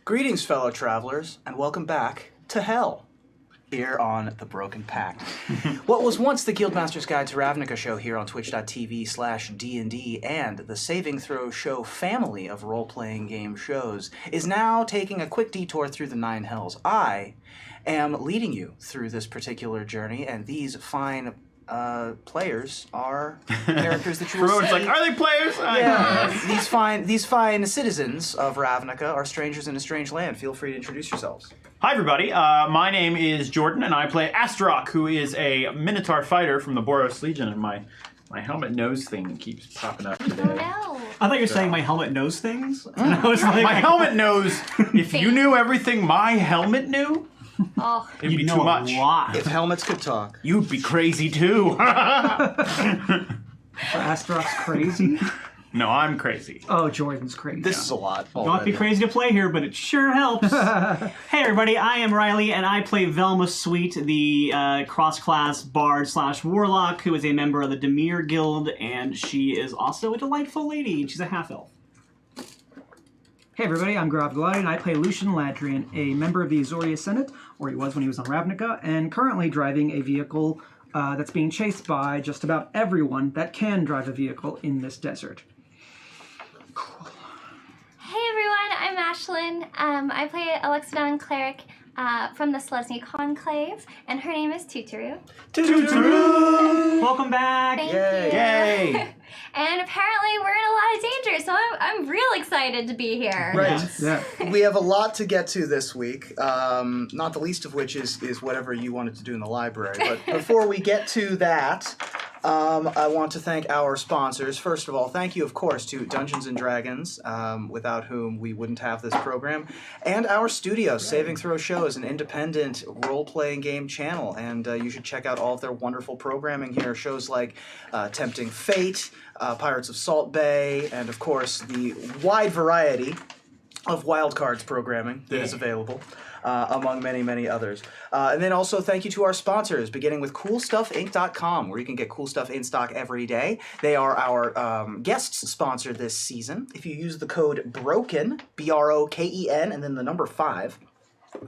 Greetings, fellow travelers, and welcome back to Hell, here on the Broken Pact. What was once the Guildmaster's Guide to Ravnica show here on twitch.tv/DND and the Saving Throw Show family of role-playing game shows is now taking a quick detour through the Nine Hells. I am leading you through this particular journey, and these fine players are characters that you will see. It's like, are they players? Yeah. These fine citizens of Ravnica are strangers in a strange land. Feel free to introduce yourselves. Hi, everybody. My name is Jordan, and I play Astaroth, who is a Minotaur fighter from the Boros Legion, and my helmet nose thing keeps popping up today. No. I thought you were saying my helmet knows things. And I was like, My helmet knows. If you knew everything my helmet knew, Oh, it'd be know too much. a lot. If helmets could talk. You'd be crazy too. Astaroth's crazy. No, I'm crazy. Oh, Jordan's crazy. This is a lot. Don't have to be crazy to play here, but it sure helps. Hey, everybody, I am Riley, and I play Velma Sweet, the cross-class bard/warlock who is a member of the Demir Guild, and she is also a delightful lady, and she's a half-elf. Hey everybody, I'm Grav Galati, and I play Lucian Ladrian, a member of the Azoria Senate, or he was when he was on Ravnica, and currently driving a vehicle that's being chased by just about everyone that can drive a vehicle in this desert. hey everyone, I'm Ashlyn. I play Alexidon Cleric from the Selesny Conclave, and her name is Tuturu. Welcome back! Thank Yay. you. Yay! And apparently we're in a lot of danger, so I'm real excited to be here. Right. Yeah. We have a lot to get to this week, not the least of which is whatever you wanted to do in the library. But before we get to that, I want to thank our sponsors. First of all, thank you, of course, to Dungeons & Dragons, without whom we wouldn't have this program, and our studio, Saving Throw Show, is an independent role-playing game channel, and you should check out all of their wonderful programming here. Shows like Tempting Fate, Pirates of Salt Bay, and, of course, the wide variety of Wildcards programming that is available. Among many, many others. And then also thank you to our sponsors, beginning with CoolStuffInc.com, where you can get cool stuff in stock every day. They are our guest sponsor this season. If you use the code BROKEN, B-R-O-K-E-N, and then the number 5,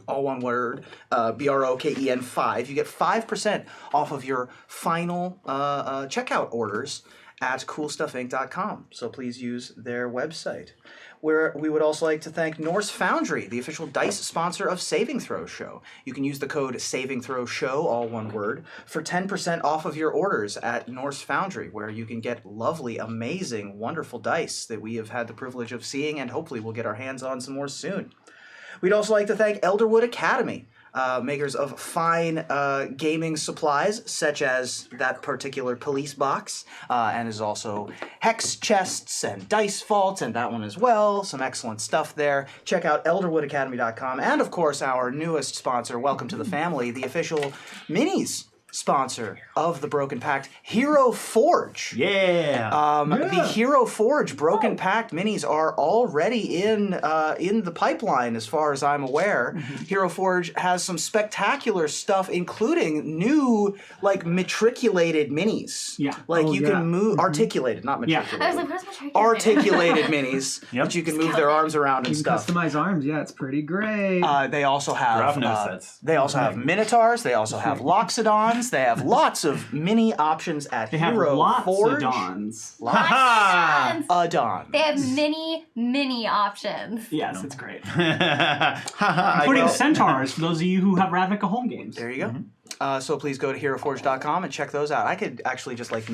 all one word, BROKEN 5, you get 5% off of your final checkout orders at CoolStuffInc.com. So please use their website. We would also like to thank Norse Foundry, the official dice sponsor of Saving Throw Show. You can use the code SAVINGTHROWSHOW, all one word, for 10% off of your orders at Norse Foundry, where you can get lovely, amazing, wonderful dice that we have had the privilege of seeing, and hopefully we'll get our hands on some more soon. We'd also like to thank Elderwood Academy, makers of fine gaming supplies, such as that particular police box, and is also hex chests and dice vaults, and that one as well. Some excellent stuff there. Check out elderwoodacademy.com, and of course our newest sponsor, welcome to the family, the official minis sponsor of the Broken Pact, Hero Forge. Yeah. The Hero Forge Broken Pact minis are already in the pipeline, as far as I'm aware. Hero Forge has some spectacular stuff, including new, like, matriculated minis. Yeah. Like, you can move... Articulated, not matriculated. I was like, what's my Articulated minis that you can move their arms around and You can stuff. customize arms, yeah, it's pretty great. They also have Grav knows that's- they also have Minotaurs. They also have Loxodons. They have lots of mini options at They have Hero lots Forge. of dons. Options. Adon. They have many options. Yes, it's great. I Including go- centaurs, for those of you who have Ravnica home games. There you go. So please go to heroforge.com and check those out. I could actually just like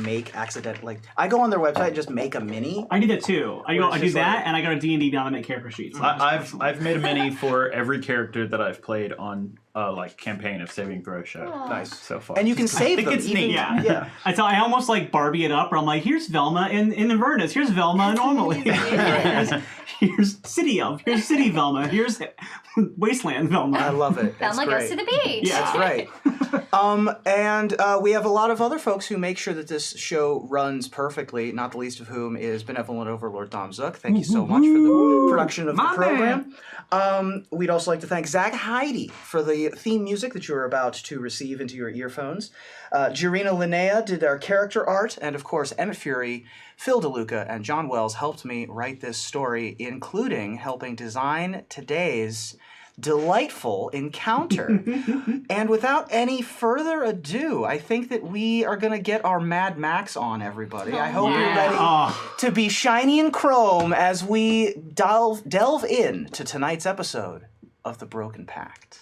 I go on their website and just make a mini. I do that too. I it's do just that, like- and I go to D&D down to make character sheets. I've made a mini for every character that I've played on like campaign of Saving Throw Show. Nice. So far. And you can save think them. it's even- neat. Yeah. I almost like Barbie it up, where I'm like, here's Velma in Avernus, here's Velma normally. here's City Elf, here's City Velma, here's Wasteland Velma. I love it. It's Velma goes great. to the beach. Yeah. That's right. And we have a lot of other folks who make sure that this show runs perfectly, not the least of whom is Benevolent Overlord Dom Zook. Thank you so much for the production of the My program. We'd also like to thank Zach Heidi for the theme music that you're about to receive into your earphones. Jirina Linnea did our character art, and of course, Emmett Fury, Phil DeLuca, and John Wells helped me write this story, including helping design today's delightful encounter. And without any further ado, I think that we are going to get our Mad Max on, everybody. I hope you're ready to be shiny and chrome as we delve into tonight's episode of The Broken Pact.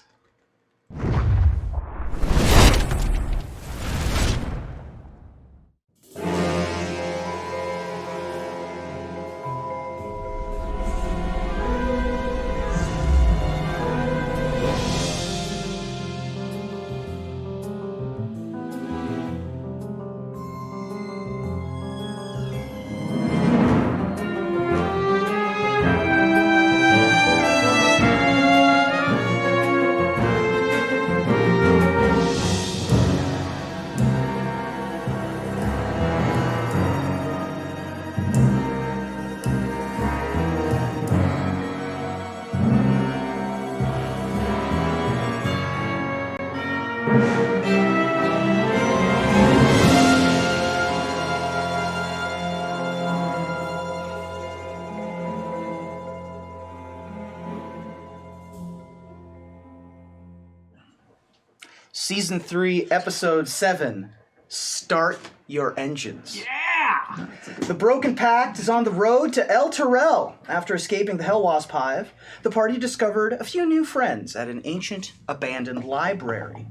Season 3, Episode 7, Start Your Engines. Yeah! The Broken Pact is on the road to Elturel. After escaping the Hellwasp Hive, the party discovered a few new friends at an ancient, abandoned library.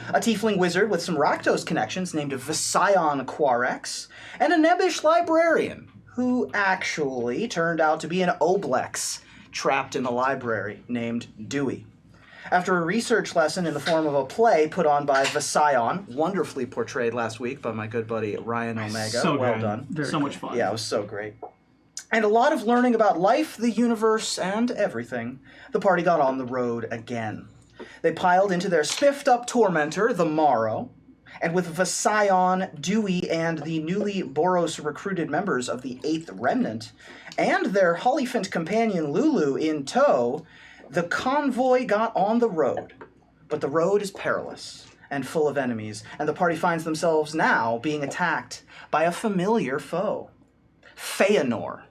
A tiefling wizard with some Rakdos connections named Vision Quarex, and a nebbish librarian, who actually turned out to be an Oblex trapped in the library named Dewey. After a research lesson in the form of a play put on by Vision, wonderfully portrayed last week by my good buddy Ryan Omega. So well good. done. So much fun. Yeah, it was so great. And a lot of learning about life, the universe, and everything, the party got on the road again. They piled into their spiffed-up tormentor, the Morrow, and with Vision, Dewey, and the newly Boros-recruited members of the 8th Remnant, and their Hollyphant companion Lulu in tow, the convoy got on the road. But the road is perilous and full of enemies, and the party finds themselves now being attacked by a familiar foe. Feonor,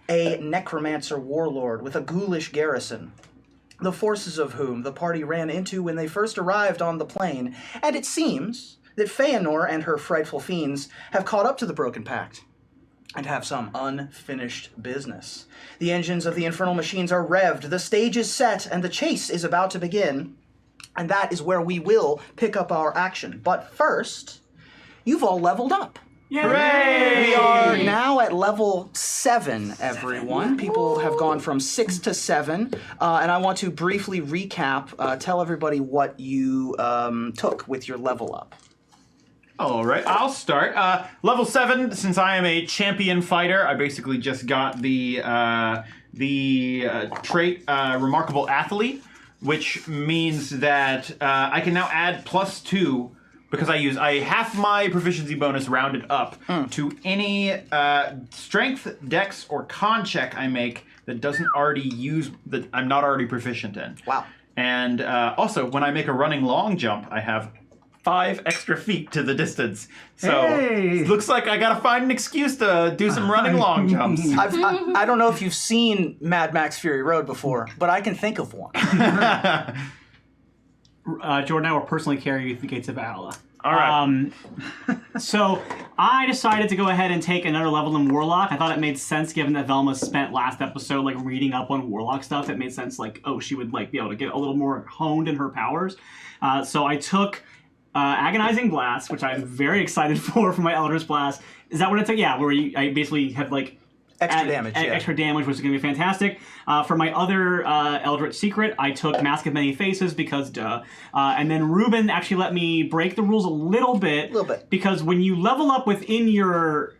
a necromancer warlord with a ghoulish garrison, the forces of whom the party ran into when they first arrived on the plain, and it seems that Feonor and her frightful fiends have caught up to the Broken Pact and have some unfinished business. The engines of the infernal machines are revved, the stage is set, and the chase is about to begin, and that is where we will pick up our action. But first, you've all leveled up. Yay! We are now at level 7, everyone. People have gone from 6 to 7, and I want to briefly recap, tell everybody what you took with your level up. All right, I'll start. Level 7, since I am a champion fighter, I basically just got the trait Remarkable Athlete, which means that I can now add +2 because I half my proficiency bonus rounded up to any strength, dex, or con check I make that doesn't already use that I'm not already proficient in. Wow. And also, when I make a running long jump, I have 5 extra feet to the distance. So Hey! it looks like I gotta find an excuse to do some running long jumps. I don't know if you've seen Mad Max Fury Road before, but I can think of one. Jordan, I will personally carry you through the gates of Valhalla. All right. So I decided to go ahead and take another level in Warlock. I thought it made sense given that Velma spent last episode like reading up on Warlock stuff. It made sense like, oh, she would like be able to get a little more honed in her powers. So I took Agonizing Blast, which I'm very excited for my Eldritch Blast. Is that what I took? Yeah, where I basically have like Extra damage, yeah. Extra damage, which is going to be fantastic. For my other Eldritch Secret, I took Mask of Many Faces because duh. And then Ruben actually let me break the rules a little bit. Because when you level up within your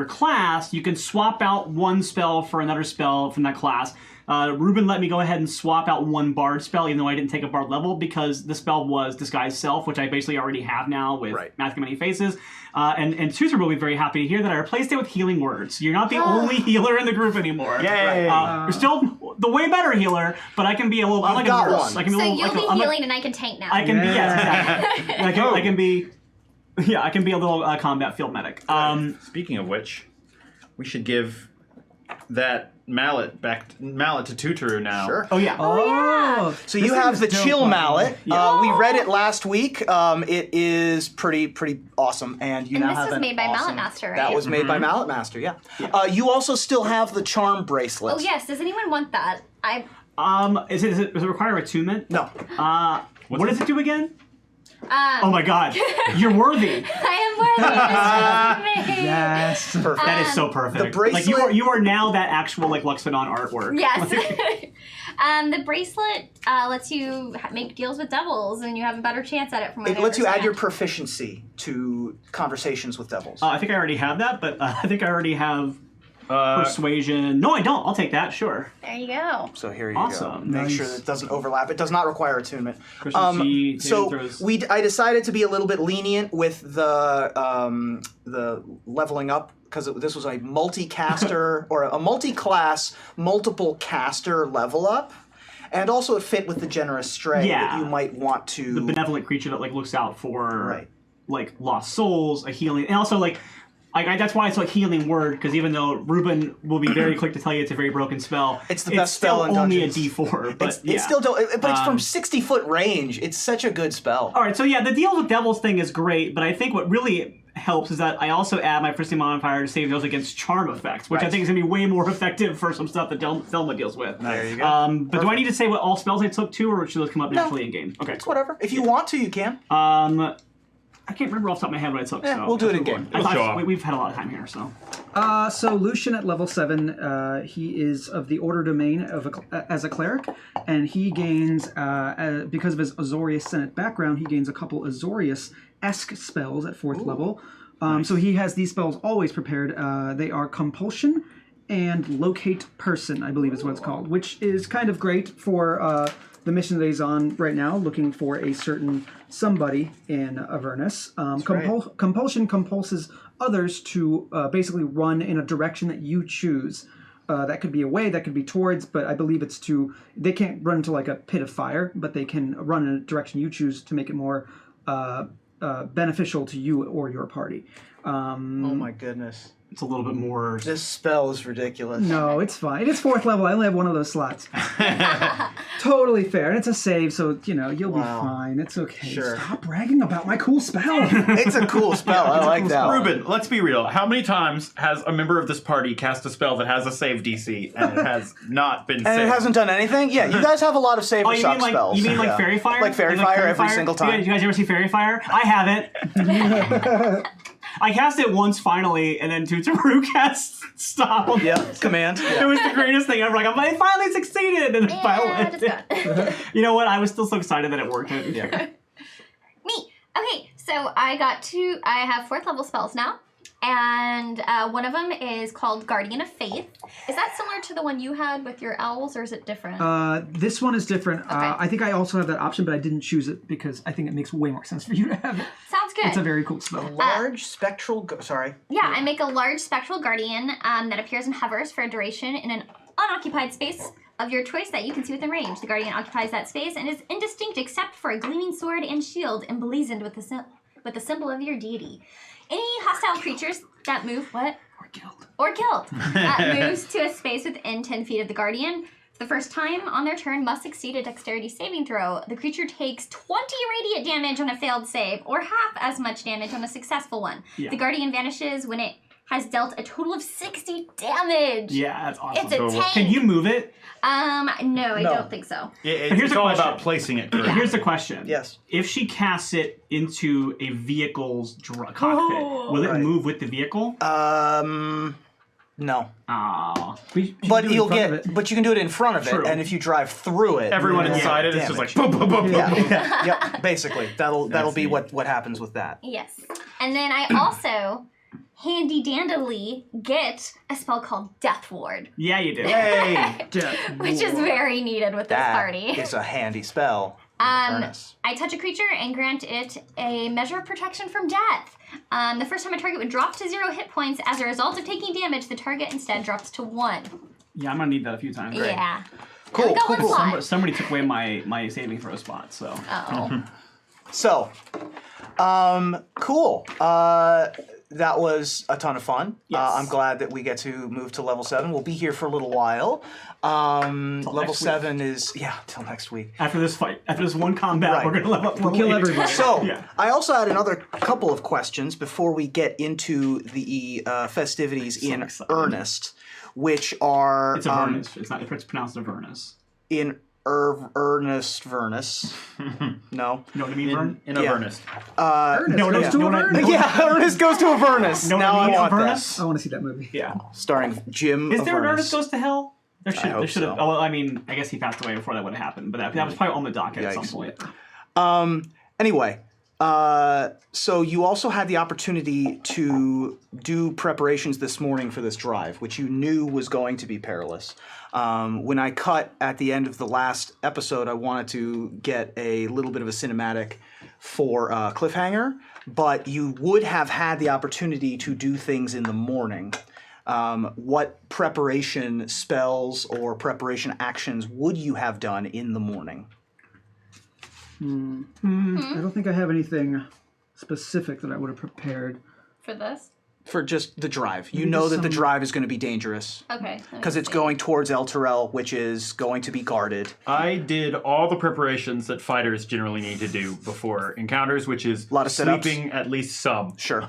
class, you can swap out one spell for another spell from that class. Ruben let me go ahead and swap out one Bard spell, even though I didn't take a Bard level, because the spell was Disguise Self, which I basically already have now with Mask of Many Faces. And Susan will be very happy to hear that I replaced it with Healing Words. You're not the only healer in the group anymore. Yay! You're still the way better healer, but I can be a little. I'm like a got nurse. one. I can be So a little. you'll like be a, I'm healing like, and I can tank now. I can be. Yes, exactly. I can be. Yeah, I can be a little combat field medic. Speaking of which, we should give that mallet to Tutoru now. Sure. Oh yeah. Oh, So you have the dope chill looking. mallet. We read it last week. It is pretty awesome, and you And now this have was an made by awesome- Mallet Master, right? That was made by Mallet Master. Yeah. You also still have the charm bracelet. Oh yes, does anyone want that? Does it require attunement? No. What does it do again? Oh my God, you're worthy. I am worthy. yes. Perfect. That is so perfect. The bracelet- Like you are now that actual like Luxodon artwork. Yes. The bracelet lets you make deals with devils, and you have a better chance at it from what It I lets you add your understand. proficiency to conversations with devils. I think I already have that, but I think I already have persuasion. No, I don't. I'll take that. Sure. There you go. So here you Awesome. go. Make sure Nice. that it doesn't overlap. It does not require attunement. Proficiency, So saving throws. I decided to be a little bit lenient with the leveling up because this was a multi-caster or a multi-class, multiple caster level up, and also it fit with the generous stray Yeah. that you might want to. The benevolent creature that like looks out for Right. like lost souls, a healing, and also like. That's why it's a healing word, because even though Ruben will be very quick to tell you it's a very broken spell, It's the best spell in still only Dungeons. a D4. But It's still, but it's from 60-foot range. It's such a good spell. All right, so yeah, the deal with devils thing is great, but I think what really helps is that I also add my Pristine modifier to save those against charm effects, which I Right. think is going to be way more effective for some stuff that Thelma deals with. There you go. But do I need to say what all spells I took too, or should those come up naturally in game? Okay. It's whatever. If you want to, you can. I can't remember off the top of my head what I took. Yeah, so we'll do it let's in move game. on. It'll show up. We've had a lot of time here, so. So Lucian at level 7, he is of the Order Domain as a cleric, and he gains, because of his Azorius Senate background, he gains a couple Azorius-esque spells at 4th level. So he has these spells always prepared. They are Compulsion and Locate Person, I believe is what it's called, which is kind of great for the mission that he's on right now, looking for a certain somebody in Avernus. Compulsion compulses others to basically run in a direction that you choose. That could be away, that could be towards, but I believe it's they can't run into like a pit of fire, but they can run in a direction you choose to make it more beneficial to you or your party. Oh my goodness. It's a little bit more. This spell is ridiculous. No, it's fine. It is 4th level. I only have one of those slots. Totally fair. And it's a save, so, you'll be fine. It's okay. Sure. Stop bragging about my cool spell. It's a cool spell. I like that one. Ruben, let's be real. How many times has a member of this party cast a spell that has a save DC and it has not been And saved? it hasn't done anything? Yeah, you guys have a lot of save or You suck mean like spells. like Fairy Fire? Like Fairy Fire every single time. You guys ever see Fairy Fire? I haven't. I cast it once finally, and then Tutoru cast Stop. Yep, command. It was the greatest thing ever. Like, I finally succeeded, and then Yeah, finally. just You know what? I was still so excited that it worked. Yeah. Me. Okay, so I have 4th level spells now. And one of them is called Guardian of Faith. Is that similar to the one you had with your owls, or is it different? This one is different. Okay. I think I also have that option, but I didn't choose it because I think it makes way more sense for you to have it. Sounds good. It's a very cool spell. Large spectral... Sorry. Yeah, I make a large spectral guardian that appears and hovers for a duration in an unoccupied space of your choice that you can see within range. The guardian occupies that space and is indistinct except for a gleaming sword and shield emblazoned with the symbol of your deity. Any hostile creatures that move, Or killed. Moves to a space within 10 feet of the guardian. The first time on their turn must succeed a dexterity saving throw. The creature takes 20 radiant damage on a failed save, or half as much damage on a successful one. Yeah. The guardian vanishes when it has dealt a total of 60 damage. Yeah, that's awesome. It's a tank. Can you move it? No, I don't think so. It's Here's a all question. about placing it correctly. Here's the question. Yes. If she casts it into a vehicle's cockpit, will it Right. move with the vehicle? No. Aww. But do it in you'll front get... of it. But you can do it in front of it, True. and if you drive through it... Everyone you'll inside it get is just like damage. boom, boom, boom, boom. Yeah. Yep, basically. That'll be neat. what happens with that. Yes. And then I also handy-dandily get a spell called Death Ward, Yeah, you do. Hey! which is very needed with this That party. is a handy spell. Avernus. I touch a creature and grant it a measure of protection from death. The first time a target would drop to 0 hit points as a result of taking damage, the target instead drops to 1. Yeah, I'm gonna need that a few times. Yeah. Cool, We got cool, one cool. slot. Somebody took away my saving throw spot, so. Oh. So, cool. That was a ton of fun. Yes. I'm glad that we get to move to level 7. We'll be here for a little while. Level next week. 7 is, till next week. After this fight, after this one combat, Right. we're gonna level up. Kill everybody. So, Yeah. I also had another couple of questions before we get into the festivities in excited. earnest, which are It's Avernus. It's pronounced Avernus. in earnest Vernus. No. You know what I mean, Vern? In Yeah. Avernus. Ernest no, goes yeah. to No, Avernus. no, Yeah, Ernest goes to Avernus. Know what Now I I mean, want Avernus? that. I want to see that movie. Yeah. Starring Jim Is there an Avernus. Ernest Goes to Hell? There should. hope There should have. so. Oh, well, I mean, I guess he passed away before that would have happened, but that was probably on the docket at some Yikes. point. Anyway, so you also had the opportunity to do preparations this morning for this drive, which you knew was going to be perilous. When I cut at the end of the last episode, I wanted to get a little bit of a cinematic for Cliffhanger, but you would have had the opportunity to do things in the morning. What preparation spells or preparation actions would you have done in the morning? I don't think I have anything specific that I would have prepared. For this? For just the drive. You Maybe know just that the some- drive is going to be dangerous Okay. because it's going towards Elturel, which is going to be guarded. I did all the preparations that fighters generally need to do before encounters, which is Lot of sit-ups. sleeping at least some. Sure.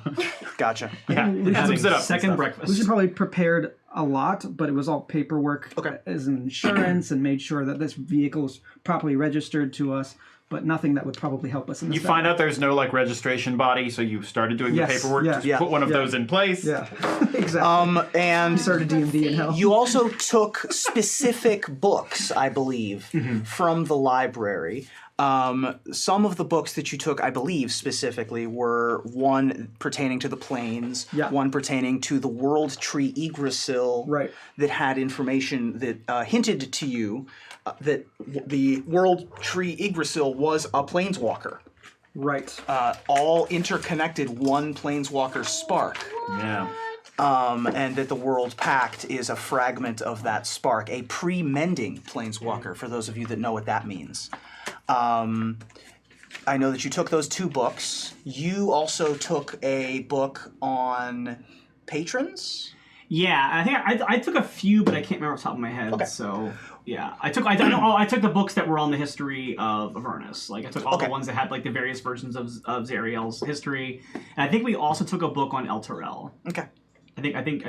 Gotcha. Yeah, and some sit-ups and Second stuff. breakfast. Lucian probably prepared a lot, but it was all paperwork Okay. as an insurance and made sure that this vehicle is properly registered to us, but nothing that would probably help us in this You find out there's no registration body, so you started doing Yes, the paperwork. yeah. Just Yeah. put one of those in place. Yeah, exactly. And Started D&D in hell. you also took specific books, I believe, from the library. Some of the books that you took, I believe, specifically were one pertaining to the planes, Yeah. one pertaining to the world tree Yggdrasil, Right. that had information that hinted to you that the world tree Yggdrasil was a planeswalker. Right. All interconnected one planeswalker spark. Yeah. And that the World Pact is a fragment of that spark, a pre-mending planeswalker, for those of you that know what that means. I know that you took those 2 books. You also took a book on patrons? Yeah, I think I took a few, but I can't remember off the top of my head. Okay. So yeah, I took the books that were on the history of Avernus. Like I took all Okay. the ones that had like the various versions of Zariel's history, and I think we also took a book on Elturel. Okay. I think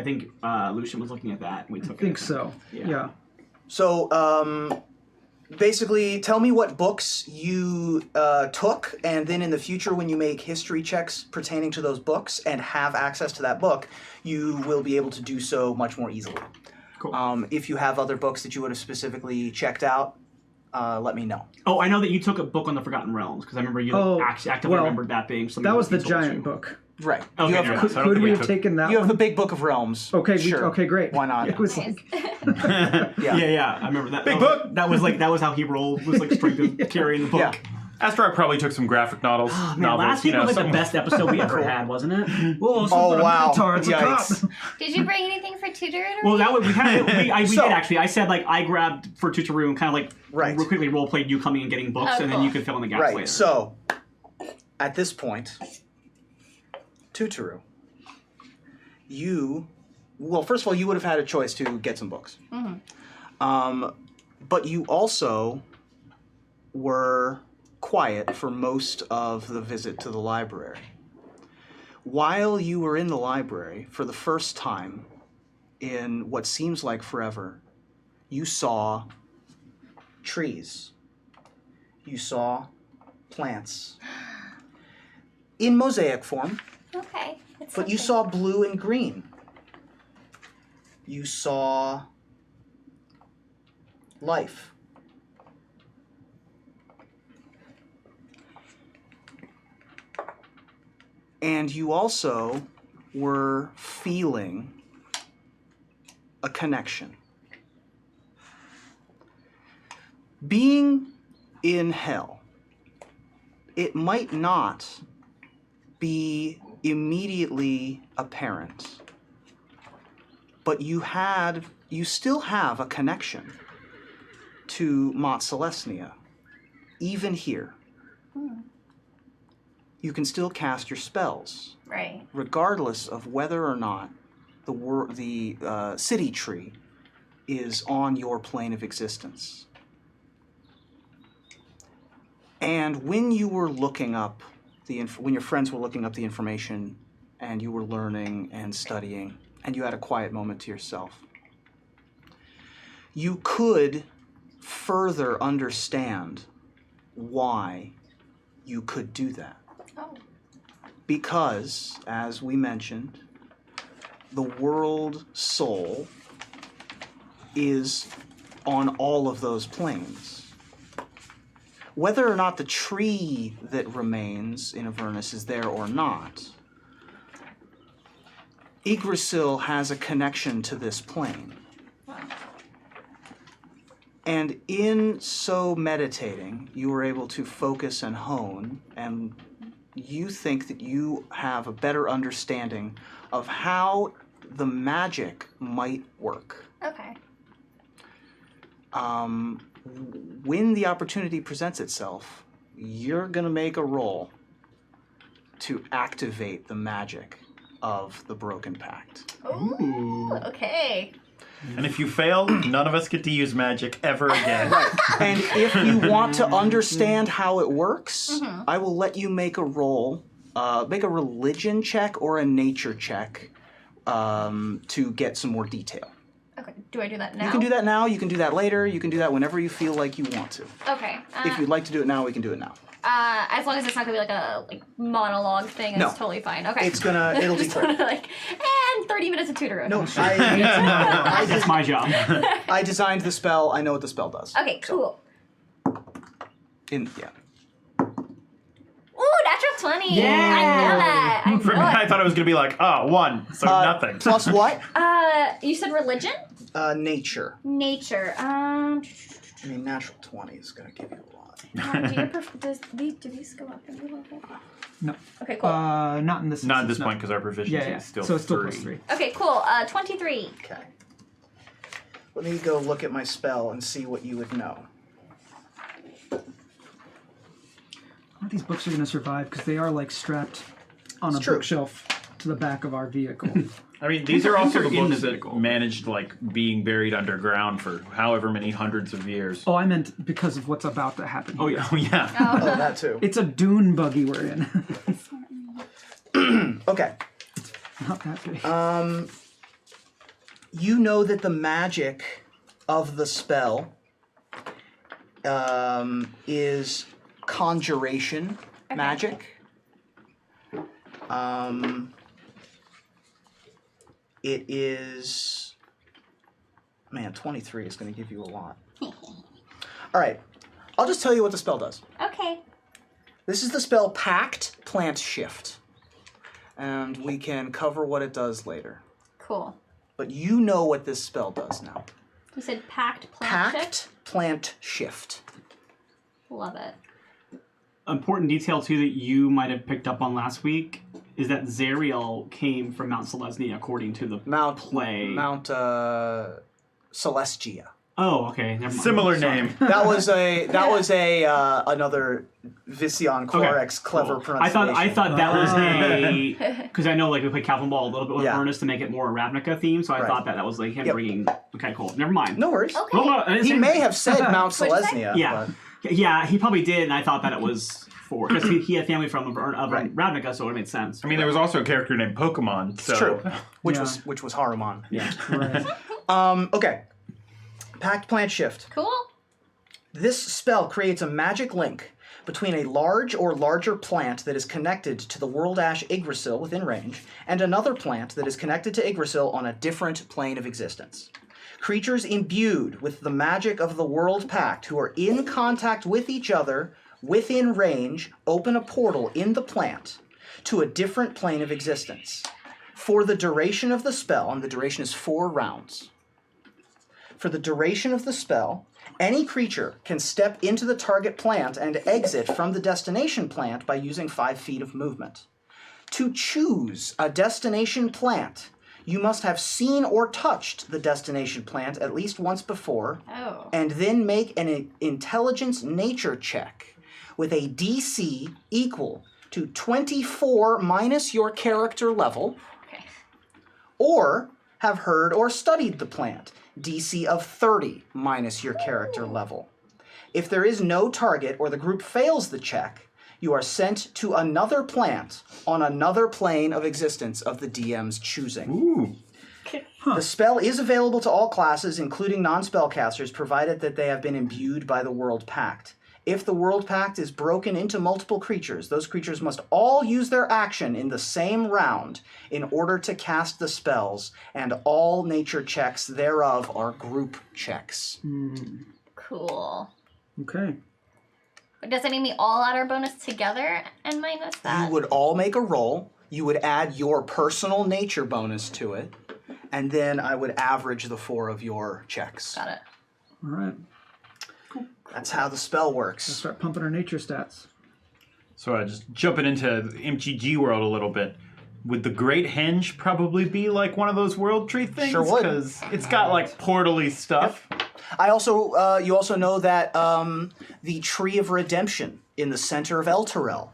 Lucian was looking at that. And we took I think it. so. Yeah. Yeah. So, basically, tell me what books you took, and then in the future, when you make history checks pertaining to those books and have access to that book, you will be able to do so much more easily. Cool. If you have other books that you would have specifically checked out, let me know. Oh, I know that you took a book on the Forgotten Realms because I remember you Oh, actively well, remembered that being something. That was the you told giant you. book. Right. Okay, you have, yeah. Could, So I don't could think we we have took- taken that you have one? the Big Book of Realms. Okay, sure. okay, great. Why not? It was Nice. like, Yeah, I remember that. Big that was, book! That was how he rolled. Was like strength of carrying the book. Yeah. Astrark probably took some graphic novels. Man, last week was like some- the best episode we ever had, wasn't it? whoa, Oh, wow. Minotaur, it's a Yikes. cop. Did you bring anything for tutor? Well, that was we kind of we So- did actually. I said like I grabbed for Tutoru and kind of like Right. quickly role played you coming and getting books, Oh, and then cool. you could fill in the gaps Right. later. So, at this point, Tutoru, well, first of all, you would have had a choice to get some books. But you also were quiet for most of the visit to the library. While you were in the library, for the first time in what seems like forever, you saw trees. You saw plants. In mosaic form, Okay. That's but you saw blue and green. You saw life. And you also were feeling a connection. Being in hell, it might not be immediately apparent, but you had you still have a connection to Mont Celestia, even here. You can still cast your spells, Right. regardless of whether or not the city tree is on your plane of existence. And when you were looking up when your friends were looking up the information, and you were learning and studying, and you had a quiet moment to yourself, you could further understand why you could do that. Oh. Because, as we mentioned, the world soul is on all of those planes. Whether or not the tree that remains in Avernus is there or not, Yggdrasil has a connection to this plane. And in so meditating, you were able to focus and hone, and you think that you have a better understanding of how the magic might work. Okay. When the opportunity presents itself, you're going to make a roll to activate the magic of the Broken Pact. Ooh. Okay. And if you fail, none of us get to use magic ever again. Right. And if you want to understand how it works, I will let you make a roll, make a religion check or a nature check to get some more detail. Okay. Do I do that now? You can do that now, you can do that later, you can do that whenever you feel like you want to. Okay. If you'd like to do it now, we can do it now. As long as it's not gonna be like a monologue thing, it's No. totally fine. Okay. It'll be Just great. like, and 30 minutes of tutoring. No, That's my job. I designed the spell, I know what the spell does. Okay, cool. Yeah. Ooh, natural 20. Yeah. I know that. I For me, know I it. thought it was going to be like, 1, so nothing. Plus what? You said religion? Nature. Nature. I mean, natural 20 is going to give you a lot. Do these go up every level? No. Okay, cool. Not in this. Not at this instance, no. point, because our proficiency Yeah, yeah. is still So it's still 3. plus 3. Okay, cool. 23. Okay. Let me go look at my spell and see what you would know. These books are going to survive because they are like strapped on a true. bookshelf to the back of our vehicle. I mean, these are also the in the books that vehicle. managed, like, being buried underground for however many hundreds of years. Oh, I meant because of what's about to happen. Oh, here. yeah. Oh, yeah. Oh, that too. It's a dune buggy we're in. Okay. Not that big. You know that the magic of the spell is conjuration magic. It is... Man, 23 is going to give you a lot. All right. I'll just tell you what the spell does. Okay. This is the spell Pact Plant Shift. And we can cover what it does later. Cool. But you know what this spell does now. You said packed plant Pact shift? Plant Shift. Love it. Important detail, too, that you might have picked up on last week is that Zariel came from Mount Celestia, according to the play. Mount Celestia. Oh, okay. Never mind. Similar Sorry. name. That was another Vision Korek's clever Cool. pronunciation. I thought that was a because I know like we played Calvin Ball a little bit with Yeah. Avernus to make it more Ravnica themed, so I Right. thought that was like him Yep. bringing. Okay, cool. Never mind. No worries. Okay. No, I didn't He say may anything. have said Mount What'd you say? Celestia. Yeah, yeah, he probably did, and I thought that it was for because he had family from Right. Ravnica, so it made sense. I mean, there was also a character named Pokemon, so... It's true. Which Yeah. was Haruman. Yeah. Right. Okay. Pact Plant Shift. Cool. This spell creates a magic link between a large or larger plant that is connected to the World Ash Yggdrasil within range and another plant that is connected to Yggdrasil on a different plane of existence. Creatures imbued with the magic of the World Pact who are in contact with each other within range open a portal in the plant to a different plane of existence. For the duration of the spell, and the duration is 4 rounds, for the duration of the spell, any creature can step into the target plant and exit from the destination plant by using 5 feet of movement. To choose a destination plant, you must have seen or touched the destination plant at least once before, and then make an intelligence nature check with a DC equal to 24 minus your character level, or have heard or studied the plant, DC of 30 minus your character level. If there is no target or the group fails the check, you are sent to another plant on another plane of existence of the DM's choosing. Ooh. The spell is available to all classes, including non-spellcasters, provided that they have been imbued by the World Pact. If the World Pact is broken into multiple creatures, those creatures must all use their action in the same round in order to cast the spells, and all nature checks thereof are group checks. Cool. Okay. But does that mean we all add our bonus together and minus that? You would all make a roll. You would add your personal nature bonus to it, and then I would average the 4 of your checks. Got it. All right. That's how the spell Let's works. start pumping our nature stats. So just jumping into the MTG world a little bit. Would the Great Henge probably be like one of those World Tree things? Sure would. Because it's got like portally stuff. I also, you also know that the Tree of Redemption in the center of Elturel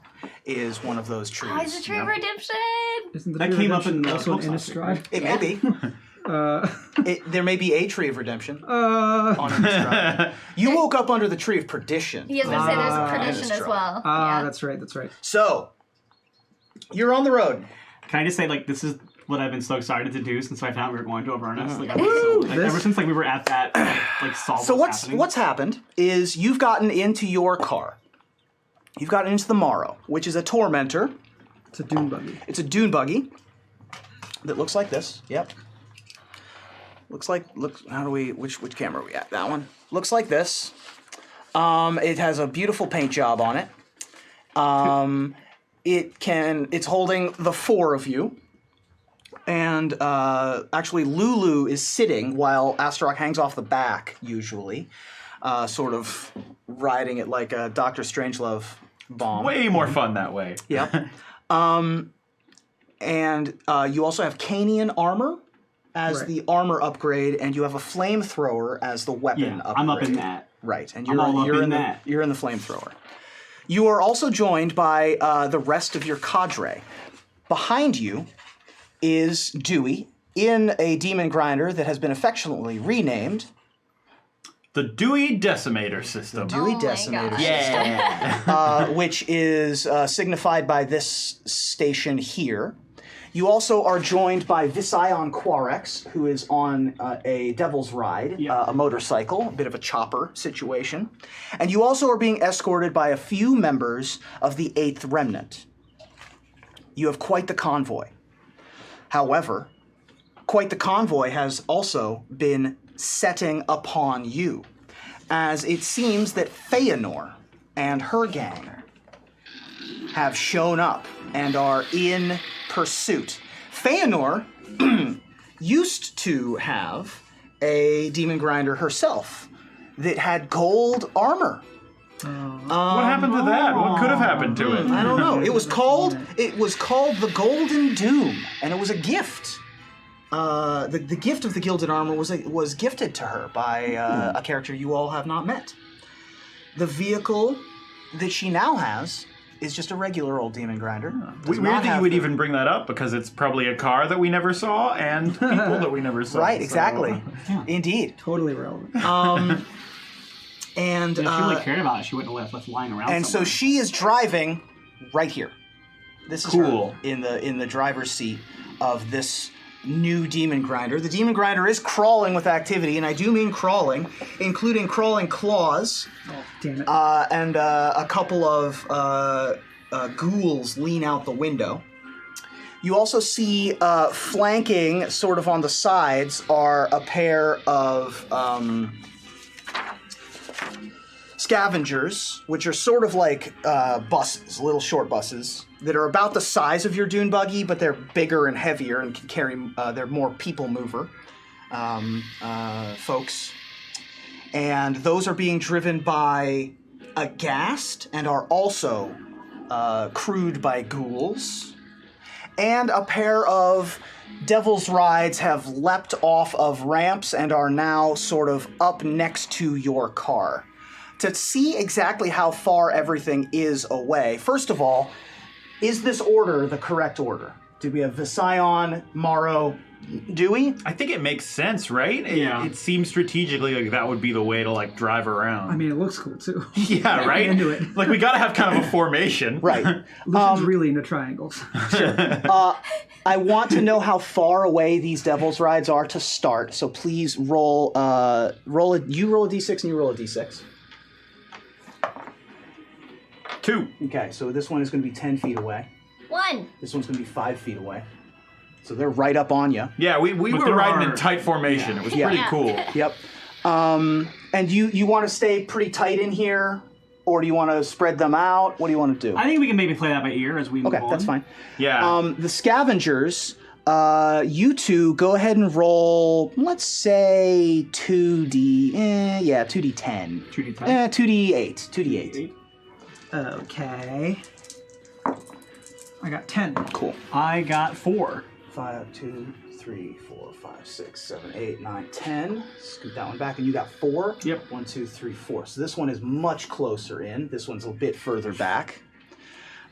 is one of those trees. Oh, it's a Tree of Redemption! Isn't the That Tree came of up in Redemption the also an books last Innistrad? It may be. There may be a Tree of Redemption on Innistrad. You woke up under the Tree of Perdition. He was going to say there's a Perdition as well. Ah, Yeah. that's right, that's right. So, you're on the road. Can I just say, like, this is what I've been so excited to do since I found we were going to Avernus. Like, ever since like we were at that, like, solve So what's happening. what's happened is you've gotten into your car. You've gotten into the Morrow, which is a tormentor. It's a dune buggy. It's a dune buggy that looks like this. Yep. How do we, which camera are we at? That one. Looks like this. It has a beautiful paint job on it. It's holding the 4 of you. And actually Lulu is sitting while Astaroth hangs off the back, usually. Sort of riding it like a Dr. Strangelove bomb. Way more fun that way. Yep. And you also have Canian armor as Right. the armor upgrade, and you have a flamethrower as the weapon Yeah, upgrade. I'm up in that. Right, and I'm all up in that. You're in the flamethrower. You are also joined by the rest of your cadre. Behind you is Dewey in a demon grinder that has been affectionately renamed The Dewey Decimator system. Dewey my Decimator gosh. Yeah. which is signified by this station here. You also are joined by Vision Quarex, who is on a Devil's Ride, a motorcycle, a bit of a chopper situation. And you also are being escorted by a few members of the 8th Remnant. You have quite the convoy. However, quite the convoy has also been setting upon you, as it seems that Feonor and her gang have shown up and are in pursuit. Feonor used to have a demon grinder herself that had gold armor. What happened to that? What could have happened to it? I don't know. It was called the Golden Doom, and it was a gift. The gift of the gilded armor was gifted to her by a character you all have not met. The vehicle that she now has is just a regular old demon grinder. Does Weird not that you have would the- even bring that up, because it's probably a car that we never saw and people that we never saw. Right, so- exactly. Indeed. Totally relevant. And If she really cared about it, she wouldn't have left lying around. and so somewhere. she is driving right here. This is Cool. her in the driver's seat of this new demon grinder. The demon grinder is crawling with activity, and I do mean crawling, including crawling claws, Damn it. and a couple of ghouls lean out the window. You also see flanking, sort of on the sides, are a pair of scavengers, which are sort of like buses, little short buses, that are about the size of your dune buggy, but they're bigger and heavier and can carry, they're more people mover folks. And those are being driven by a ghast and are also crewed by ghouls. and a pair of Devil's Rides have leapt off of ramps and are now sort of up next to your car. To see exactly how far everything is away, first of all, is this order the correct order? Do we have Vision, Morrow, Dewey? I think it makes sense, right? Yeah. It seems strategically like that would be the way to like drive around. I mean, it looks cool too. yeah, right? into it. Like we gotta have kind of a formation. Right. Lucian's really into triangles. I want to know how far away these Devil's Rides are to start, so please roll you roll a d6 and you roll a d6. 2. Okay, so this one is going to be 10 feet away. 1. This one's going to be 5 feet away. So they're right up on you. Yeah, we were there riding are- in tight formation. It was Yeah. pretty Yeah. cool. Yep. And you want to stay pretty tight in here, or do you want to spread them out? What do you want to do? I think we can maybe play that by ear as we move Okay, on. that's fine. Yeah. The scavengers, you two go ahead and roll, let's say 2d10. 2d10. 2d8. 2d8. Okay. I got 10. Cool. I got 4. 5, 2, 3, 4, 5, 6, 7, 8, 9, 10. Scoot that one back, and you got 4. Yep. 1, 2, 3, 4. So this one is much closer in. This one's a bit further back.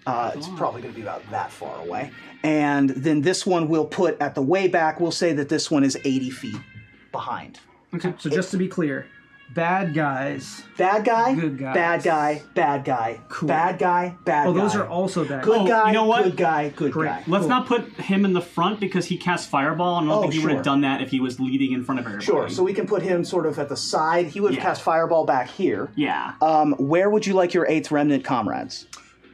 It's probably going to be about that far away. And then this one we'll put at the way back. We'll say that this one is 80 feet behind. Okay. So just to be clear, bad guys. Bad guy, Good guys. bad guy, bad guy, Cool. bad guy, bad guy. Oh, those are also bad good guys. guy, you know what? good guy, good Great. guy. Let's Cool. not put him in the front because he casts Fireball, and I don't Oh, think he would sure. have done that if he was leading in front of everybody. Sure, so we can put him sort of at the side. He would have Yeah. cast Fireball back here. Yeah. Where would you like your 8th Remnant comrades?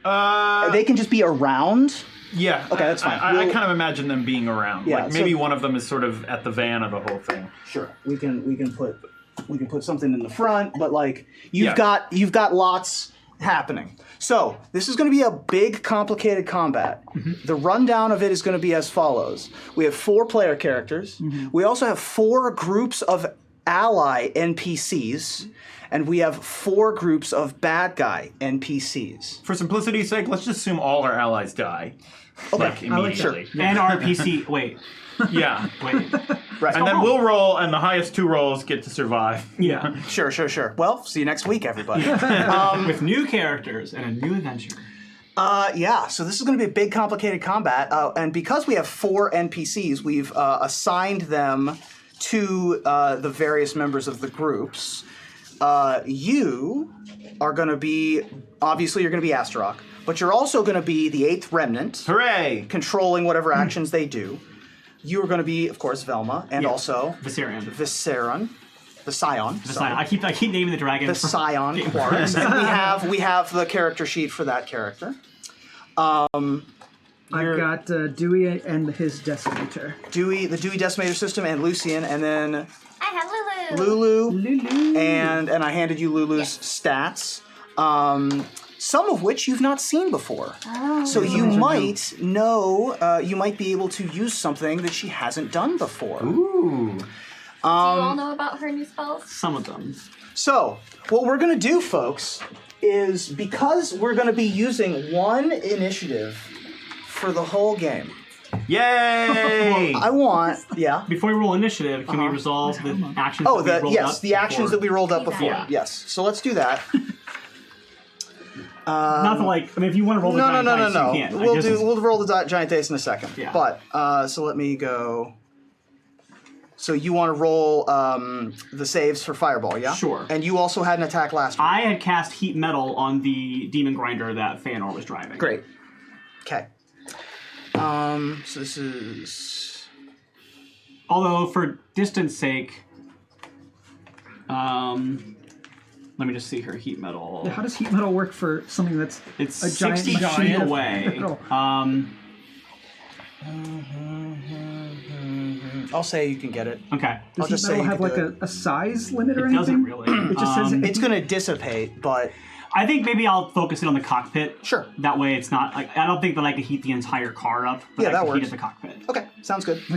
Uh, They can just be around. yeah. Okay, that's fine. I We'll- kind of imagine them being around. Yeah, like maybe so- one of them is sort of at the van of the whole thing. Sure, we can put something in the front, but like you've Yeah. got lots happening. So this is going to be a big, complicated combat. The rundown of it is going to be as follows: we have 4 player characters. We also have 4 groups of ally NPCs, and we have 4 groups of bad guy NPCs. For simplicity's sake, let's just assume all our allies die. Like I like that. immediately. And RPC. Wait. Yeah. Wait. Right. And then we'll roll, and the highest 2 rolls get to survive. Yeah. Sure. Well, see you next week, everybody. With new characters and a new adventure. Yeah, so this is going to be a big, complicated combat, and because we have 4 NPCs, we've assigned them to the various members of the groups. You are going to be, obviously you're going to be Astaroth, but you're also going to be the 8th Remnant, Hooray! controlling whatever actions they do. You are going to be, of course, Velma, and Yes. also Viserion. Vision. I keep naming the dragon. The Scion Quartz. And we have the character sheet for that character. I've got Dewey and his Decimator. Dewey, the Dewey Decimator system, and Lucian, and then I have Lulu. Lulu, and I handed you Lulu's stats, some of which you've not seen before. Oh. So you might know, you might be able to use something that she hasn't done before. Ooh. Do you all know about her new spells? Some of them. So what we're going to do, folks, is because we're going to be using 1 initiative for the whole game, Yay! I want, yeah. Before we roll initiative, can we resolve the actions Oh, that we rolled up the actions that we rolled up before. Yeah. Yes. So let's do that. Not to like, I mean, if you want to roll the giant dice, No. you can. We'll roll the giant dice in a second. Yeah. But so let me go. So you want to roll the saves for Fireball, yeah? Sure. And you also had an attack last week. I had cast Heat Metal on the Demon Grinder that Feonor was driving. Great. Okay. So this is. Although, for distance sake, let me just see her Heat Metal. Yeah, how does heat metal work for something that's It's a giant 60 feet giant away. metal? I'll say you can get it. Okay. I'll Does just heat say metal you have can like do a size limit or It anything? doesn't really. It just says It's going to dissipate, but I think maybe I'll focus it on the cockpit. Sure. That way it's not like I don't think that I could heat the entire car up, but Yeah, I that can works. heat at the cockpit. Okay, sounds good. I'll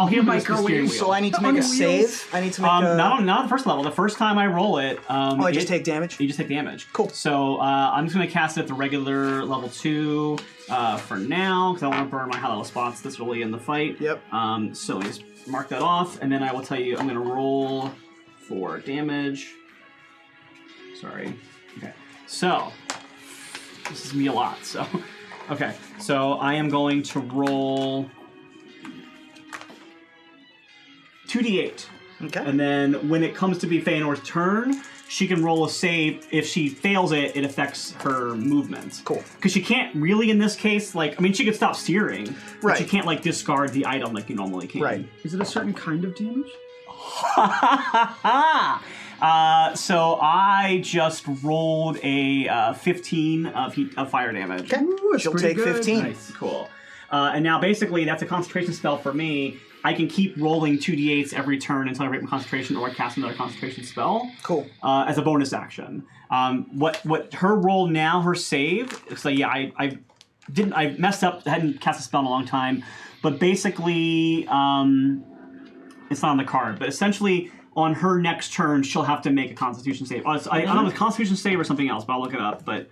heat up the steering microwave. wheel. So I need to make On a wheels. save. I need to make a. not on the first level. The first time I roll it, I just take damage? You just take damage. Cool. So I'm just going to cast it at the regular level 2 for now, because I don't want to burn my high level spots this early in the fight. Yep. So just mark that off, and then I will tell you I'm going to roll for damage. Sorry. Okay. So this is me a lot. So okay. So I am going to roll 2d8. Okay. And then when it comes to be Feanor's turn, she can roll a save. If she fails it, it affects her movement. Cool. Because she can't really, in this case, like, I mean, she could stop steering, but Right. she can't, like, discard the item like you normally can. Right. Is it a certain kind of damage? So I just rolled a 15 of fire damage. Okay. Ooh, She'll pretty take good. 15. Nice, cool. And now basically that's a concentration spell for me. I can keep rolling 2d8s every turn until I break my concentration or cast another concentration spell. Cool. As a bonus action. What her roll now, her save, it's like, yeah, I messed up, hadn't cast a spell in a long time, but basically, it's not on the card, but essentially on her next turn, she'll have to make a constitution save. I don't know if it's a constitution save or something else, but I'll look it up, but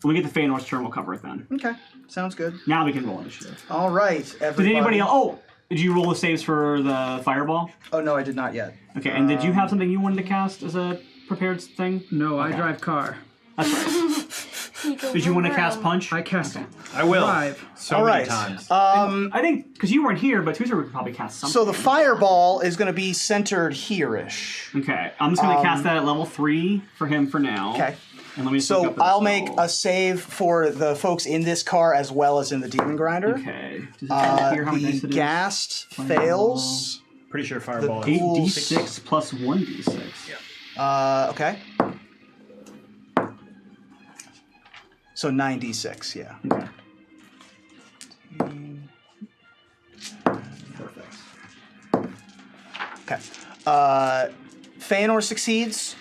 when we get to Feanor's turn, we'll cover it then. Okay. Sounds good. Now we can roll initiative. All right, everybody. Did anybody else? Oh, did you roll the saves for the fireball? Oh, no, I did not yet. Okay, and did you have something you wanted to cast as a prepared thing? No, I drive car. That's right. Did you want to cast punch? I cast I will. drive. So All many right. times. I think because you weren't here, but Tuesday could probably cast something. So the fireball is going to be centered here-ish. Okay, I'm just gonna cast that at level 3 for him for now. Okay. And let me just look So up the I'll spell. make a save for the folks in this car as well as in the demon grinder. Okay. Does it tell here how many dice The it is? ghast fails. Pretty sure fireball the is. ghoul- 8d6 plus 1d6. Okay. So 9d6, yeah. Okay. Perfect. Okay. Feonor succeeds.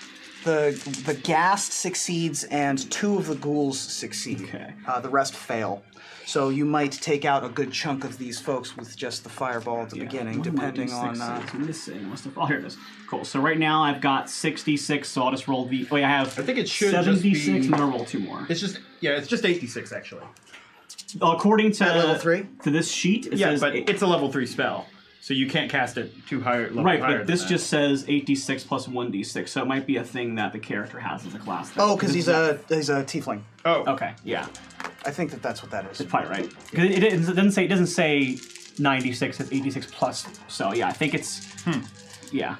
The ghast succeeds, and 2 of the ghouls succeed. Okay. The rest fail. So you might take out a good chunk of these folks with just the fireball at the beginning, What are my depending on. D6s? I'm missing. Oh, here it is. Cool. So right now I've got 66, so I'll just roll the. Wait, I have. I think it should 7d6, just be- and then I'll roll 2 more. It's just 86 actually. According to At level 3? to this sheet, it Yeah, says but it's a level 3 spell, so you can't cast it too higher. Level right, higher but this than that. just says 8d6 plus 1d6, so it might be a thing that the character has as a class. Oh, because he's a tiefling. Oh, Okay, yeah, I think that's what that is. it's probably right. 'Cause it doesn't say 96, it's 86 plus. So yeah, I think it's yeah.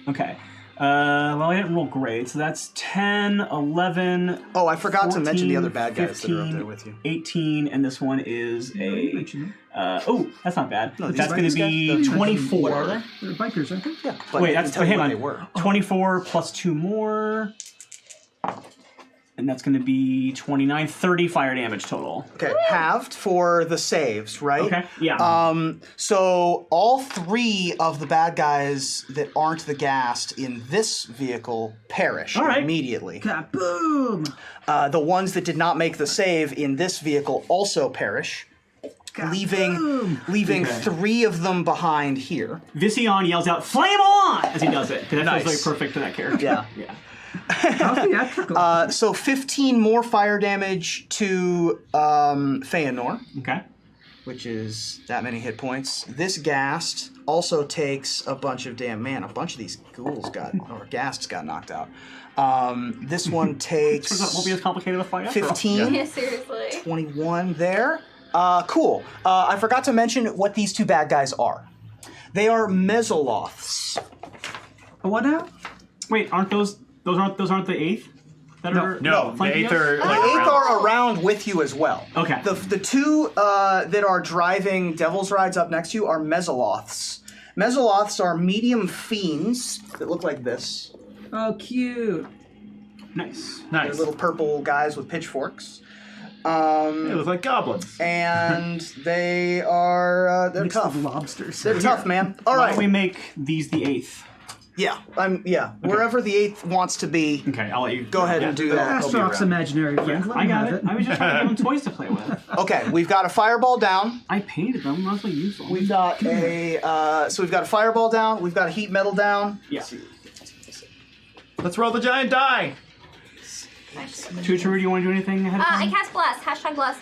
Okay. Well, I didn't roll great, so that's 10, 11. Oh, I forgot to mention the 14, other bad guys that are up 15, there with you. 18, and this one is a. Mention Oh, that's not bad. No, these That's going to guys- be those- 24. What are they? They're bikers, aren't they? Yeah. But Wait, I that's can tell you hang what on. they were. 24 plus 2 more. And that's going to be 29, 30 fire damage total. Okay, halved for the saves, right? Okay, yeah. So all 3 of the bad guys that aren't the ghast in this vehicle perish All right. immediately. Kaboom! The ones that did not make the save in this vehicle also perish, leaving Okay. 3 of them behind here. Vision yells out, "Flame on!" as he does it. 'Cause that Nice. feels like perfect to that character. Yeah. Yeah. How theatrical. So 15 more fire damage to Feonor, Okay. which is that many hit points. This ghast also takes a bunch of a bunch of these ghouls or ghasts got knocked out. This one takes So that won't be as complicated a fight after all. 15, Yeah, seriously. 21 there. Cool. I forgot to mention what these 2 bad guys are. They are Mesoloths. What now? Wait, aren't those aren't the 8th? That are no, the flanking 8th us? are The like 8th around- are around with you as well. Okay. The 2 that are driving Devil's Rides up next to you are Mesoloths. Mesoloths are medium fiends that look like this. Oh, cute. Nice. They're Nice. little purple guys with pitchforks. They look like goblins. And they are they're Mix tough. of lobsters. They're tough, man. All Why right. don't we make these the 8th? Yeah, wherever the 8th wants to be. Okay, I'll let you Go ahead and do that. Astrock's imaginary friend. Let I him got have it. I was just trying to give them toys to play with. Okay, we've got a fireball down. I painted them. Might as well use them. We've got a we've got a fireball down. We've got a heat metal down. Yeah. Let's roll the giant die. Tutor, do you want to do anything ahead of I time? cast bless. Hashtag bless.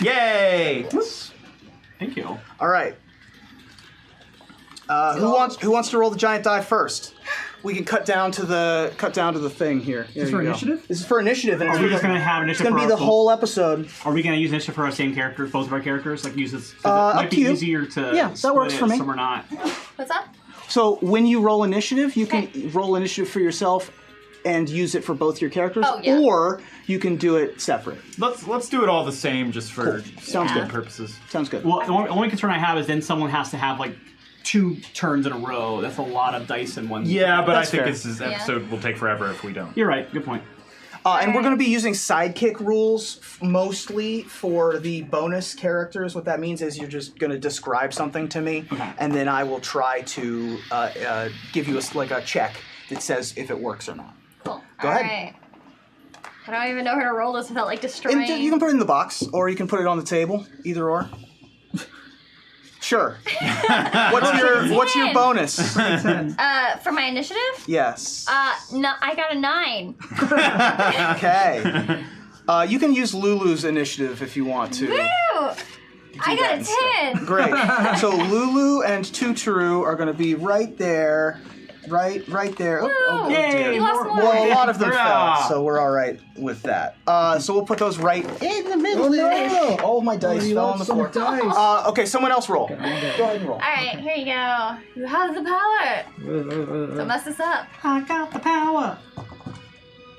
Yay! Thank you. All right. Who wants to roll the giant die first? We can cut down to the thing here. There Is this for you go. initiative? This is for initiative. And Are we just going to have it's initiative going to be for the our whole episode. Are we going to use initiative for our same characters, both of our characters? Like use this? Up It might to be you. easier to Yeah, that split works it, for me. So we're not. What's up? So when you roll initiative, you can Okay. roll initiative for yourself and use it for both your characters, Oh, yeah. or you can do it separate. Let's do it all the same, just for Sounds Yeah. good. purposes. Sounds good. Well, the only concern I have is then someone has to have like 2 turns in a row. That's a lot of dice in one. Yeah, but That's I think fair. this episode will take forever if we don't. You're right. Good point. And we're going to be using sidekick rules mostly for the bonus characters. What that means is you're just going to describe something to me, and then I will try to give you a check that says if it works or not. Cool. Go ahead. Alright. I don't even know how to roll this without like destroying. You can put it in the box, or you can put it on the table. Either or. Sure. What's your bonus? 10. For my initiative? Yes. No, I got a 9. Okay. You can use Lulu's initiative if you want to. Woo! I got that a 10. Great. So Lulu and Tuturu are going to be right there. Right there. Woo! Dear. We lost one. Well, a lot of them Hurrah! fell, so we're all right with that. So we'll put those right in the middle there. All my dice you fell lost on the some floor. dice. Okay, someone else roll. Go ahead and roll. Alright, here you go. You have the power. Don't mess this up. I got the power.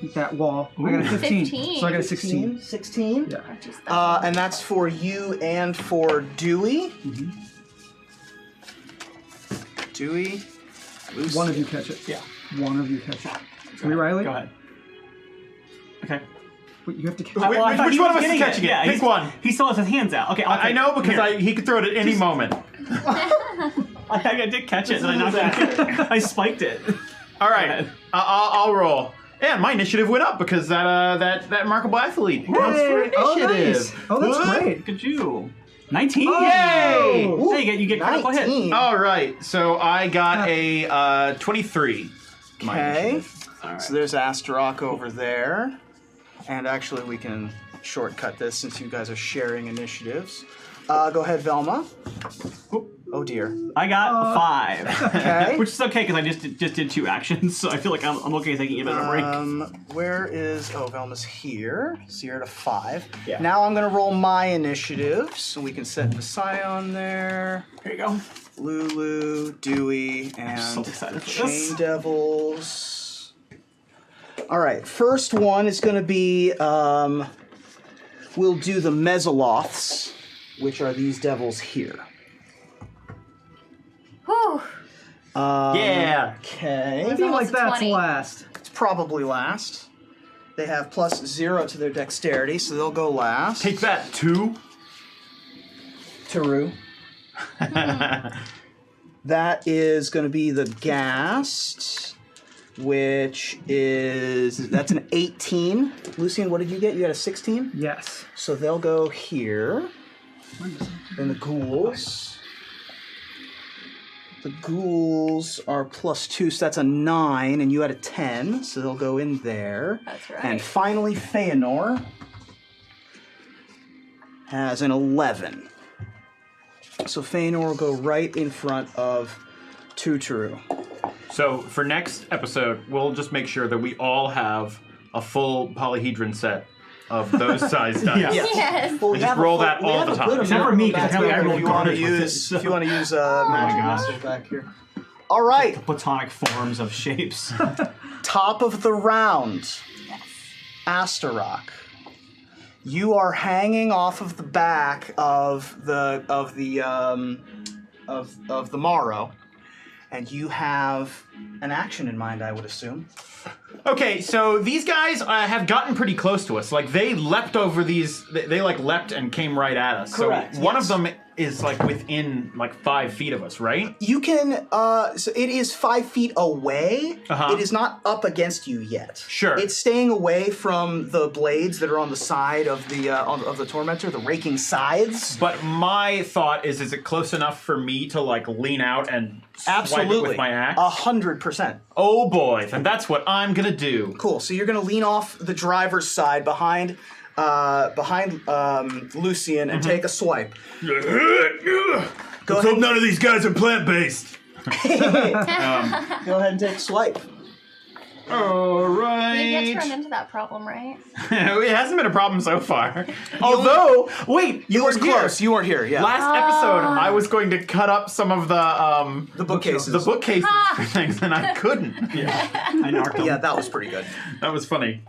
Eat that wall. I got a 15. 15. So I got a 16. 16. Yeah. Aren't you special? And that's for you and for Dewey. Dewey. Lucy. One of you catch it. Yeah. One of you catch it. Are we Riley? Go ahead. Okay. Wait, you have to catch Wait, it. which I thought he one was of us is getting catching it? Yeah, Pick he's- one. He still has his hands out. Okay, I know because he could throw it at any moment. I did catch it, and I knocked it. I spiked it. All right, ahead. I'll roll. And my initiative went up because that remarkable athlete counts for initiative. Oh, nice. Oh, that's What? great. Look at you. 19. Yay! Ooh, Hey, you get critical hit. 19. All right, so I got a 23. My Okay. initiative. So there's Astarock over there. And actually, we can shortcut this since you guys are sharing initiatives. Go ahead, Velma. Oh dear. I got 5. Okay. Which is okay because I just did 2 actions, so I feel like I'm okay taking a bit of a break. Where is... Oh, Velma's here. So you're at a 5. Yeah. Now I'm going to roll my initiative, so we can set Visai on there. Here you go. Lulu, Dewey, and so excited for Chain this. Devils. All right, first one is going to be... we'll do the Mezzoloths, which are these devils here. Whew. Yeah. Okay. I feel like almost a that's 20. last. It's probably last. They have +0 to their dexterity, so they'll go last. Take that, 2. Taru. That is going to be the Ghast, which is... That's an 18. Lucian, what did you get? You got a 16? Yes. So they'll go here. Then the ghouls. The ghouls are +2, so that's a 9, and you had a 10, so they'll go in there. That's right. And finally, Feonor has an 11. So Feonor will go right in front of Tuturu. So for next episode, we'll just make sure that we all have a full polyhedron set of those size dice. Yeah. Yes. Well, I just roll that all the time. Except for me, 'cause apparently I rolled if you want to garbage with use, it, if you want to use magic gosh. missile back here. All right, Platonic forms of shapes. top of the round, Astarock. You are hanging off of the back of the Morrow, and you have an action in mind, I would assume. Okay, so these guys have gotten pretty close to us. Like, they leapt over these... They like, leapt and came right at us. Correct, So one yes. of them is, like, within, like, 5 feet of us, right? You can, so it is 5 feet away. Uh-huh. It is not up against you yet. Sure. It's staying away from the blades that are on the side of the Tormentor, the raking scythes. But my thought is it close enough for me to, like, lean out and swipe it with my axe? 100%. Oh, boy. Then that's what I'm gonna do. Cool. So you're going to lean off the driver's side behind Lucian and take a swipe. Go Go ahead. none of these guys are plant-based. Go ahead and take a swipe. All right. We've yet to run into that problem, right? It hasn't been a problem so far. Although, wait, You were were close. You weren't here. Yeah. Last episode, I was going to cut up some of the bookcases. the bookcases for things, and I couldn't. I narked them. Yeah, that was pretty good. That was funny.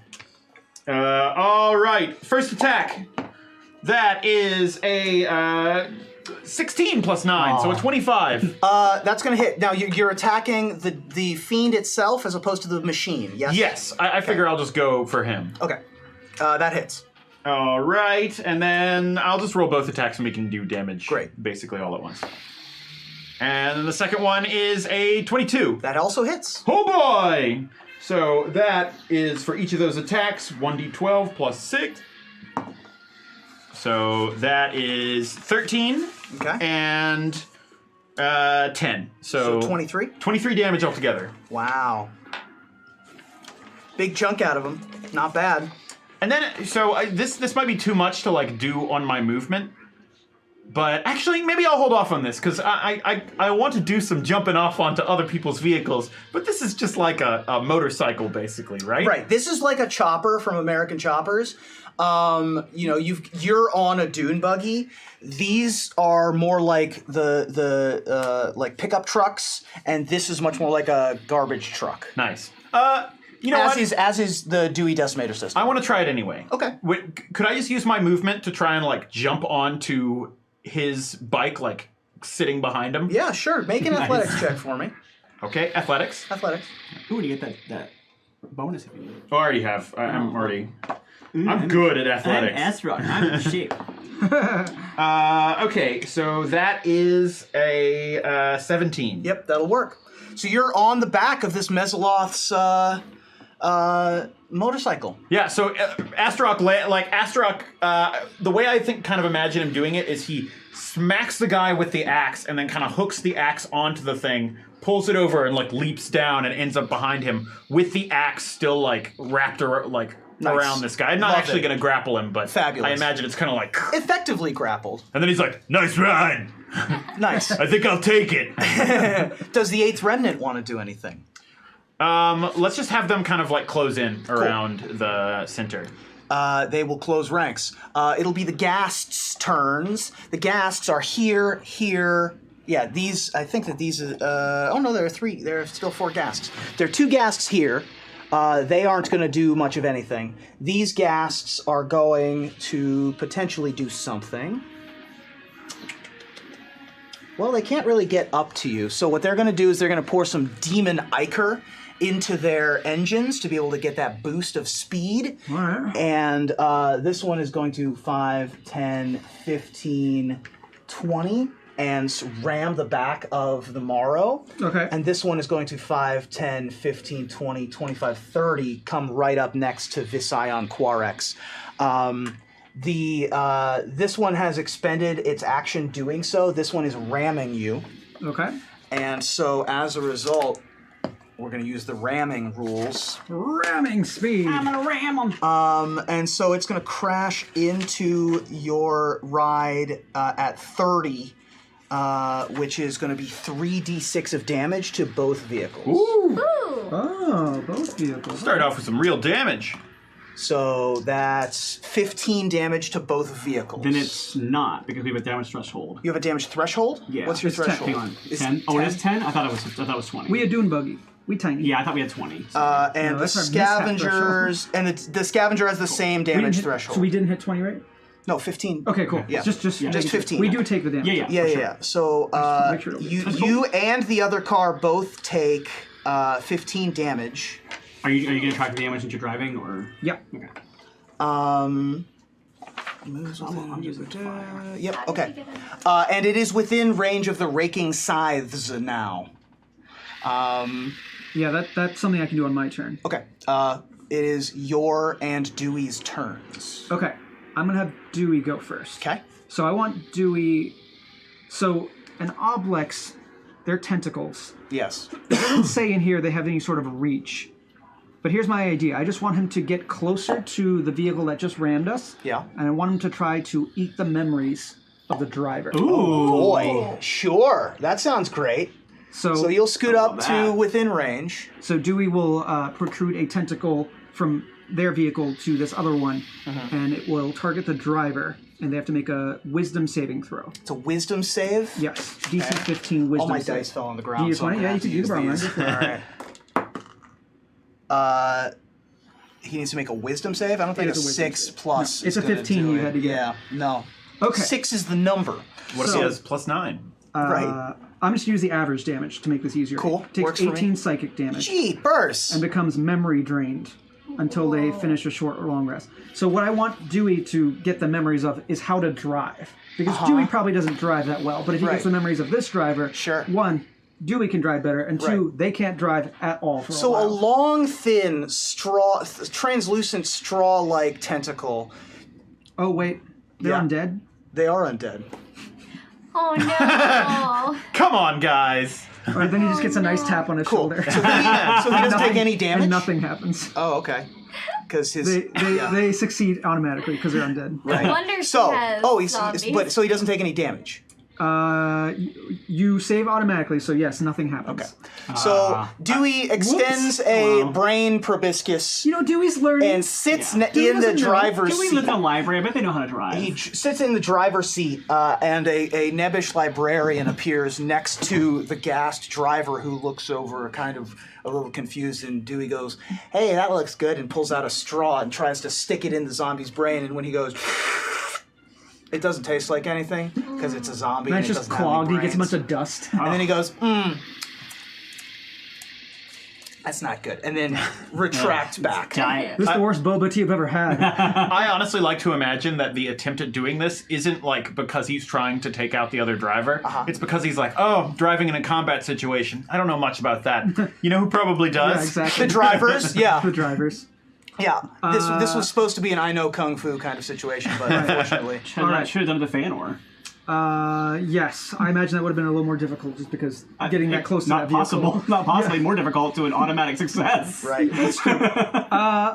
All right, first attack. That is a 16 plus 9, so a 25. That's going to hit. Now you're attacking the fiend itself as opposed to the machine. Yes. Yes, I figure I'll just go for him. Okay. That hits. All right, and then I'll just roll both attacks and we can do damage. Great. Basically all at once. And then the second one is a 22. That also hits. Oh boy! So that is for each of those attacks, 1d12 plus 6. So that is 13 Okay. and 10. So 23. 23 damage altogether. Wow. Big chunk out of him. Not bad. And then, so this might be too much to like do on my movement. But actually, maybe I'll hold off on this, because I want to do some jumping off onto other people's vehicles, but this is just like a motorcycle, basically, right? Right. This is like a chopper from American Choppers. You're on a dune buggy. These are more like the like pickup trucks, and this is much more like a garbage truck. Nice. You know As what? is the Dewey Decimator system. I want to try it anyway. Okay. Wait, could I just use my movement to try and like jump onto his bike, like sitting behind him? Yeah, sure. Make an athletics check for me. Okay, athletics. Athletics. Ooh, you get that bonus if you need. Oh, I already have. I'm already. I'm good at I'm athletics. astronaut. I'm in shape. Okay, so that is a 17. Yep, that'll work. So you're on the back of this Mesoloth's motorcycle. Yeah, so Astaroth, the way I kind of imagine him doing it is he smacks the guy with the axe and then kind of hooks the axe onto the thing, pulls it over and like leaps down and ends up behind him with the axe still like wrapped around this guy. I'm not Love actually it. going to grapple him, but Fabulous. I imagine it's kind of like... Effectively grappled. And then he's like, nice ride. Nice. I think I'll take it. Does the 8th Remnant want to do anything? Let's just have them kind of like close in around the center. They will close ranks. It'll be the Ghasts' turns. The Ghasts are here. Yeah, these. I think that these. Oh no, there are 3. There are still 4 Ghasts. There are 2 Ghasts here. They aren't going to do much of anything. These Ghasts are going to potentially do something. Well, they can't really get up to you. So what they're going to do is they're going to pour some demon ichor into their engines to be able to get that boost of speed. All right. And this one is going to 5, 10, 15, 20 and ram the back of the Morrow. Okay. And this one is going to 5, 10, 15, 20, 25, 30 come right up next to Vision Quarex. This one has expended its action doing so. This one is ramming you. Okay. And so as a result, we're going to use the ramming rules. Ramming speed. I'm gonna ram them. And so it's going to crash into your ride at 30, which is going to be 3d6 of damage to both vehicles. Ooh! Ooh. Oh, both vehicles. Start off with some real damage. So that's 15 damage to both vehicles. Then it's not, because we have a damage threshold. You have a damage threshold? Yeah. What's your It's 10. threshold? Hang on. It's 10? Oh, it is 10? I thought it was 20. We had dune buggy. We tiny. Yeah, I thought we had 20. And No, the that's our mishap scavengers, and the scavenger has the same We didn't damage hit- threshold. So we didn't hit 20, right? No, 15. Okay, cool. Yeah. Just Just 15. We do take the damage. Yeah. Yeah, for yeah, sure. yeah. So Make sure to- you and the other car both take 15 damage. Are you going to track the damage that you're driving, or? Yep. Okay. Moves within, yep, okay. And it is within range of the raking scythes now. Yeah, that's something I can do on my turn. Okay. It is your and Dewey's turns. Okay. I'm going to have Dewey go first. Okay. So I want Dewey... So, an Oblex, they're tentacles. Yes. It doesn't say in here they have any sort of reach. But here's my idea. I just want him to get closer to the vehicle that just rammed us. Yeah. And I want him to try to eat the memories of the driver. Ooh. Boy, sure. That sounds great. So you'll scoot up to that. within range. So Dewey will protrude a tentacle from their vehicle to this other one, and it will target the driver, and they have to make a wisdom saving throw. It's a wisdom save. Yes, DC 15 wisdom All my save. dice fell on the ground. You so I'm want it? gonna Yeah, have you to can use use it. these. All right. He needs to make a wisdom save. I don't think It a is a wisdom 6 save. plus. No, it's is a gonna 15 do you it. had to get. Yeah, no. Okay. 6 is the number. What if he has +9? Right. I'm just going to use the average damage to make this easier. Cool. Takes Works for me. 18 psychic damage Jeepers. and becomes memory drained until they finish a short or long rest. So what I want Dewey to get the memories of is how to drive. Because Dewey probably doesn't drive that well, but if he Right. gets the memories of this driver, Sure. one, Dewey can drive better, and two, Right. they can't drive at all for a So a while. long, thin, translucent straw-like tentacle. Oh, wait. They're Yeah. undead? They are undead. Oh no. Come on, guys. All right, then he just gets a nice tap on his Cool. shoulder. So he doesn't take any damage? And nothing happens. Oh, okay. Because his... They succeed automatically because they're undead. Right. No wonder So, he has zombies. so he doesn't take any damage. You save automatically, so yes, nothing happens. Okay. So Dewey extends a brain proboscis You know, Dewey's learning. and sits Dewey in the doesn't know. driver's Do we seat. live in a library? I bet they know how to drive. He sits in the driver's seat, and a nebbish librarian appears next to the gassed driver, who looks over, kind of a little confused. And Dewey goes, "Hey, that looks good," and pulls out a straw and tries to stick it in the zombie's brain. And when he goes, it doesn't taste like anything because it's a zombie. and And it's it just doesn't have any clogged. He gets a bunch brains. of dust. And then he goes, that's not good. And then retracts back. Diet. This is the worst boba tea I've ever had. I honestly like to imagine that the attempt at doing this isn't like because he's trying to take out the other driver. It's because he's like, oh, driving in a combat situation. I don't know much about that. You know who probably does? Yeah, exactly. The drivers, yeah. The drivers. Yeah, this was supposed to be an I know kung fu kind of situation, but unfortunately, Should have done it to Feonor. Yes, I imagine that would have been a little more difficult just because getting that close to Not that vehicle. possible. Not possibly more difficult to an automatic success. right? That's true.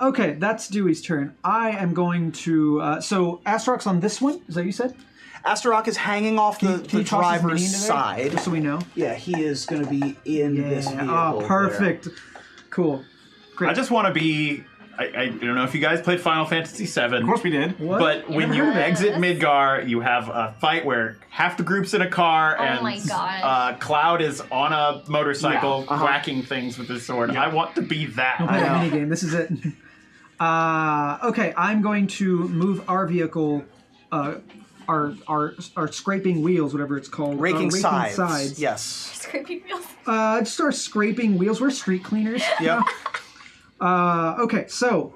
Okay, that's Dewey's turn. I am going to. So Astaroth's on this one. Is that what you said? Astaroth is hanging off Can the you toss his driver's mini into there? side. Just so we know. Yeah, he is going to be in this vehicle. Oh, perfect. Cool. Great. I just want to be. I don't know if you guys played Final Fantasy VII. Of course we did. What? But when Never you heard of it. exit Midgar, you have a fight where half the group's in a car and my gosh. Cloud is on a motorcycle whacking things with his sword. I want to be that. Don't play that minigame. This is it. Okay, I'm going to move our vehicle, our scraping wheels, whatever it's called. Raking sides. Yes. Scraping wheels. Just our scraping wheels. We're street cleaners. Yep. Okay, so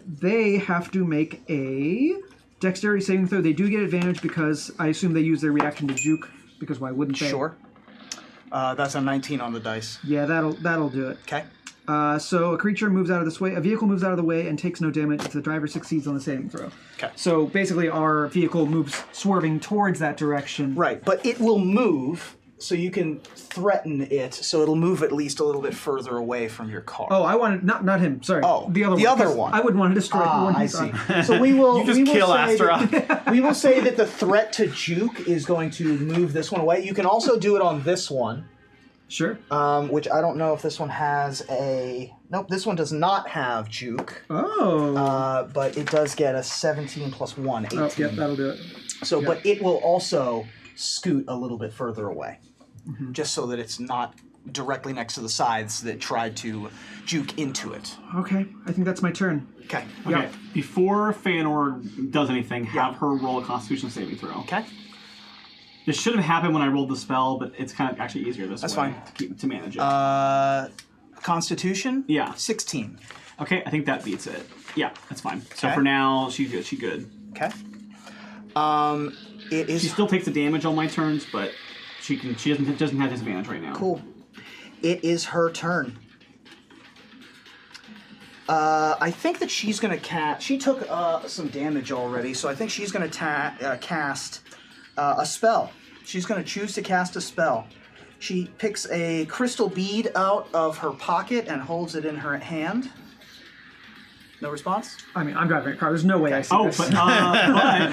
they have to make a dexterity saving throw. They do get advantage because I assume they use their reaction to juke. Because why wouldn't they? Sure. That's a 19 on the dice. Yeah, that'll do it. Okay. So a creature moves out of this way. A vehicle moves out of the way and takes no damage if the driver succeeds on the saving throw. Okay. So basically, our vehicle moves swerving towards that direction. Right, but it will move, so you can threaten it, so it'll move at least a little bit further away from your car. Oh, I wanted not him. Sorry. Oh, the other the one. other 'cause one. I would want to destroy the one I he's see. on. So we will. You just we will kill say Astaroth. that- we will say that the threat to juke is going to move this one away. You can also do it on this one, Sure. which I don't know if this one has a. Nope, this one does not have juke. Oh. But it does get a 17 plus 1, 18. Oh, yep, that'll do it. So, but it will also scoot a little bit further away, just so that it's not directly next to the sides that tried to juke into it. Okay, I think that's my turn. Okay. Okay. Yeah. Before Feonor does anything, have her roll a Constitution saving throw. Okay. This should have happened when I rolled the spell, but it's kind of actually easier this That's way. fine. To manage it. Constitution? Yeah. 16. Okay, I think that beats it. Yeah, that's fine. So Okay. for now, she's good. She's good. Okay. It is She still takes the damage on my turns, but she doesn't have disadvantage right now. cool. It is her turn. I think that she's going to cast... She took some damage already, so I think she's going to cast a spell. She's going to choose to cast a spell. She picks a crystal bead out of her pocket and holds it in her hand. No response? I mean, I'm driving a car. There's no way I see Oh, this. but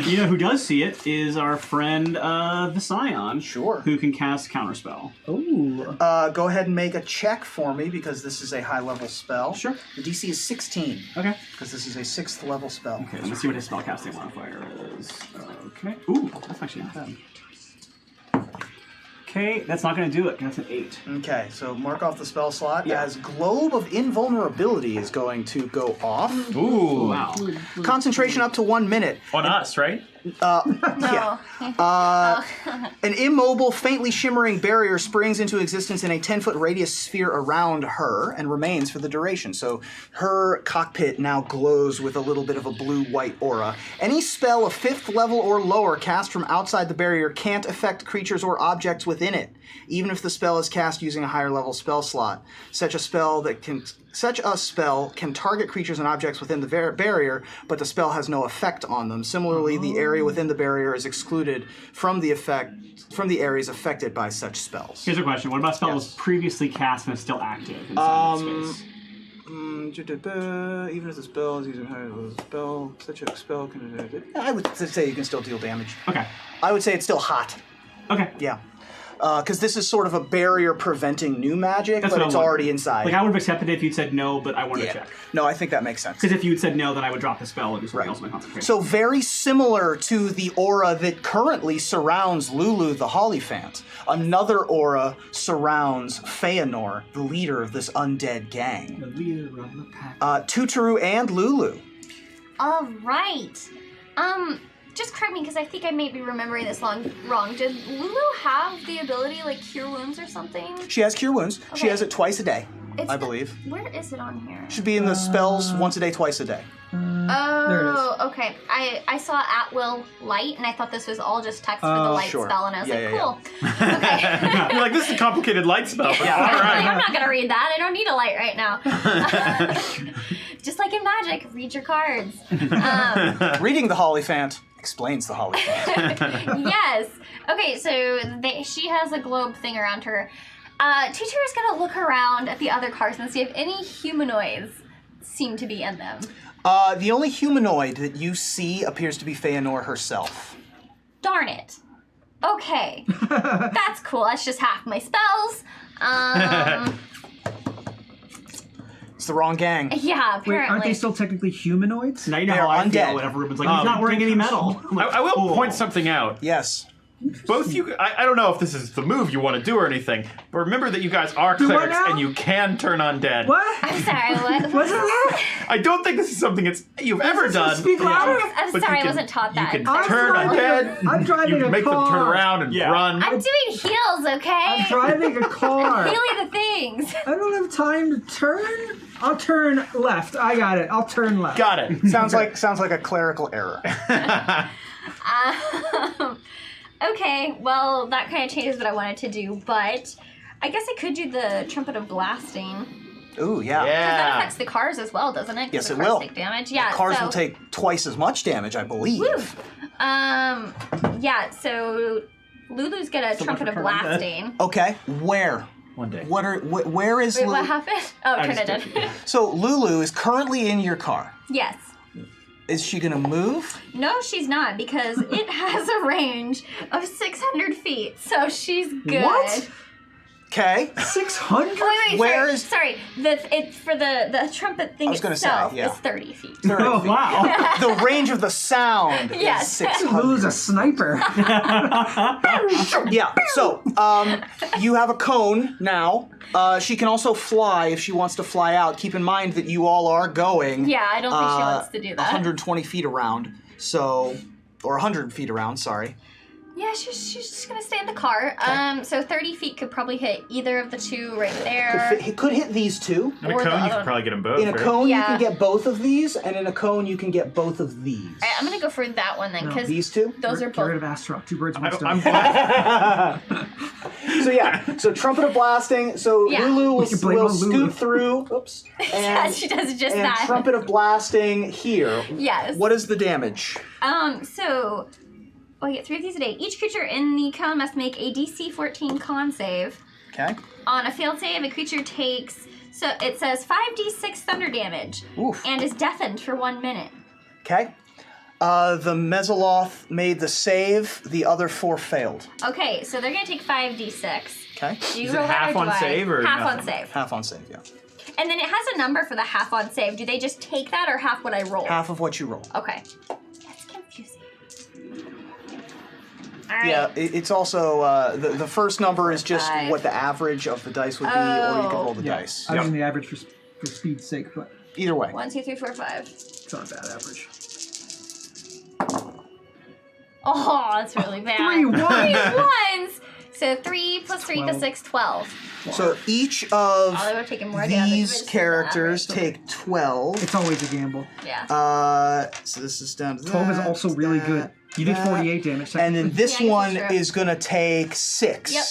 you know who does see it is our friend the Scion. Sure. Who can cast Counterspell. Ooh. Go ahead and make a check for me because this is a high-level spell. Sure. The DC is 16 Okay. because this is a 6th level spell. Okay, let me see what his spellcasting modifier is. Okay. Ooh, that's actually not bad. Okay, that's not going to do it. That's an 8. Okay, so mark off the spell slot Yeah. as Globe of Invulnerability is going to go off. Ooh. Wow. Concentration up to 1 minute. On us, right? No. An immobile, faintly shimmering barrier springs into existence in a 10-foot radius sphere around her and remains for the duration. So her cockpit now glows with a little bit of a blue-white aura. Any spell of 5th level or lower cast from outside the barrier can't affect creatures or objects within it, even if the spell is cast using a higher level spell slot. Such a spell can target creatures and objects within the barrier, but the spell has no effect on them. Similarly, the area within the barrier is excluded from the areas affected by such spells. Here's a question. What about spell was previously cast and is still active inside that space? Even if the spell is using higher level spell, such a spell can... I would say you can still deal damage. Okay. I would say it's still hot. Okay. Yeah. Because this is sort of a barrier preventing new magic, That's but what it's I'm already wondering. inside. Like, I would have accepted it if you'd said no, but I wanted to Yeah. check. No, I think that makes sense. Because if you'd said no, then I would drop the spell and do something Right. else in my concentration. So very similar to the aura that currently surrounds Lulu the Hollyphant. Another aura surrounds Feonor, the leader of this undead gang. The leader of the pack. Tutoru and Lulu. All right. Just correct me because I think I may be remembering this wrong. Did Lulu have the ability like cure wounds or something? She has Cure Wounds. She Okay. has it twice a day, It's I the- believe. Where is it on here? Should be in the spells once a day, twice a day. There it is. Oh, okay. I saw At Will Light, and I thought this was all just text for the light sure. spell, and I was Yeah, like, yeah, cool. Okay. You're like, this is a complicated light spell. But all I'm right. not gonna read that. I don't need a light right now. Just like in Magic, read your cards. Reading the Hollyphant explains the Hollyphant. Yes. Okay, so she has a globe thing around her. Teacher is gonna look around at the other cars and see if any humanoids seem to be in them. The only humanoid that you see appears to be Feonor herself. Darn it. Okay. That's cool. That's just half my spells. It's the wrong gang. Yeah, Wait, apparently. aren't they still technically humanoids? Now you know They how are I feel undead. whenever Ruben's like, he's not wearing any metal. I'm like, I will cool. point something out. Yes. Both you, I don't know if this is the move you want to do or anything, but remember that you guys are Do what clerics now? and you can turn undead. What? I'm sorry, what? What's that? I don't think this is something you've ever done. Speak louder. I'm But sorry, you I wasn't taught that. You can I'm turn driving undead. I'm driving You a can make them turn car. around and Yeah. run. I'm doing heals, okay? I'm driving a car. Really the things. I don't have time to turn. I'll turn left. I got it. I'll turn left. Got it. Sounds like a clerical error. Okay, well, that kind of changes what I wanted to do, but I guess I could do the Trumpet of Blasting. Ooh, yeah. That Yeah. affects the cars as well, doesn't it? 'Cause Yes, the it cars will. take damage. Yeah, Cars so, will take twice as much damage, I believe. Woo. Yeah, so Lulu's got a Trumpet of for turning dead. Blasting. Okay, where? One day. Where is Wait, Lulu? what happened? Oh, I turn it just in. So Lulu is currently in your car. Yes. Is she gonna move? No, she's not, because it has a range of 600 feet, so she's good. What? Okay. 600? Wait, Where sorry. It's for the trumpet thing I was gonna say, itself yeah. is 30 feet. Oh, wow. The range of the sound Yes. is 600. Lulu's a sniper. Yeah, so you have a cone now. She can also fly if she wants to fly out. Keep in mind that you all are going Yeah, I don't think she wants to do that. 120 feet around, so... Or 100 feet around, sorry. Yeah, she's just gonna stay in the car. So 30 feet could probably hit either of the two right there. Could hit these two. In a Or the cone, you other- could probably get them both. In a right? cone, you Yeah. can get both of these, and in a cone, you can get both of these. Alright, I'm gonna go for that one then, because These two? those are Get rid both. of Astaroth. 2 birds, 1 stone. I'm glad. So yeah, so trumpet of blasting. So Yeah. Lulu We can blame will on Lulu. scoot through. Oops. Yeah, And, she does just and that. trumpet of blasting here. Yes. What is the damage? So I get 3 of these a day. Each creature in the cone must make a DC 14 con save. Okay. On a failed save, a creature takes, so it says 5d6 thunder damage Oof. and is deafened for 1 minute. Okay. The Mesoloth made the save. The other 4 failed. Okay, so they're gonna take 5d6. Okay. Do you Is it roll that half or on do I? save or half on nothing? save? Half on save, yeah. And then it has a number for the half on save. Do they just take that or half what I roll? Half of what you roll. Okay. That's confusing. All right. Yeah, it's also the first number is just 5. what the average of the dice would be, or you can roll the Yeah. dice. I was using the average for speed's sake, but Either way. 1, 2, 3, 4, 5. it's not a bad average. Oh, that's really bad. 3 1! 3 ones. So 3 plus 3 plus 12. 6, 12. So each of Oh, they would have taken more damage. these characters take 12. It's always a gamble. Yeah. So this is down to 12 is that, also really good. You did that. 48 damage. And then this Yeah, I guess one that's true. is gonna take 6. Yep.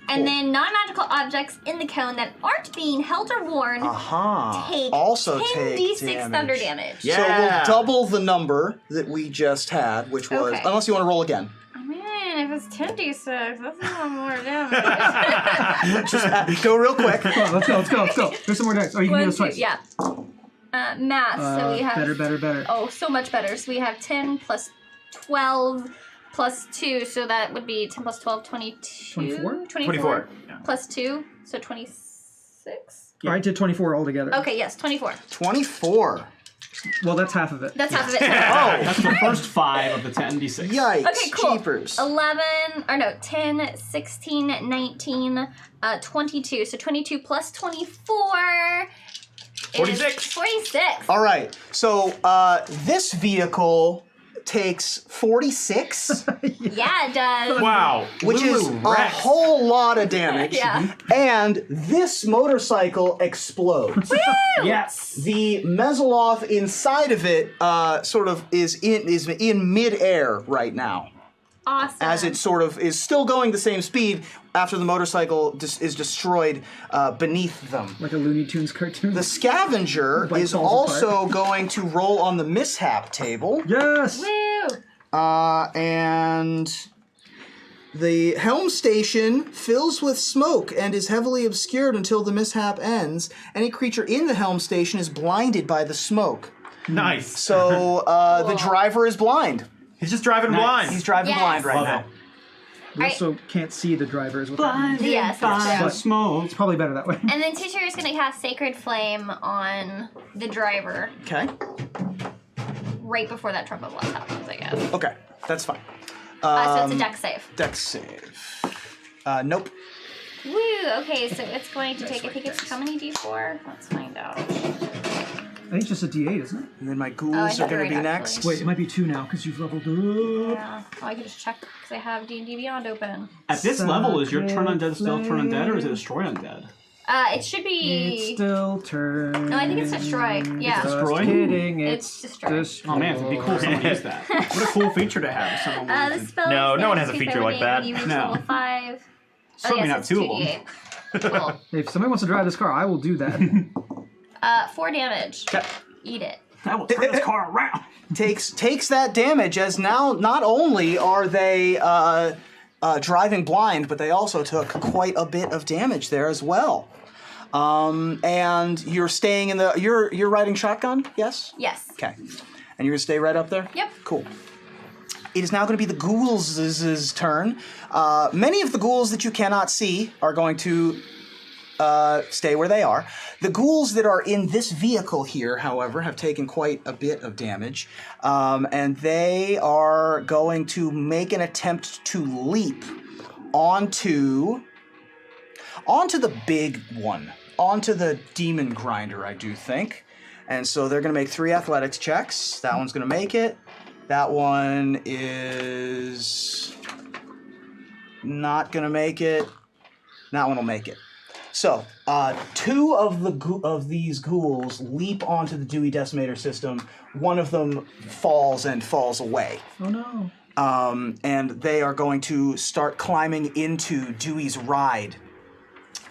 And then non-magical objects in the cone that aren't being held or worn take Also 10 take d6 damage. thunder damage. Yeah. So we'll double the number that we just had, which was, Okay. unless you want to roll again. Oh man, if it's 10 d6, that's a lot more damage. Just go real quick. Come on, let's go. There's some more dice. Oh, you can do this twice. Yeah. Math, so we have... Better. Oh, so much better. So we have 10 plus 12 plus 2, so that would be 10 plus 12, 22? 24? 24. Yeah. Plus 2, so 26? I did 24 altogether. Okay, yes, 24. 24. Well, that's half of it. That's half of it. Oh, That's the first 5 of the 10d6. yikes. Okay, cool. Jeepers. 10, 16, 19, 22. So 22 plus 24 46. is 46. All right. So this vehicle takes 46, Yeah, it does. Wow. which is Lulu a wrecks. whole lot of damage. Yeah. And this motorcycle explodes. Yes. The Mesoloth inside of it sort of is in midair right now, Awesome. as it sort of is still going the same speed after the motorcycle is destroyed beneath them. Like a Looney Tunes cartoon. The scavenger Like is falls apart. also going to roll on the mishap table, Yes! Woo! and the helm station fills with smoke and is heavily obscured until the mishap ends. Any creature in the helm station is blinded by the smoke. Nice. So the driver is blind. He's just driving Nice. blind. He's driving Yes. blind right Love now. it. We also can't see the drivers. What that means. Blinded Yes, by that's true. the smoke. It's probably better that way. And then teacher is going to cast Sacred Flame on the driver Okay. right before that trumpet blast happens, I guess. Okay. That's fine. So it's a deck save. Dex save. Nope. Woo! Okay, so it's going to take, I think it's how many d4? Let's find out. I think it's just a D8, isn't it? And then my I ghouls are have going it to right, be actually. next. Wait, it might be 2 now because you've leveled up. Yeah. Oh, I can just check because I have D&D Beyond open. At this level, is your turn undead still turn undead, or is it destroy undead? It should be... It's still turn. No, I think it's destroy. Yeah. Just Destroy? kidding. It's destroy. Oh man, it'd be cool if someone used that. What a cool feature to have. If someone The wanted to. spell No, is no one has a damage feature like to that. when you reach No. level 5. Certainly not it's 2 of them. 2d8. Cool. If somebody wants to drive this car, I will do that. 4 damage. Okay. Eat it. That will turn this car around. Takes that damage, as now not only are they driving blind, but they also took quite a bit of damage there as well. And you're staying in the you're riding shotgun, yes? Yes. Okay. And you're gonna stay right up there? Yep. Cool. It is now going to be the ghouls' turn. Many of the ghouls that you cannot see are going to stay where they are. The ghouls that are in this vehicle here, however, have taken quite a bit of damage, and they are going to make an attempt to leap onto the big one, onto the demon grinder, I do think. And so they're going to make 3 athletics checks. That one's going to make it. That one is Not gonna make it. That one will make it. So, 2 of these ghouls leap onto the Dewey Decimator system. One of them falls away. Oh no. And they are going to start climbing into Dewey's ride.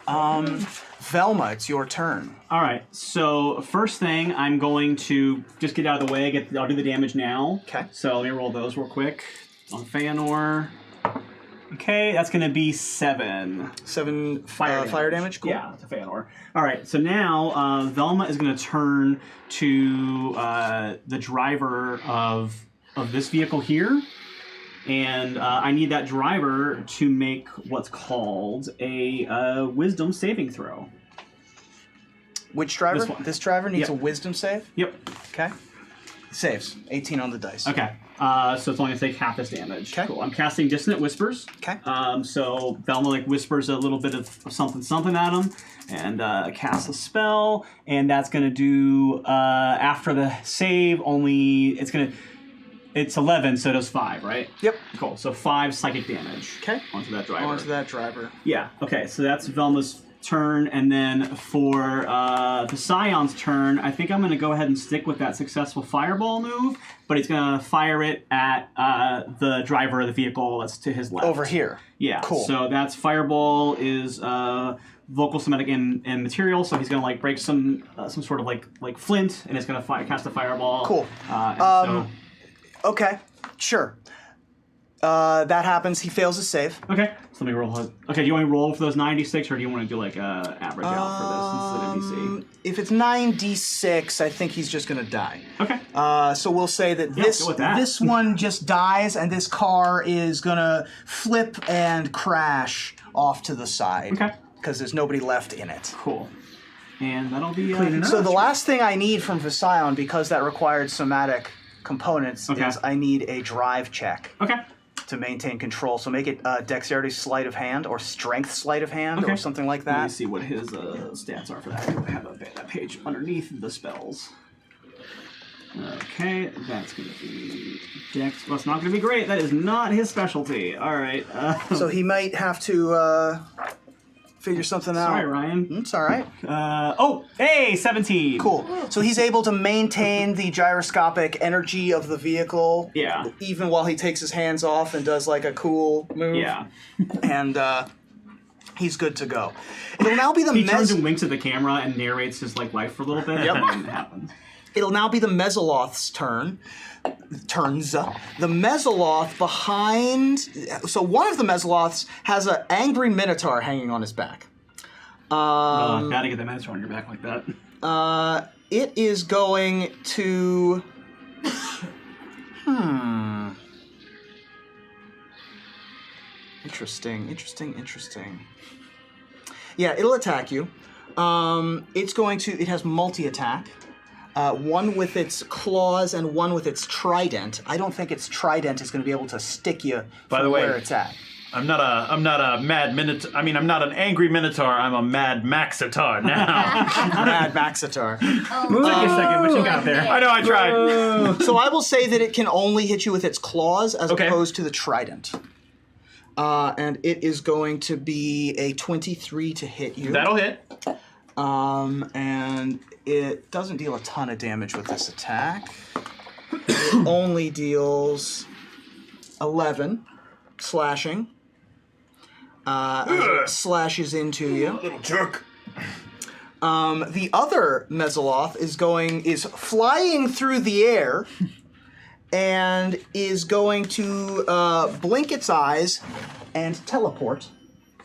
Velma, it's your turn. All right. So first thing, I'm going to just get out of the way. I'll do the damage now. Okay. So let me roll those real quick on Feonor. Okay, that's going to be 7. 7 fire damage? Cool. Yeah, to Feonor. All right, so now Velma is going to turn to the driver of this vehicle here. And I need that driver to make what's called a wisdom saving throw. Which driver? This one. This driver needs Yep. a wisdom save? Yep. Okay. Saves. 18 on the dice. Okay. So it's only going to take half this damage. Okay. Cool. I'm casting Dissonant Whispers. Okay. So Velma whispers a little bit of something at him, and casts a spell, and that's going to do after the save only it's 11, so it does 5, right? Yep. Cool. So 5 psychic damage. Okay. Onto that driver. Onto that driver. Yeah. Okay. So that's Velma's turn, and then for the Scion's turn, I think I'm going to go ahead and stick with that successful fireball move, but he's going to fire it at the driver of the vehicle that's to his left. Over here. Yeah. Cool. So that's fireball is vocal, somatic, and material. So he's going to like break some sort of like flint, and it's going to cast a fireball. Cool. So Okay. Sure. That happens. He fails his save. okay. So let me roll. Okay. Do you want me to roll for those 96, or do you want to do like a average out for this instead of NBC? If it's 9d6, I think he's just going to die. Okay. So we'll say that Yeah, go with that. this one just dies, and this car is going to flip and crash off to the side. Okay. Because there's nobody left in it. Cool. And that'll be Clean enough. So the last thing I need from Vision, because that required somatic components, Okay. is I need a drive check okay. to maintain control. So make it dexterity sleight of hand or strength sleight of hand Okay. or something like Let me that. see what his stats are for that. I have that page underneath the spells. Okay, that's going to be Dex. Well, it's not going to be great. That is not his specialty. All right. So he might have to figure something out. Sorry, Ryan. It's all right. Hey, 17. Cool. So he's able to maintain the gyroscopic energy of the vehicle. Yeah. Even while he takes his hands off and does like a cool move. Yeah. And he's good to go. It'll now be the He turns and winks at the camera and narrates his life for a little bit. Yep. And then it happens. It'll now be the Mezzoloth's turn. The Mezzoloth behind. So one of the Mezzoloths has an angry Minotaur hanging on his back. Gotta get that Minotaur on your back like that. It is going to. Interesting. Yeah, it'll attack you. It has multi-attack. One with its claws and one with its trident. I don't think its trident is going to be able to stick you By the way, where it's at. I'm not a mad minotaur. I mean, I'm not an angry minotaur. I'm a mad maxitar now. Mad Maxitar. Took a second, but you got there. I know. I tried. So I will say that it can only hit you with its claws as Okay. opposed to the trident. And it is going to be a 23 to hit you. That'll hit. And it doesn't deal a ton of damage with this attack. It only deals 11 slashing. As it slashes into you. Little jerk. The other Mezzoloth is flying through the air and is going to blink its eyes and teleport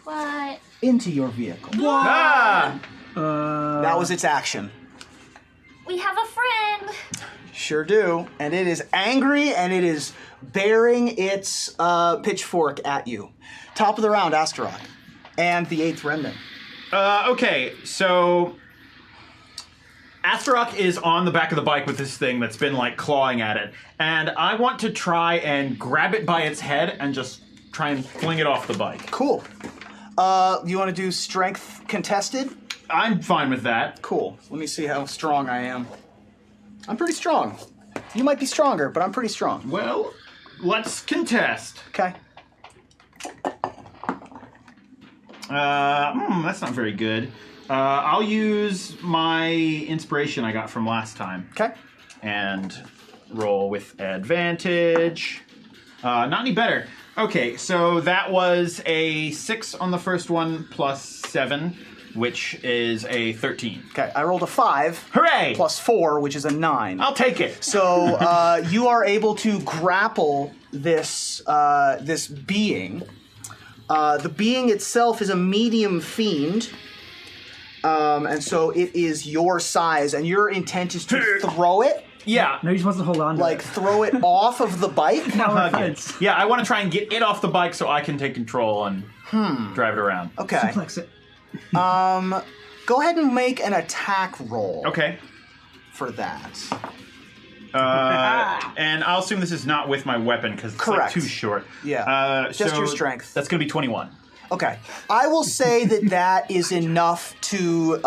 What? into your vehicle. Ah! That was its action. We have a friend. Sure do. And it is angry and it is bearing its pitchfork at you. Top of the round, Astaroth. And the 8th Remnant. Okay, so Astaroth is on the back of the bike with this thing that's been clawing at it, and I want to try and grab it by its head and just try and fling it off the bike. Cool. You want to do strength contested? I'm fine with that. Cool. Let me see how strong I am. I'm pretty strong. You might be stronger, but I'm pretty strong. Well, let's contest. Okay. That's not very good. I'll use my inspiration I got from last time. Okay. And roll with advantage. Not any better. Okay, so that was a 6 on the first one plus 7, which is a 13. Okay, I rolled a 5. Hooray! Plus 4, which is a 9. I'll take it. So you are able to grapple this this being. The being itself is a medium fiend, and so it is your size, and your intent is to throw it. Yeah. No, he just wants to hold on to Like it. throw it off of the bike. Now we're Okay. friends. Yeah, I want to try and get it off the bike so I can take control and drive it around. Okay. Suplex it. Go ahead and make an attack roll Okay. for that. And I'll assume this is not with my weapon because it's Correct. like too short. Yeah. Just so your strength. That's going to be 21. Okay. I will say that is enough to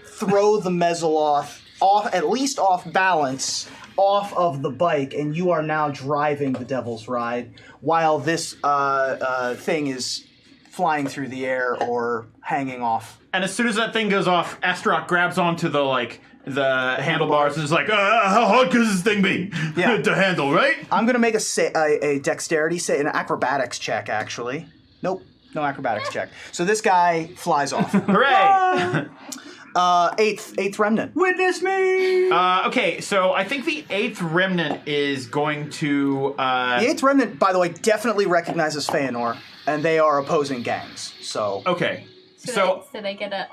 throw the Mezzoloth off, at least off balance, off of the bike, and you are now driving the Devil's Ride while this thing is flying through the air or hanging off. And as soon as that thing goes off, Astaroth grabs onto the handlebars and is like, how hard could this thing be to handle, right? I'm going to make a dexterity, an acrobatics check, actually. Nope, no acrobatics check. So this guy flies off. Hooray! Eighth remnant. Witness me! Okay, so I think the 8th remnant is going to... The eighth remnant, by the way, definitely recognizes Feonor, and they are opposing gangs. So Okay, So they get an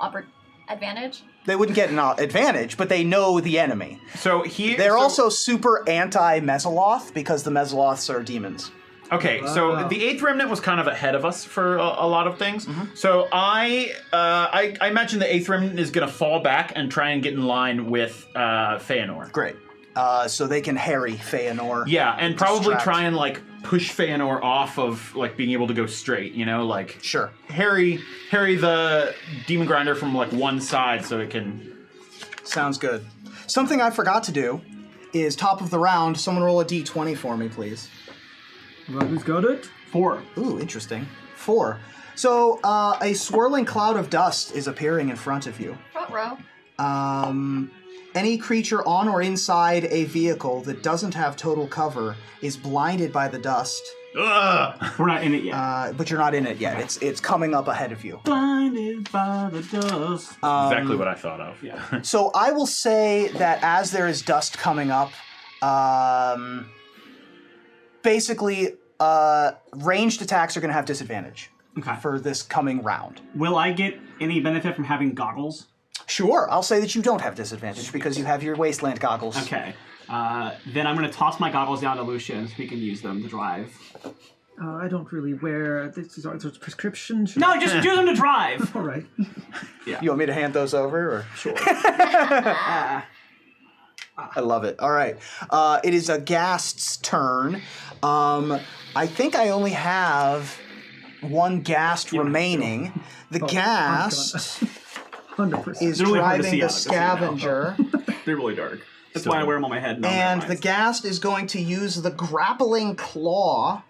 advantage? they wouldn't get an advantage, but they know the enemy. so here... They're also super anti-Mezzoloth because the Mezzoloths are demons. Okay, so the 8th remnant was kind of ahead of us for a lot of things. So I imagine the 8th remnant is going to fall back and try and get in line with Feonor. Great. So they can harry Feonor. Yeah, and probably Distract. try and like push Feonor off of like being able to go straight. You know, like Sure. harry the demon grinder from like one side so it can. Sounds good. Something I forgot to do is top of the round. Someone roll a d20 for me, please. Well, who's got it? 4. Ooh, interesting. 4. So a swirling cloud of dust is appearing in front of you. Front row. Any creature on or inside a vehicle that doesn't have total cover is blinded by the dust, Ugh! We're not in it yet. but you're not in it yet. It's coming up ahead of you. Blinded by the dust. Exactly what I thought of. Yeah. So I will say that as there is dust coming up, basically ranged attacks are going to have disadvantage Okay. for this coming round. Will I get any benefit from having goggles? Sure, I'll say that you don't have disadvantage because you have your wasteland goggles. Okay. Then I'm going to toss my goggles down to Lucian so we can use them to drive. I don't really wear this. Is prescription? No, just do them to drive. All right. You want me to hand those over? Or? Sure. I love it. All right. It is a Ghast's turn. I think I only have one Ghast remaining. The Ghast 100%. is They're really hard to driving see the out, just so you know. Scavenger. They're really dark. That's why I wear them on my head. And the Ghast is going to use the grappling claw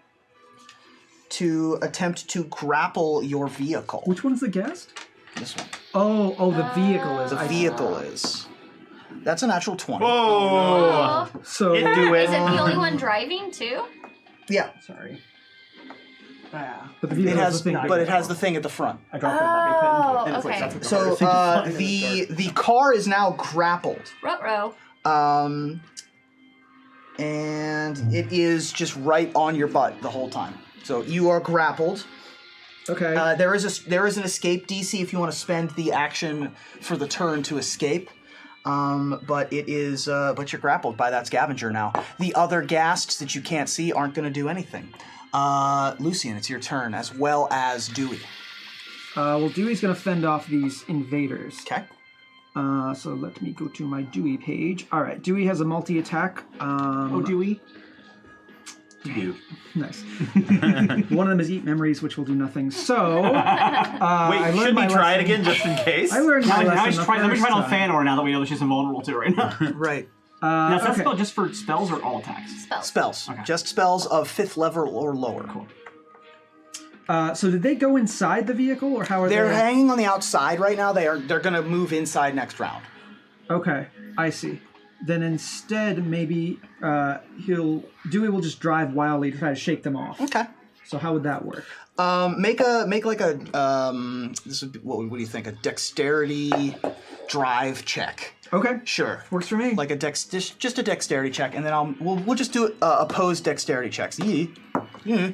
to attempt to grapple your vehicle. Which one's the guest? This one. Oh, the vehicle is. The vehicle is. That's a natural 20. Whoa! Oh. So It do it. Is it the only one driving too? Yeah. Sorry. but the It vehicle has, is the thing. but it has the thing at the front. I dropped the bobby pin. And it's like, okay. that's what the So color is. the car is now grappled, Front row. and it is just right on your butt the whole time. So you are grappled. Okay. There is an escape DC if you want to spend the action for the turn to escape. But you're grappled by that scavenger now. The other ghasts that you can't see aren't going to do anything. Lucian, it's your turn, as well as Dewey. Well, Dewey's going to fend off these invaders. Okay. So let me go to my Dewey page. All right, Dewey has a multi-attack. Oh, Dewey? You do. Nice. One of them is Eat Memories, which will do nothing. So, I Wait, learned should we my try it lesson. again just in case? I learned my Now lesson. let me try it on Feonor now that we know that she's invulnerable to it right now. Right. Now, is that Okay. spell just for spells or all attacks? Spell. Spells. Okay. Just spells of 5th level or lower. Cool. So did they go inside the vehicle, or how are They're they? hanging on the outside right now. They're going to move inside next round. Okay, I see. Then instead, maybe Dewey will just drive wildly to try to shake them off. Okay. So how would that work? Make like a this would be, what do you think? A dexterity drive check. Okay, Sure. works for me. Like just a dexterity check, and then we'll just do opposed dexterity checks. Yeah.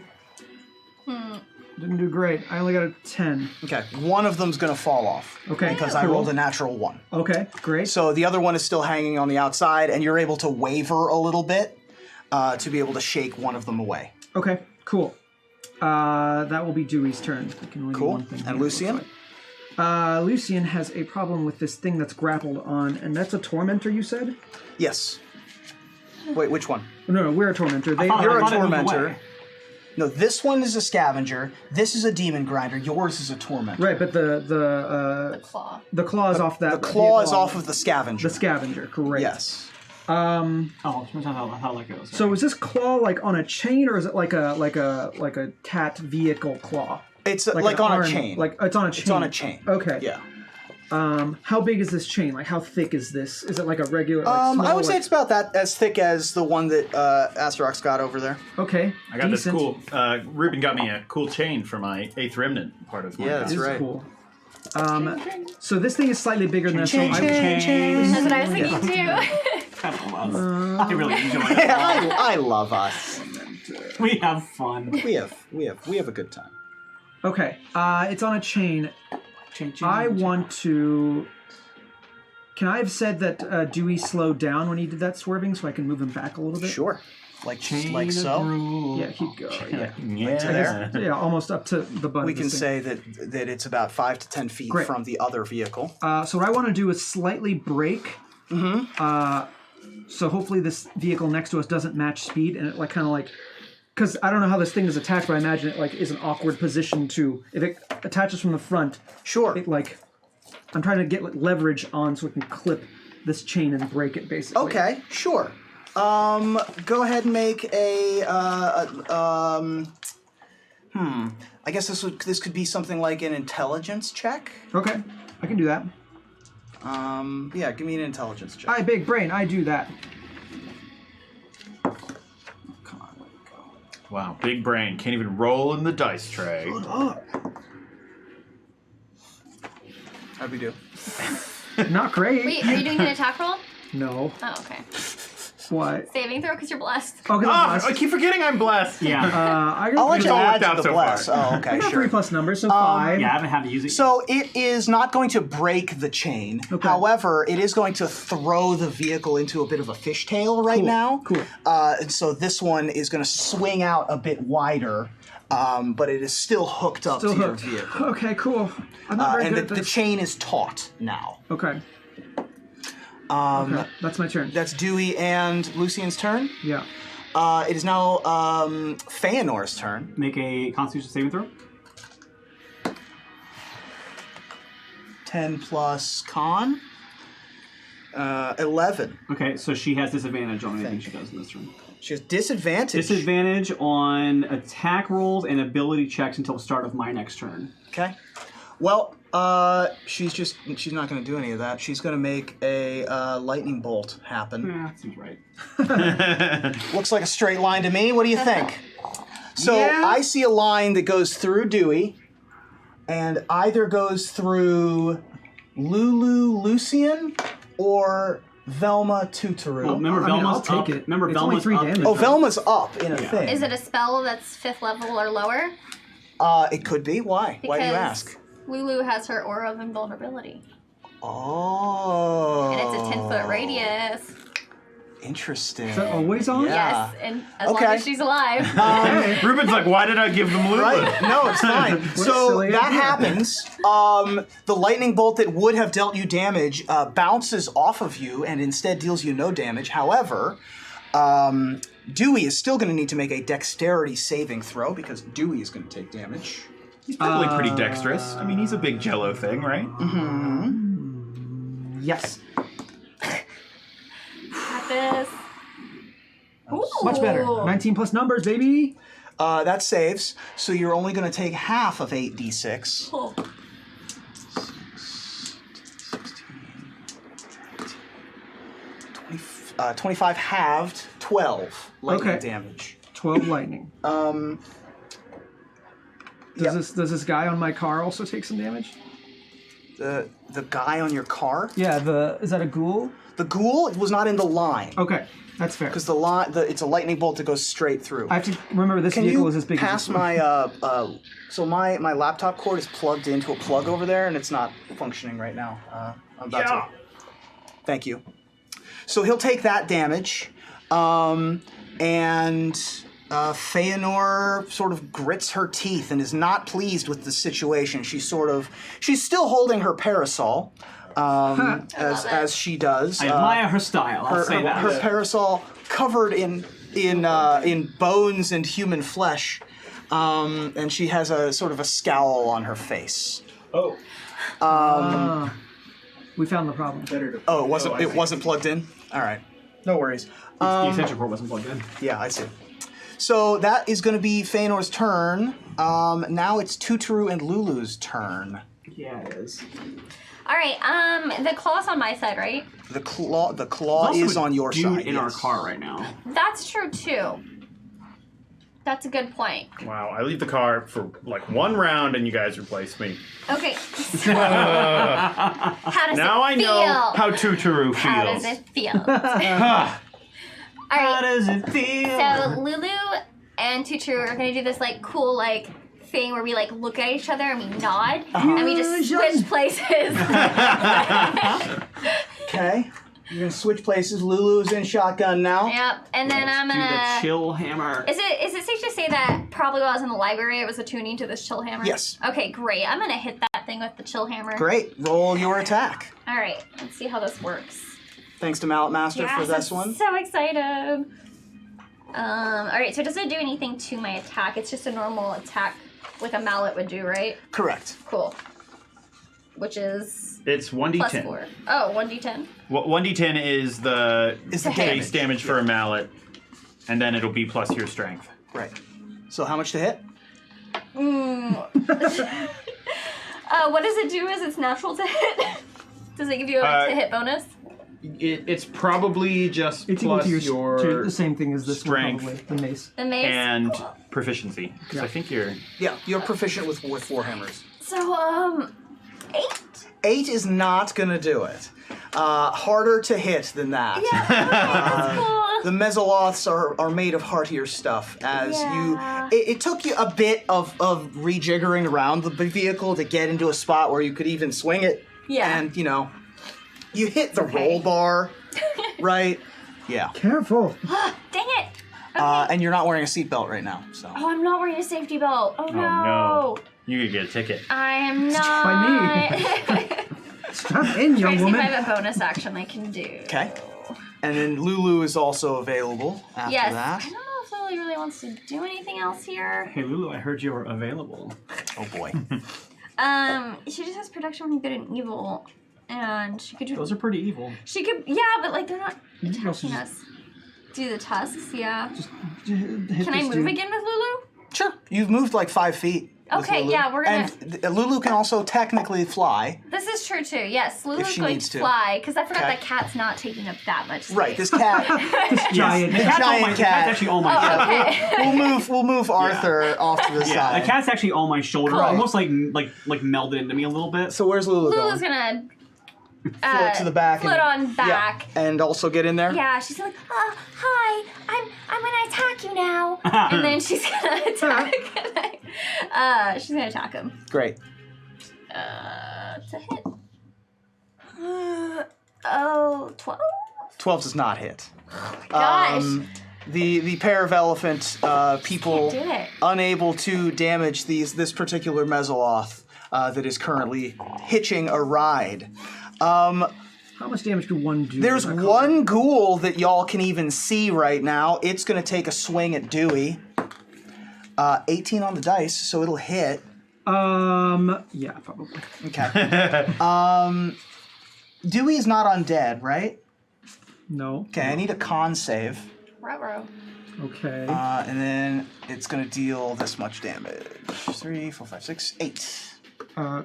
Didn't do great. I only got a 10. Okay. One of them's gonna fall off. Okay, Because I cool. rolled a natural 1. Okay, great. So the other one is still hanging on the outside, and you're able to waver a little bit to be able to shake one of them away. Okay, cool. That will be Dewey's turn. I can only do Cool. one thing. And Lucian? Lucian has a problem with this thing that's grappled on, and that's a tormentor, you said? Yes. Wait, which one? No, we're a tormentor. thought- You're a thought it moved tormentor. away. No, this one is a scavenger. This is a demon grinder. Yours is a tormentor. Right, but the Claw. claw is off that. The claw is vehicle. off of the scavenger. the scavenger. Great. Yes. Oh, depends on how that goes. So is this claw like on a chain, or is it like a cat vehicle claw? It's Like like an on arm- a chain. Like it's on a chain. It's on a chain. Okay. Yeah. How big is this chain? Like how thick is this? Is it like a regular? Like, small, I would say like- it's about that as thick as the one that Asterox got over there. Okay. I got decent. this cool. Ruben got me a cool chain for my 8th Remnant part of my Yeah, class. that's This is right. cool. So this thing is slightly bigger than this. So That's what I was thinking too. I really enjoy it. I love us. We have fun. We have a good time. Okay. It's on a chain. I want to. Can I have said that Dewey slowed down when he did that swerving, so I can move him back a little bit? Sure. Like so. Yeah, he'd go. Yeah. Yeah. Yeah, almost up to the butt. We of can this say that it's about 5 to 10 feet Great. from the other vehicle. thing. So what I want to do is slightly brake. So hopefully this vehicle next to us doesn't match speed, and it because I don't know how this thing is attached, but I imagine it is an awkward position to if it attaches from the front. Sure. It I'm trying to get leverage on so we can clip this chain and break it basically. Okay, sure. Go ahead and make I guess this could be something like an intelligence check. Okay, I can do that. Yeah, give me an intelligence check. I big brain, I do that. Come on, let it go. Wow, big brain. Can't even roll in the dice tray. How'd we do? Not great. Wait, are you doing an attack roll? No. Oh, okay. What? Saving throw because you're blessed. Okay, I keep forgetting I'm blessed. Yeah. I'll let It's you all add worked to out the so bless. far. Oh, okay, I got sure. 3+ numbers, so 5. Yeah, I haven't had to use it. So it is not going to break the chain. Okay. However, it is going to throw the vehicle into a bit of a fishtail right Cool, now. cool. And so this one is going to swing out a bit wider, but it is still hooked up Still to hooked. your vehicle. Okay, cool. I'm not very And good the at this. chain is taut now. Okay. Okay, that's my turn. That's Dewey and Lucian's turn. Yeah. It is now Feonor's turn. Make a Constitution saving throw. 10 plus con. 11. Okay, so she has disadvantage on anything she does in this turn. She has disadvantage. Disadvantage on attack rolls and ability checks until the start of my next turn. Okay. Well, she's not going to do any of that. She's going to make a lightning bolt happen. Yeah, that seems right. Looks like a straight line to me. What do you think? So Yeah. I see a line that goes through Dewey, and either goes through Lucian or Velma Tutoru. Well, remember I mean, Velma's I'll up. take it. Remember It's only Velma's 3 up. damage. Oh, Velma's up in a Yeah. thing. Is it a spell that's 5th level or lower? It could be. Why? Why do you ask? Lulu has her aura of invulnerability. Oh. And it's a 10-foot radius. Interesting. Is that always on? Yeah. Yes, and as long Okay. as she's alive. Ruben's like, why did I give them Lulu? Right? No, it's fine. a So silly that idea. happens. The lightning bolt that would have dealt you damage bounces off of you and instead deals you no damage. However, Dewey is still going to need to make a dexterity saving throw because Dewey is going to take damage. He's probably pretty dexterous. I mean, he's a big jello thing, right? Yes. Got this. Ooh. Much better. 19 plus numbers, baby. That saves, so you're only going to take half of 8d6. Cool. 25 halved, 12 lightning Okay. damage. 12 lightning. Does this guy on my car also take some damage? The guy on your car? Yeah, is that a ghoul? The ghoul was not in the line. Okay, that's fair. Because it's a lightning bolt that goes straight through. I have to remember this Can vehicle you is as big pass as this one. my so my laptop cord is plugged into a plug over there and it's not functioning right now. I'm about to. Thank you. So he'll take that damage, and Feonor sort of grits her teeth and is not pleased with the situation. She's still holding her parasol, as she does. I admire her style. I'll say that. Her parasol covered in bones and human flesh, and she has a sort of a scowl on her face. Oh. We found the problem. Oh, it wasn't plugged in? All right. No worries. The extension cord wasn't plugged in. Yeah, I see. So that is going to be Feanor's turn. Now it's Tuturu and Lulu's turn. Yeah, it is. All right. The claw's on my side, right? The claw There's is also on your dude side. in our yes. car right now. That's true too. That's a good point. Wow, I leave the car for like one round and you guys replace me. Okay. So, how does Now it I feel? know how Tuturu feels. How does it feel? All How right. does it feel? So Lulu and Tutu are gonna do this like cool like thing where we like look at each other and we nod and we just switch places. Okay. You're going to switch places. Lulu's in shotgun now. Yep. And then I'm Do the gonna. chill hammer. Is it safe to say that probably while I was in the library I was attuning to this chill hammer? Yes. Okay, great. I'm gonna hit that thing with the chill hammer. Great. Roll your attack. All right. Let's see how this works. Thanks to Mallet Master for Yes, this I'm one. so excited. All right, so it doesn't do anything to my attack. It's just a normal attack like a mallet would do, right? Correct. Cool. Which is It's 1d10. plus 4. Oh, 1d10. 1d10 is the Is the base damage for a mallet, and then it'll be plus your strength. Right. So how much to hit? What does it do as its natural to hit? Does it give you a to hit bonus? It's probably just It's equal plus to your to the same thing as this strength. one, probably. The mace. The mace? and proficiency. Because I think you're... Yeah, you're proficient with four hammers. So, 8? 8 is not going to do it. Harder to hit than that. Yeah, okay, that's cool. The Mesoloths are made of heartier stuff. Yeah. It took you a bit of rejiggering around the vehicle to get into a spot where you could even swing it. Yeah. And, you hit the roll bar, right? Yeah. Careful. Dang it! And you're not wearing a seatbelt right now, so. Oh, I'm not wearing a safety belt. Oh, Oh no. You could get a ticket. I am not. By me. Strap in, Trying young to see if I woman. have a bonus action I can do. Okay. And then Lulu is also available after Yes. that. I don't know if Lily really wants to do anything else here. Hey Lulu, I heard you were available. Oh boy. She just has production from good and evil, and she could. Those are pretty evil. She could. Yeah, but like they're not You can also attacking us. Do the tusks? Yeah. Hit Can I this move dude. again with Lulu? Sure. You've moved like 5 feet. with Okay, Lulu. yeah, we're gonna- And Lulu can also technically fly. This is true too. Yes, Lulu's she going needs to to. fly because I forgot Okay. that cat's not taking up that much space. Right. This cat. Giant. The cat's, giant all my, the cat. cat's actually on my shoulder. Okay. we'll move Arthur off to the Yeah, side. the cat's actually on my shoulder, Cool. almost like melded into me a little bit. So where's Lulu Lulu's going? gonna Float to the back. float on back. Yeah. And also get in there. Yeah, she's like, hi, I'm gonna attack you now. And then she's gonna attack. She's gonna attack him. Great. To hit. 12? 12 does not hit. Gosh. The pair of elephant people Can't do it. unable to damage this particular Mesoloth that is currently hitching a ride. How much damage could one do? There's with that one ghoul that y'all can even see right now. It's going to take a swing at Dewey. 18 on the dice, so it'll hit. Yeah, probably. Okay. Dewey is not undead, right? No. Okay, I need a con save. Ruh-roh. Okay. And then it's going to deal this much damage. 3, 4, 5, 6, 8.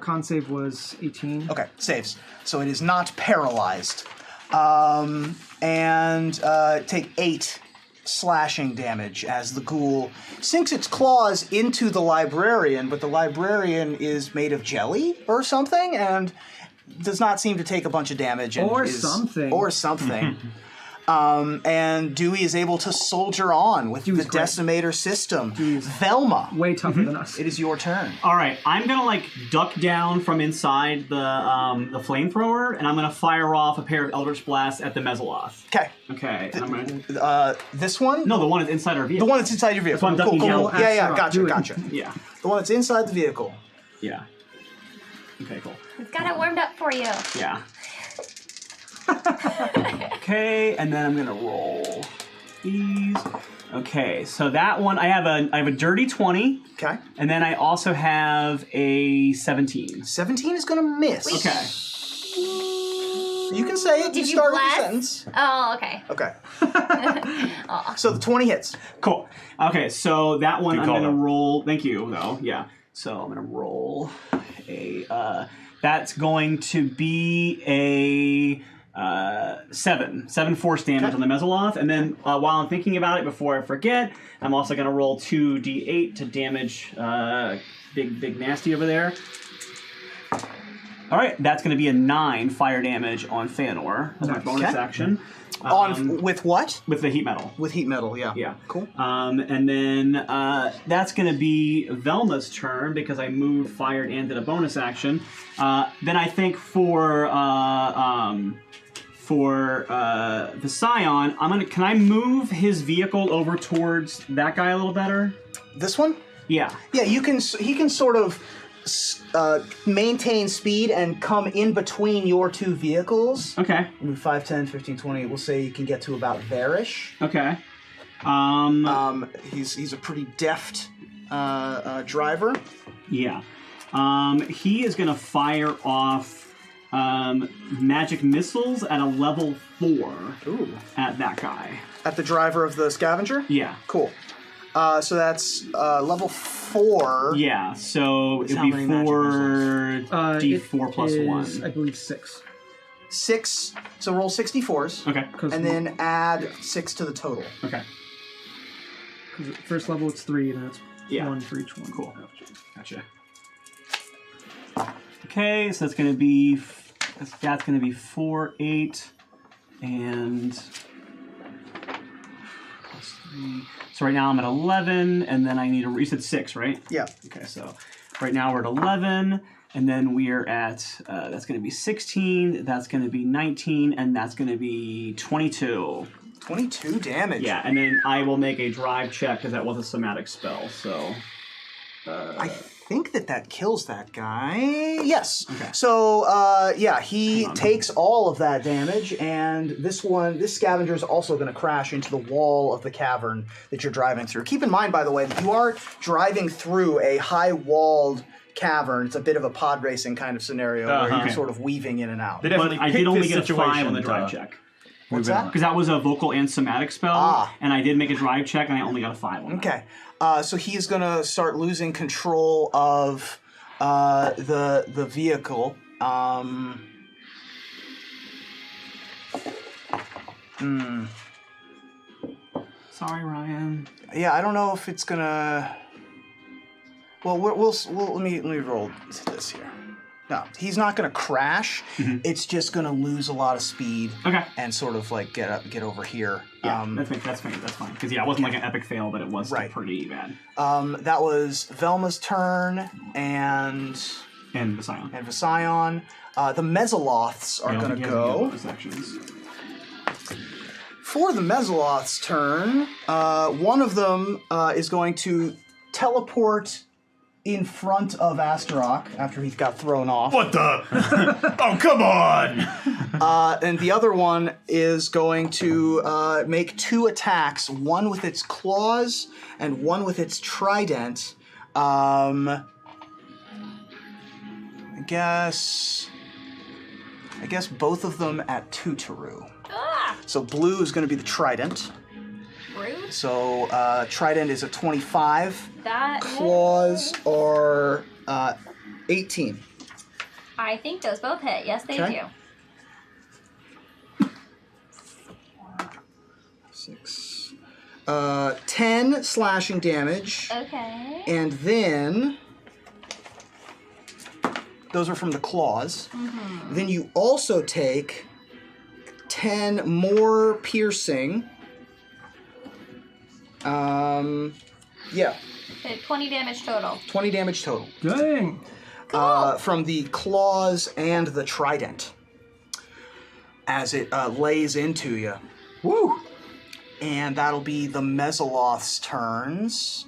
Con save was 18. Okay, saves. So it is not paralyzed. And take 8 slashing damage as the ghoul sinks its claws into the librarian, but the librarian is made of jelly or something, and does not seem to take a bunch of damage. And Or is, something. Or something. And Dewey is able to soldier on with Dewey's the great. decimator system. Dewey's Velma, Way tougher than us. it is your turn. All right, I'm gonna like duck down from inside the flamethrower, and I'm gonna fire off a pair of Eldritch Blasts at the Mezzoloth. Okay. Okay. And I'm gonna, This one? no, the one that's inside our vehicle. The one that's inside your vehicle. That's why I'm ducking cool. down. Yeah, Asteroid. Do it. gotcha. Yeah. The one that's inside the vehicle. Yeah. Okay. Cool. We've got it warmed up for you. Yeah. Okay, and then I'm gonna roll these. Okay, so that one I have a dirty 20, Okay. and then I also have a 17. 17 is going to miss. Okay. You can say it. Did you start with blast? the sentence. Oh, okay. Okay. So the 20 hits. Cool. Okay, so that one Good I'm call, gonna though. roll. Thank you, though. Yeah. So I'm gonna roll a. That's going to be a 7 force damage Okay. on the Mezzoloth, and then while I'm thinking about it, before I forget, I'm also gonna roll 2d8 to damage big nasty over there. All right, that's going to be a 9 fire damage on Feonor as my bonus Okay. action. With what? With the heat metal. With heat metal, yeah. Yeah. Cool. And then that's going to be Velma's turn because I moved, fired, and did a bonus action. Then I think for the Scion, can I move his vehicle over towards that guy a little better? This one? Yeah. Yeah, he can sort of maintain speed and come in between your two vehicles. Okay. Move 5, 10, 15, 20. We'll say you can get to about there-ish. Okay. He's a pretty deft driver. Yeah. He is going to fire off magic missiles at a level 4 Ooh. at that guy. At the driver of the scavenger? Yeah. Cool. So that's level 4. Yeah, so it'd how be many magic 4d4 plus it 1. is, I believe 6. 6. So roll 64s. Okay. And then add 6 to the total. Okay. Because first level it's 3, and then it's Yeah. 1 for each one. Cool. Gotcha. Okay, so that's going to be 4, 8, and plus 3. So right now I'm at 11, and then I need you said 6, right? Yeah. Okay, so right now we're at 11, and then we're at, that's going to be 16, that's going to be 19, and that's going to be 22. 22 damage. Yeah, and then I will make a drive check because that was a somatic spell, so... I think that kills that guy. Yes. Okay. So, he takes all of that damage, and this scavenger is also going to crash into the wall of the cavern that you're driving through. Keep in mind, by the way, that you are driving through a high-walled cavern. It's a bit of a pod racing kind of scenario where you're Okay. sort of weaving in and out. They But definitely I picked did only this get a 5 situation on the drive to check. What's move it that? on. Because that was a vocal and somatic spell, Ah. and I did make a drive check, and I only got a 5 on that. Okay. So he's going to start losing control of the vehicle. Sorry, Ryan. Yeah, I don't know if it's gonna. Well, we'll let me roll this here. No, he's not gonna crash. It's just gonna lose a lot of speed. Okay. And sort of like get over here. Yeah, that's fine. Because yeah, it wasn't like an epic fail, but it was still Right. pretty bad. That was Velma's turn and And the Scion. Vision. The Mezzoloths are gonna go. Sections. For the Mezzoloth's turn, one of them is going to teleport in front of Astaroth after he's got thrown off. What the? Oh, come on! And the other one is going to make 2 attacks, one with its claws and one with its trident. I guess both of them at 2 Taru. Ah, So blue is going to be the trident. rude. So trident is a 25. That Claws are 18. I think those both hit. Yes, they Okay. do. 6. 10 slashing damage. Okay. And then those are from the claws. Then you also take 10 more piercing. Yeah, Okay, 20 damage total. 20 damage total. Dang. From the claws and the trident as it lays into you. Woo! And that'll be the Mesoloth's turns.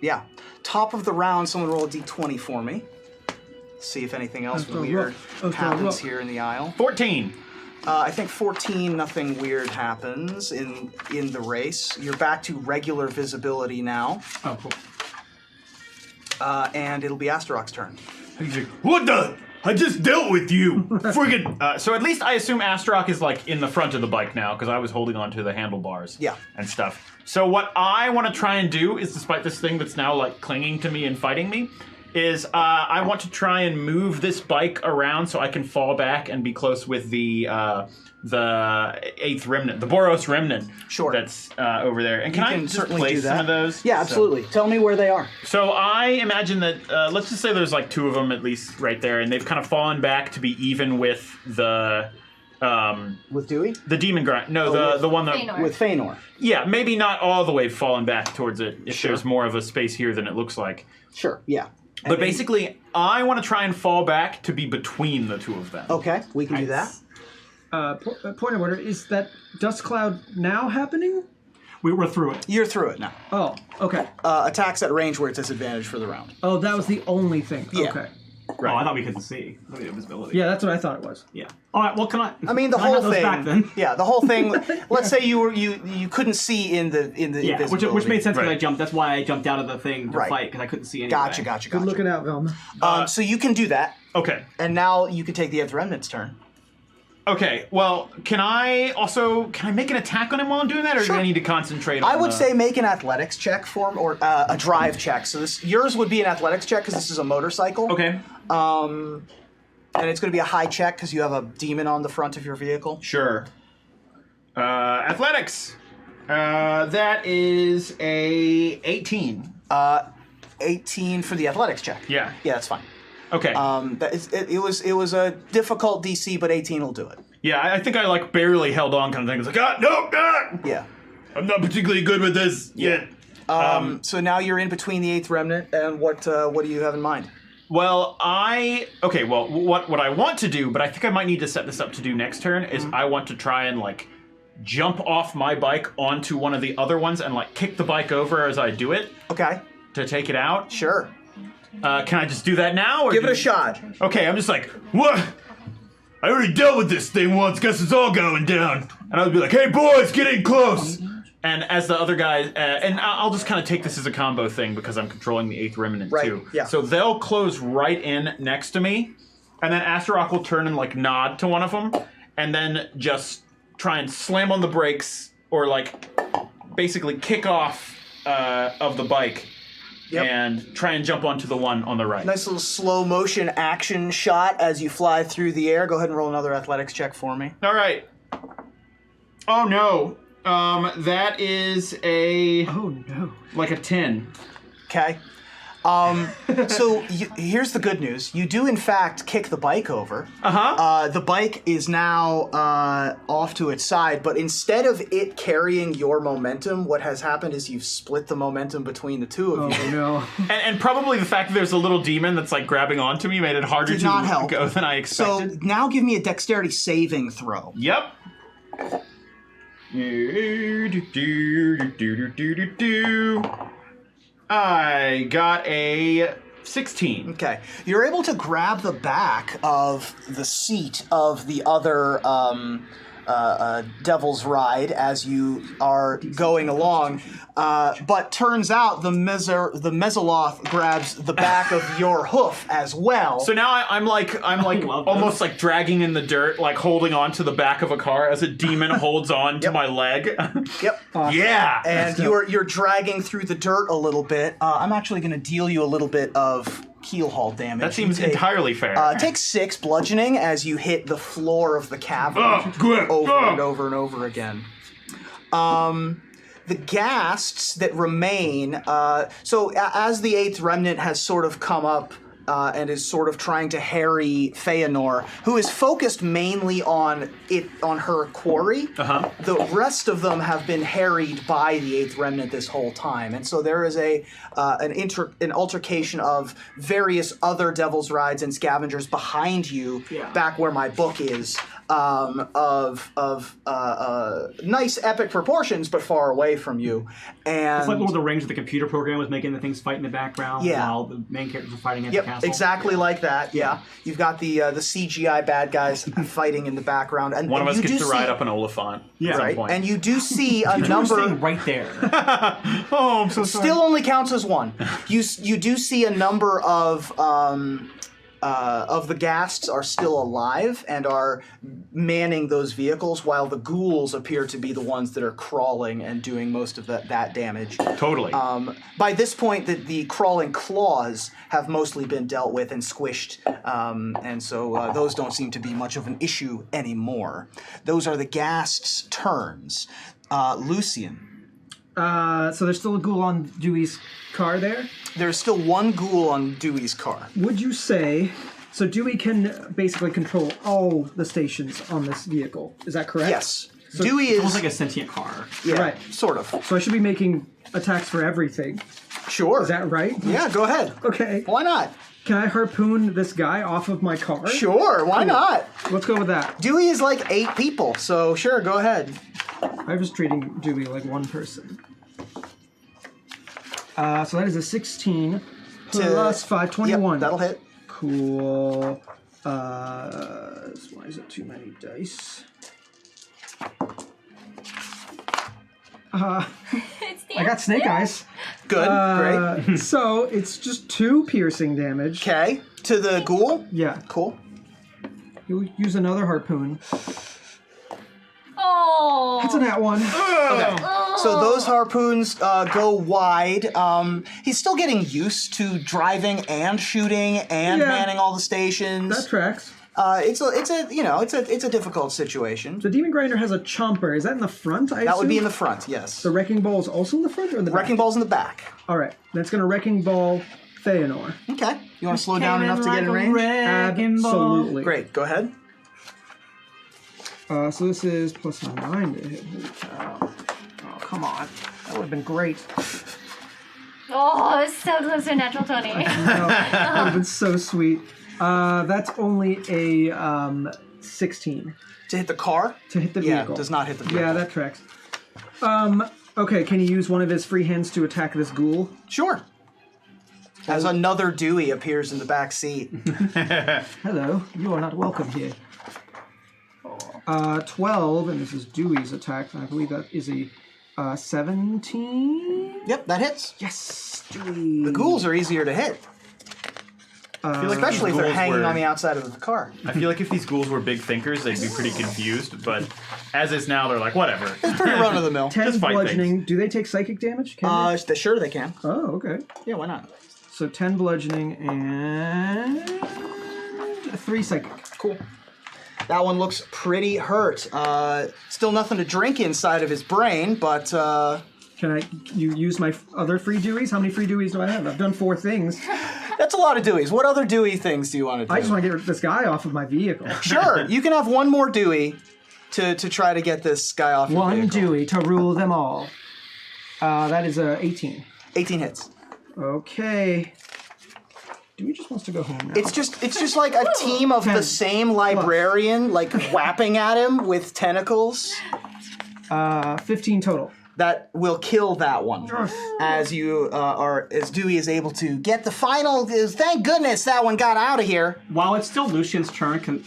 Yeah. Top of the round, someone roll a d20 for me. See if anything else After a weird rook. After a happens rook. here in the aisle. 14. I think 14, nothing weird happens in the race. You're back to regular visibility now. Oh, cool. And it'll be Astaroth's turn. He's like, what the? I just dealt with you. Friggin'. So at least I assume Astaroth is like in the front of the bike now because I was holding on to the handlebars. Yeah. And stuff. So what I want to try and do is, despite this thing that's now like clinging to me and fighting me, is I want to try and move this bike around so I can fall back and be close with the 8th remnant, the Boros remnant. Sure. That's over there. And can I just certainly place do that. some of those? Yeah, absolutely. Tell me where they are. So I imagine that, let's just say there's like 2 of them at least right there, and they've kind of fallen back to be even with the With Dewey? the demon grind. No, with the one that. Feonor. With Feonor. Yeah, maybe not all the way fallen back towards it if there's more of a space here than it looks like. Sure, yeah. But basically, I want to try and fall back to be between the 2 of them. Okay, we can do that. Point of order, is that dust cloud now happening? We're through it. You're through it now. Oh, okay. Attacks at range where it's disadvantage for the round. Oh, that was the only thing. Yeah. Okay. Oh, I thought we couldn't see. I thought we had visibility. Yeah, that's what I thought it was. Yeah. All right. Well, can I? I mean, the can I whole have those thing. Back, then? Yeah, the whole thing. Let's say you couldn't see in the Yeah, invisibility. which made sense because Right. I jumped. That's why I jumped out of the thing to Right. fight because I couldn't see anything. Gotcha. Good looking out, Velma. So you can do that, Okay. and now you can take the Nth Remnant's turn. Okay. Well, can I make an attack on him while I'm doing that, or Sure. do I need to concentrate on I would the- say make an athletics check for him, or a drive check. So yours would be an athletics check because this is a motorcycle. Okay. And it's going to be a high check because you have a demon on the front of your vehicle. Sure. Athletics. That is a 18. 18 for the athletics check. Yeah. Yeah, that's fine. Okay. It was a difficult DC, but 18 will do it. Yeah, I think I like barely held on kind of thing. It's like, Yeah. I'm not particularly good with this yet. So now you're in between the 8th Remnant, and what do you have in mind? Well, what I want to do, but I think I might need to set this up to do next turn, is I want to try and like jump off my bike onto one of the other ones and like kick the bike over as I do it Okay, to take it out. sure. Can I just do that now? Or Give it a shot. Okay, I'm just like, what? I already dealt with this thing once, guess it's all going down. And I would be like, hey boys, get in close! And as the other guys, and I'll just kind of take this as a combo thing because I'm controlling the 8th Remnant Right, too. yeah. So they'll close right in next to me, and then Astaroth will turn and like nod to one of them, and then just try and slam on the brakes or like basically kick off of the bike. Yep. And try and jump onto the one on the right. Nice little slow motion action shot as you fly through the air. Go ahead and roll another athletics check for me. All right. Oh no. That is a Oh, no. like a 10. Okay. So here's the good news. You do in fact kick the bike over. The bike is now off to its side, but instead of it carrying your momentum, what has happened is you've split the momentum between the two of you. Oh, no. And probably the fact that there's a little demon that's like grabbing onto me made it harder Did to not help. go than I So expected. now give me a dexterity saving throw. Yep. I got a 16. Okay. You're able to grab the back of the seat of the other devil's ride as you are going along. But turns out the Mesoloth grabs the back of your hoof as well. So now I'm like love almost this. like dragging in the dirt, like holding on to the back of a car as a demon holds on to my leg. Yep. Yeah. And you're dragging through the dirt a little bit. I'm actually going to deal you a little bit of keelhaul damage. That seems You take, entirely fair. Take 6 bludgeoning as you hit the floor of the cavern Good. over and over and over again. The ghasts that remain, as the 8th Remnant has sort of come up and is sort of trying to harry Feonor, who is focused mainly on her quarry. The rest of them have been harried by the 8th Remnant this whole time, and so there is an altercation of various other Devil's Rides and Scavengers behind you, back where my book is. Of nice epic proportions, but far away from you. And It's like Lord of the Rings, the computer program was making the things fight in the background while the main characters were fighting at the castle. Exactly like that. Yeah, you've got the CGI bad guys fighting in the background, and One of us you gets do to ride see- up an Oliphant at some Right, point. and you do see a You were number. sitting right there. Oh, I'm so sorry. Still only counts as one. You do see a number of the ghasts are still alive and are manning those vehicles, while the ghouls appear to be the ones that are crawling and doing most of that damage. Totally. By this point, the crawling claws have mostly been dealt with and squished, and so those don't seem to be much of an issue anymore. Those are the ghasts' turns. Lucian. So there's still a ghoul on Dewey's car there? There's still one ghoul on Dewey's car. Would you say... So Dewey can basically control all the stations on this vehicle. Is that correct? Yes. Dewey It's is... almost like a sentient car. yeah, Right. sort of. So I should be making attacks for everything. Sure. Is that right? Yeah, go ahead. Okay. Why not? Can I harpoon this guy off of my car? Sure, why not? Let's go with that. Dewey is like 8 people, so sure, go ahead. I was treating Dewey like one person. So that is a 16 plus 5, 21. Yep, that'll hit. Cool. Why is it too many dice? It's the I got snake eyes. Good, great. So it's just 2 piercing damage. Okay, to the ghoul. Yeah. Cool. You'll use another harpoon. Oh. That's a nat 1. So those harpoons go wide. He's still getting used to driving and shooting and Yeah. manning all the stations. That tracks. It's a difficult situation. The Demon Grinder has a chomper. Is that in the front? I That would be in assume? the front, yes. The Wrecking Ball is also in the front or in the Wrecking back? ball's in the back. All right. That's going to Wrecking Ball Feonor. Okay. You want to slow down enough to get in range? Absolutely. Great. Go ahead. So this is plus 9 to hit. Holy cow. Oh, come on. That would have been great. Oh, it's so close to a natural 20. That would have been so sweet. That's only a 16 To hit the car? to hit the Yeah, vehicle. does not hit the vehicle. Yeah, that tracks. Okay, can you use one of his free hands to attack this ghoul? Sure. As another Dewey appears in the back seat. Hello, you are not welcome here. 12, and this is Dewey's attack. I believe that is a 17. Yep, that hits. Yes, Dewey. The ghouls are easier to hit, I feel like especially if these they're ghouls hanging were- on the outside of the car. I feel like if these ghouls were big thinkers, they'd be pretty confused. But as is now, they're like, whatever. Pretty run of the mill. 10 Just fight bludgeoning. Do they take psychic damage? Can they? Sure they can. Oh, okay. Yeah, why not? So 10 bludgeoning and 3 psychic. Cool. That one looks pretty hurt. Still nothing to drink inside of his brain, but Can you use my other free Deweys? How many free Deweys do I have? I've done 4 things. that's a lot of Deweys. What other Dewey things do you want to do? I just want to get this guy off of my vehicle. Sure, you can have one more Dewey to try to get this guy off your One vehicle. Dewey to rule them all. That is 18. 18 hits. Okay. Dewey just wants to go home now. It's just like a team of the 10 same librarian, like whapping at him with tentacles. 15 total. That will kill that one. As Dewey is able to get the final. Thank goodness that one got out of here. While it's still Lucian's turn,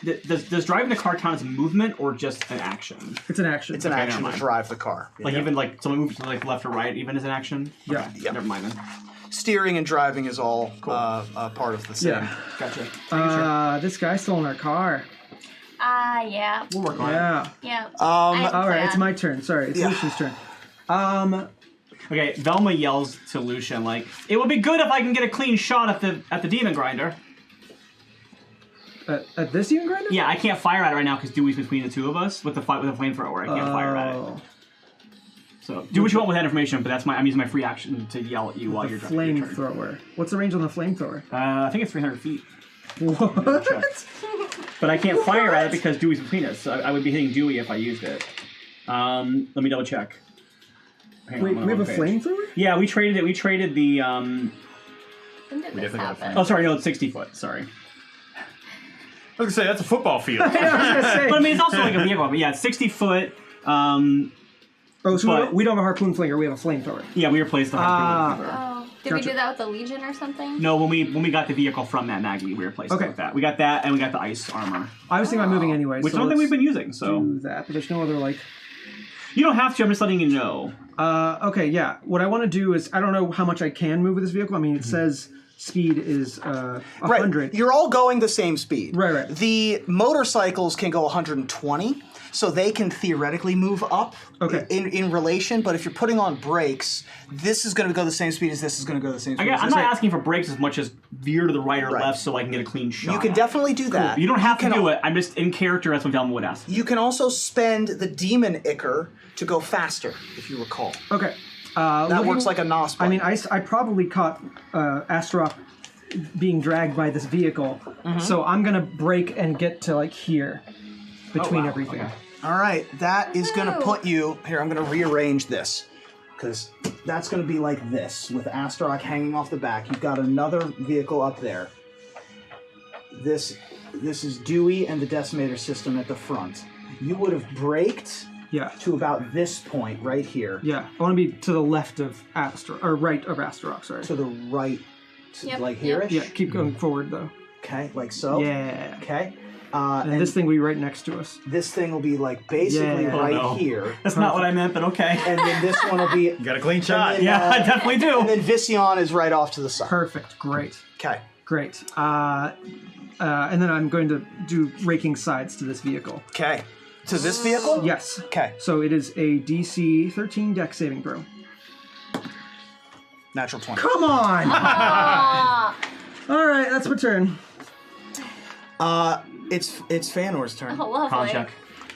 Does driving the car count as movement or just an action? It's an action. It's an Okay, action never to mind. drive the car. Like even like someone moves to like left or right, even as an action. Yeah. Okay, Yeah. Never mind then. Steering and driving is all part of the same. Yeah. Gotcha. This guy's stolen our car. Yeah. We'll work on it. Yeah. Yeah. All right, it's my turn. Sorry, it's Yeah. Lucian's turn. Okay, Velma yells to Lucian like, "It would be good if I can get a clean shot at the demon grinder." At this demon grinder? Yeah, I can't fire at it right now because Dewey's between the two of us with the flamethrower. I can't fire at it. Oh, So do what you want with that information, but I'm using my free action to yell at you while you're driving. your turn. flamethrower. What's the range on the flamethrower? I think it's 300 feet. What? Check. But I can't fire at it because Dewey's between us. So I would be hitting Dewey if I used it. Let me double check. Hang on, Wait, I'm on we have a the wrong page. flamethrower? Yeah, we traded it. We traded the. When did this definitely got a happen? Oh, sorry, no, it's 60 foot. Sorry. I was gonna say that's a football field. I was gonna say. But I mean, it's also like a vehicle. But yeah, it's 60 foot. Oh, so but- we don't have a harpoon flinger. We have a flamethrower. Yeah, we replaced the harpoon. Oh, did we Gotcha. do that with the Legion or something? No, when we got the vehicle from Matt Nagy, we replaced Okay. it with that. We got that, and we got the ice armor, I was thinking about moving anyway. which so I don't think we've let's been using. So do that. But there's no other like. you don't have to. I'm just letting you know. Okay, yeah. What I want to do is I don't know how much I can move with this vehicle. I mean, it says speed is 100. Right. You're all going the same speed. Right. The motorcycles can go 120, so they can theoretically move up Okay. in relation, but if you're putting on brakes, this is going to go the same speed as this is going to go the same speed as I'm this. not asking for brakes as much as veer to the right or Right. left so I can get a clean shot. You can definitely do that. You don't have to can do al- it. I'm just in character. That's what Velma would ask. You can also spend the demon ichor to go faster, if you recall. Okay. That works like a NOS I button. mean, I probably caught Astaroth being dragged by this vehicle, so I'm gonna brake and get to like here between wow. everything. Okay. All right, that is going to Woo. put you here. I'm going to rearrange this because that's going to be like this with Astaroth hanging off the back. You've got another vehicle up there. This is Dewey and the Decimator system at the front. You would have braked Yeah. to about this point right here. Yeah. I want to be to the left of Astaroth, or right of Astaroth. Sorry. To the right, Yep, like yep. here-ish. Yeah. Keep going forward though. Okay, like so. Yeah. Okay. And this thing will be right next to us. This thing will be like basically Yeah. right Oh, no. here. That's not what I meant, but okay. And then this one will be. You got a clean shot. then, Yeah, I definitely do. And then Vision is right off to the side. Perfect. Great. Okay. Great. And then I'm going to do raking sides to this vehicle. Okay. To this vehicle? Yes. Okay. So it is a DC 13 dex saving throw. Natural 20. Come on! Ah, All right, that's my turn. It's Feanor's turn. oh, lovely. Con check.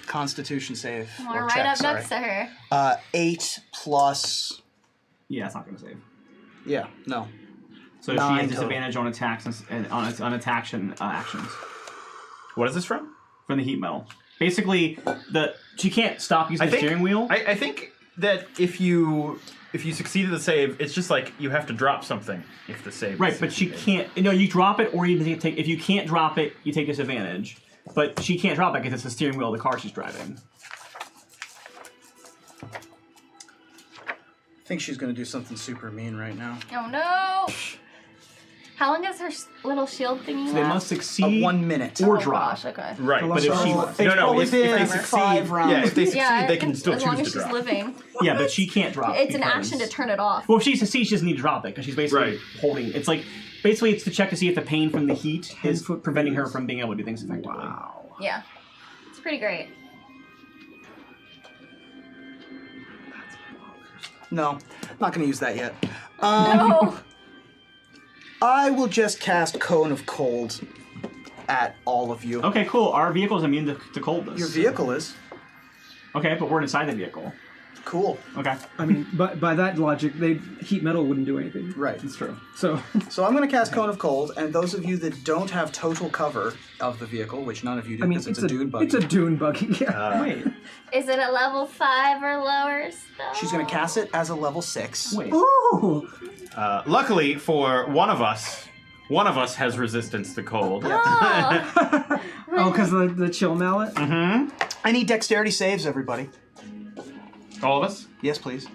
Constitution save. We're or right check, up sorry. next to her. 8 plus. Yeah, it's not going to save. Yeah, no. So she 9 has total. disadvantage on attacks and on attacks and actions What is this from? from the heat metal. Basically, she can't stop using the steering wheel. I think that if you succeed at the save, it's just like you have to drop something if the save. Right, is but she succeeded. can't. No, you drop it, or you take. If you can't drop it, you take disadvantage. But she can't drop it because it's the steering wheel of the car she's driving. I think she's going to do something super mean right now. Oh no! How long does her little shield thingy So they last? must succeed 1 minute. or Oh, drop. gosh, okay. Right, but if It's she probably if been they succeed, 5 rounds. yeah, if they succeed, Yeah, they can still as long choose as to she's drop. living. Yeah, but she can't drop. It's an because- action to turn it off. Well, if she succeeds, she doesn't need to drop it because she's basically Right. holding. It's like basically it's to check to see if the pain from the heat is 10-foot preventing her radius. from being able to do things effectively. Yeah. It's pretty great. No, not going to use that yet. No! I will just cast Cone of Cold at all of you. Okay, cool. Our vehicle is immune to coldness. Your vehicle is. Okay, but we're inside the vehicle. Cool. Okay, I mean, but by that logic, heat metal wouldn't do anything. Right. that's true. So, So I'm going to cast Cone of Cold, and those of you that don't have total cover of the vehicle, which none of you do I mean, because it's a dune buggy, It's a dune buggy. Yeah. Wait, Is it a level 5 or lower still? she's going to cast it as a level 6. wait. Ooh. Luckily for one of us has resistance to cold. Oh! Oh, because the chill mallet. I need dexterity saves, everybody. All of us? Yes, please.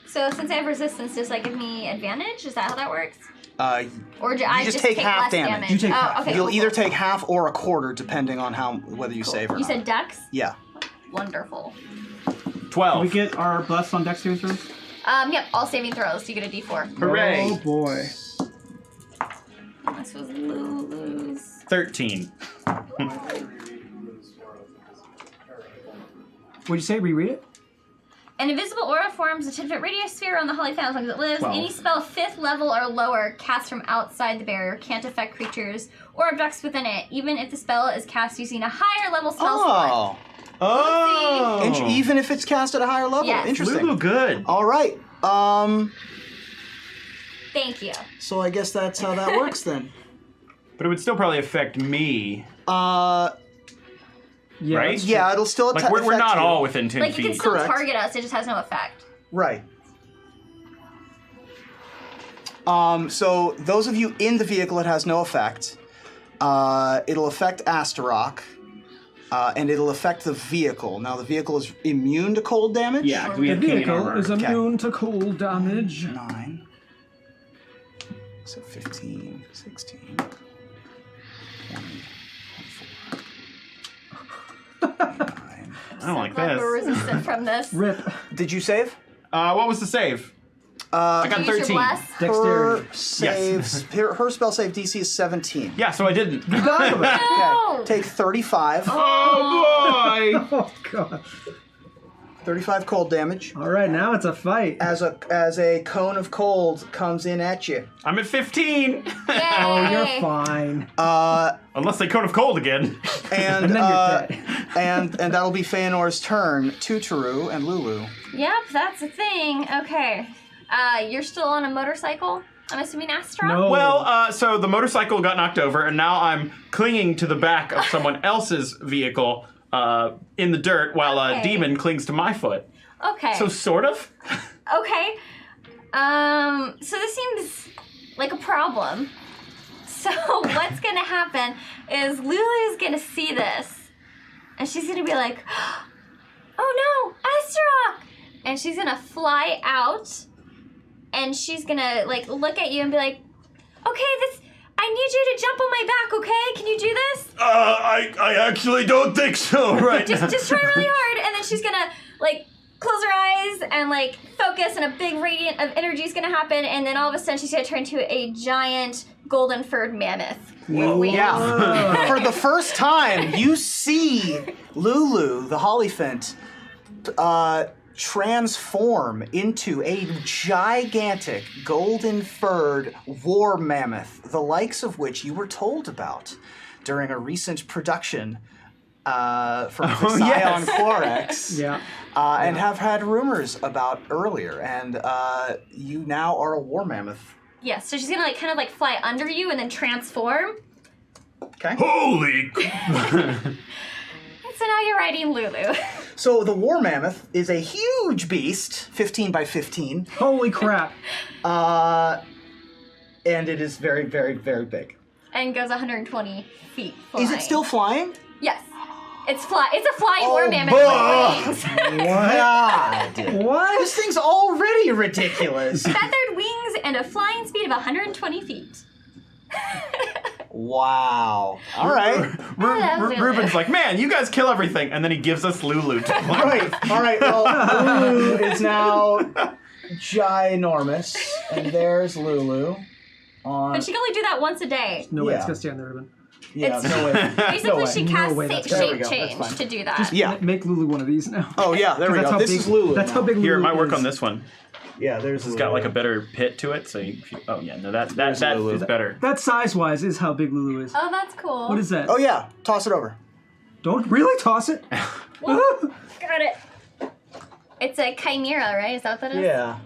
So since I have resistance, does that give me advantage? Is that how that works? Or I just just take take half less damage. damage? You take oh, half. okay. You'll cool, either cool. take half or a quarter, depending on whether you save or You not. said Dex? Yeah. Wonderful. 12. We get our bless on dex saving throws. Yep, all saving throws. You get a D4. Hooray. Oh boy. This was Lulu's. 13. What'd you say? Reread it? An invisible aura forms a 10-foot radius sphere around the Holy Fountain as long as it lives. 12. Any spell 5th level or lower cast from outside the barrier can't affect creatures or objects within it, even if the spell is cast using a higher level spell slot. Oh. Even if it's cast at a higher level. Yes. Interesting. Lulu good. All right. Thank you. So I guess that's how that works then. But it would still probably affect me, Yeah. right? that's Yeah, it'll still Like, we're affect not you. all within 10 Like, you can feet. still Correct. target us, it just has no effect. Right. So those of you in the vehicle, it has no effect. It'll affect Astaroth, and it'll affect the vehicle. Now the vehicle is immune to cold damage. Yeah, 'cause we The have Canadian vehicle armor. is immune to cold damage. 9. So 15, 16, 20, 24, 29. I don't like Glad this. we're resistant from this. Rip. Did you save? What was the save? I got Use your 13. bless. Dexterity. Her saves. her spell save DC is 17. Yeah, so I didn't. No! Take 35. Oh boy! Oh god. 35 cold damage. All right, now it's a fight. As a cone of cold comes in at you. I'm at 15. Oh, you're fine. Unless they cone of cold again. And And then you're dead. and that'll be Feonor's turn. Tutoru and Lulu. Yep, that's a thing. Okay. You're still on a motorcycle? I'm assuming Astra? No. Well, so the motorcycle got knocked over, and now I'm clinging to the back of someone else's vehicle in the dirt while a Okay. demon clings to my foot. Okay. So sort of. Okay. So this seems like a problem. So what's gonna happen is Lulu's gonna see this, and she's gonna be like, "Oh no, Astaroth!" And she's gonna fly out, and she's gonna like look at you and be like, "Okay, I need you to jump on my back, okay? Can you do this? I actually don't think so right Just try really hard." And then she's gonna like close her eyes and like focus, and a big radiant of energy is gonna happen, and then all of a sudden she's gonna turn into a giant golden furred mammoth. Yeah. For the first time, you see Lulu, the Hollyphant, transform into a gigantic golden furred war mammoth, the likes of which you were told about during a recent production from the Scion Corex. Yeah. And have had rumors about earlier, and you now are a war mammoth. Yes, so she's gonna like kind of like fly under you and then transform. Okay. Holy! And so now you're riding Lulu. So the war mammoth is a huge beast, 15 by 15, Holy crap. and it is very, very, very big. And goes 120 feet flying. Is it still flying? Yes. It's a flying Oh, war mammoth with wings. God. What? This thing's already ridiculous. Feathered wings and a flying speed of 120 feet. Wow. All right. Lulu. Ruben's like, man, you guys kill everything, and then he gives us Lulu to play. Right. All right. Well, Lulu is now ginormous, and there's Lulu. But she can only do that once a day. No way Yeah. it's gonna stay on there, Ruben. Yeah. It's- No way. Basically, way. she No casts way, that's there we shape go, that's change fine. to do that. Yeah. Make Lulu one of these now. Oh yeah. There we That's go. how This big, is Lulu. That's now. how big Lulu Here, it might work is. on this one. Yeah. There's. It's got like a better pit to it, so oh yeah, no, that Lulu. is better. That size-wise is how big Lulu is. Oh, that's cool. What is that? Oh yeah. Toss it over. Don't really toss it. Got it. It's a chimera, right? Is that what that is? Yeah.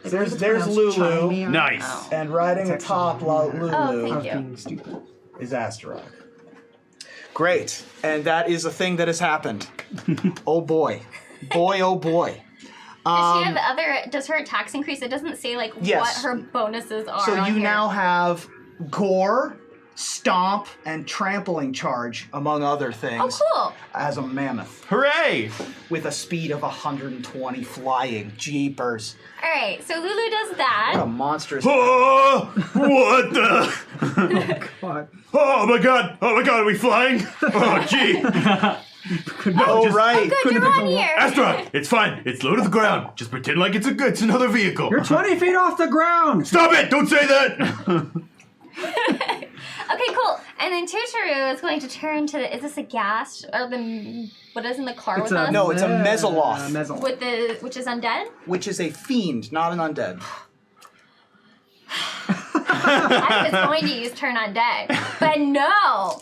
There's Lulu, Nice. and riding atop Lulu Oh, thank you. Being stupid. is Astaroth. Great, and that is a thing that has happened. Oh boy, oh boy. Does she have other? Does her attacks increase? It doesn't say like Yes. what her bonuses are. So on you here. now have gore, stomp, and trampling charge, among other things, Oh, as a mammoth Hooray! with a speed of 120 flying. Jeepers. cool. All right, so Lulu does What a that. monstrous... Oh, what the? God. Oh my god! Oh my god! Are we flying? Oh gee! Oh, right. Good, you're on here. Astra, it's fine. It's low to the ground. Just pretend like it's another vehicle. You're 20 feet off the ground! Stop it! Don't say that. Okay, cool. And then Tutoru is going to turn to the. Is this a gas or the what is in the car with us? No, it's a Mezzoloth. Mezzoloth. With the which is undead. Which is a fiend, not an undead. I was going to use turn undead, but no.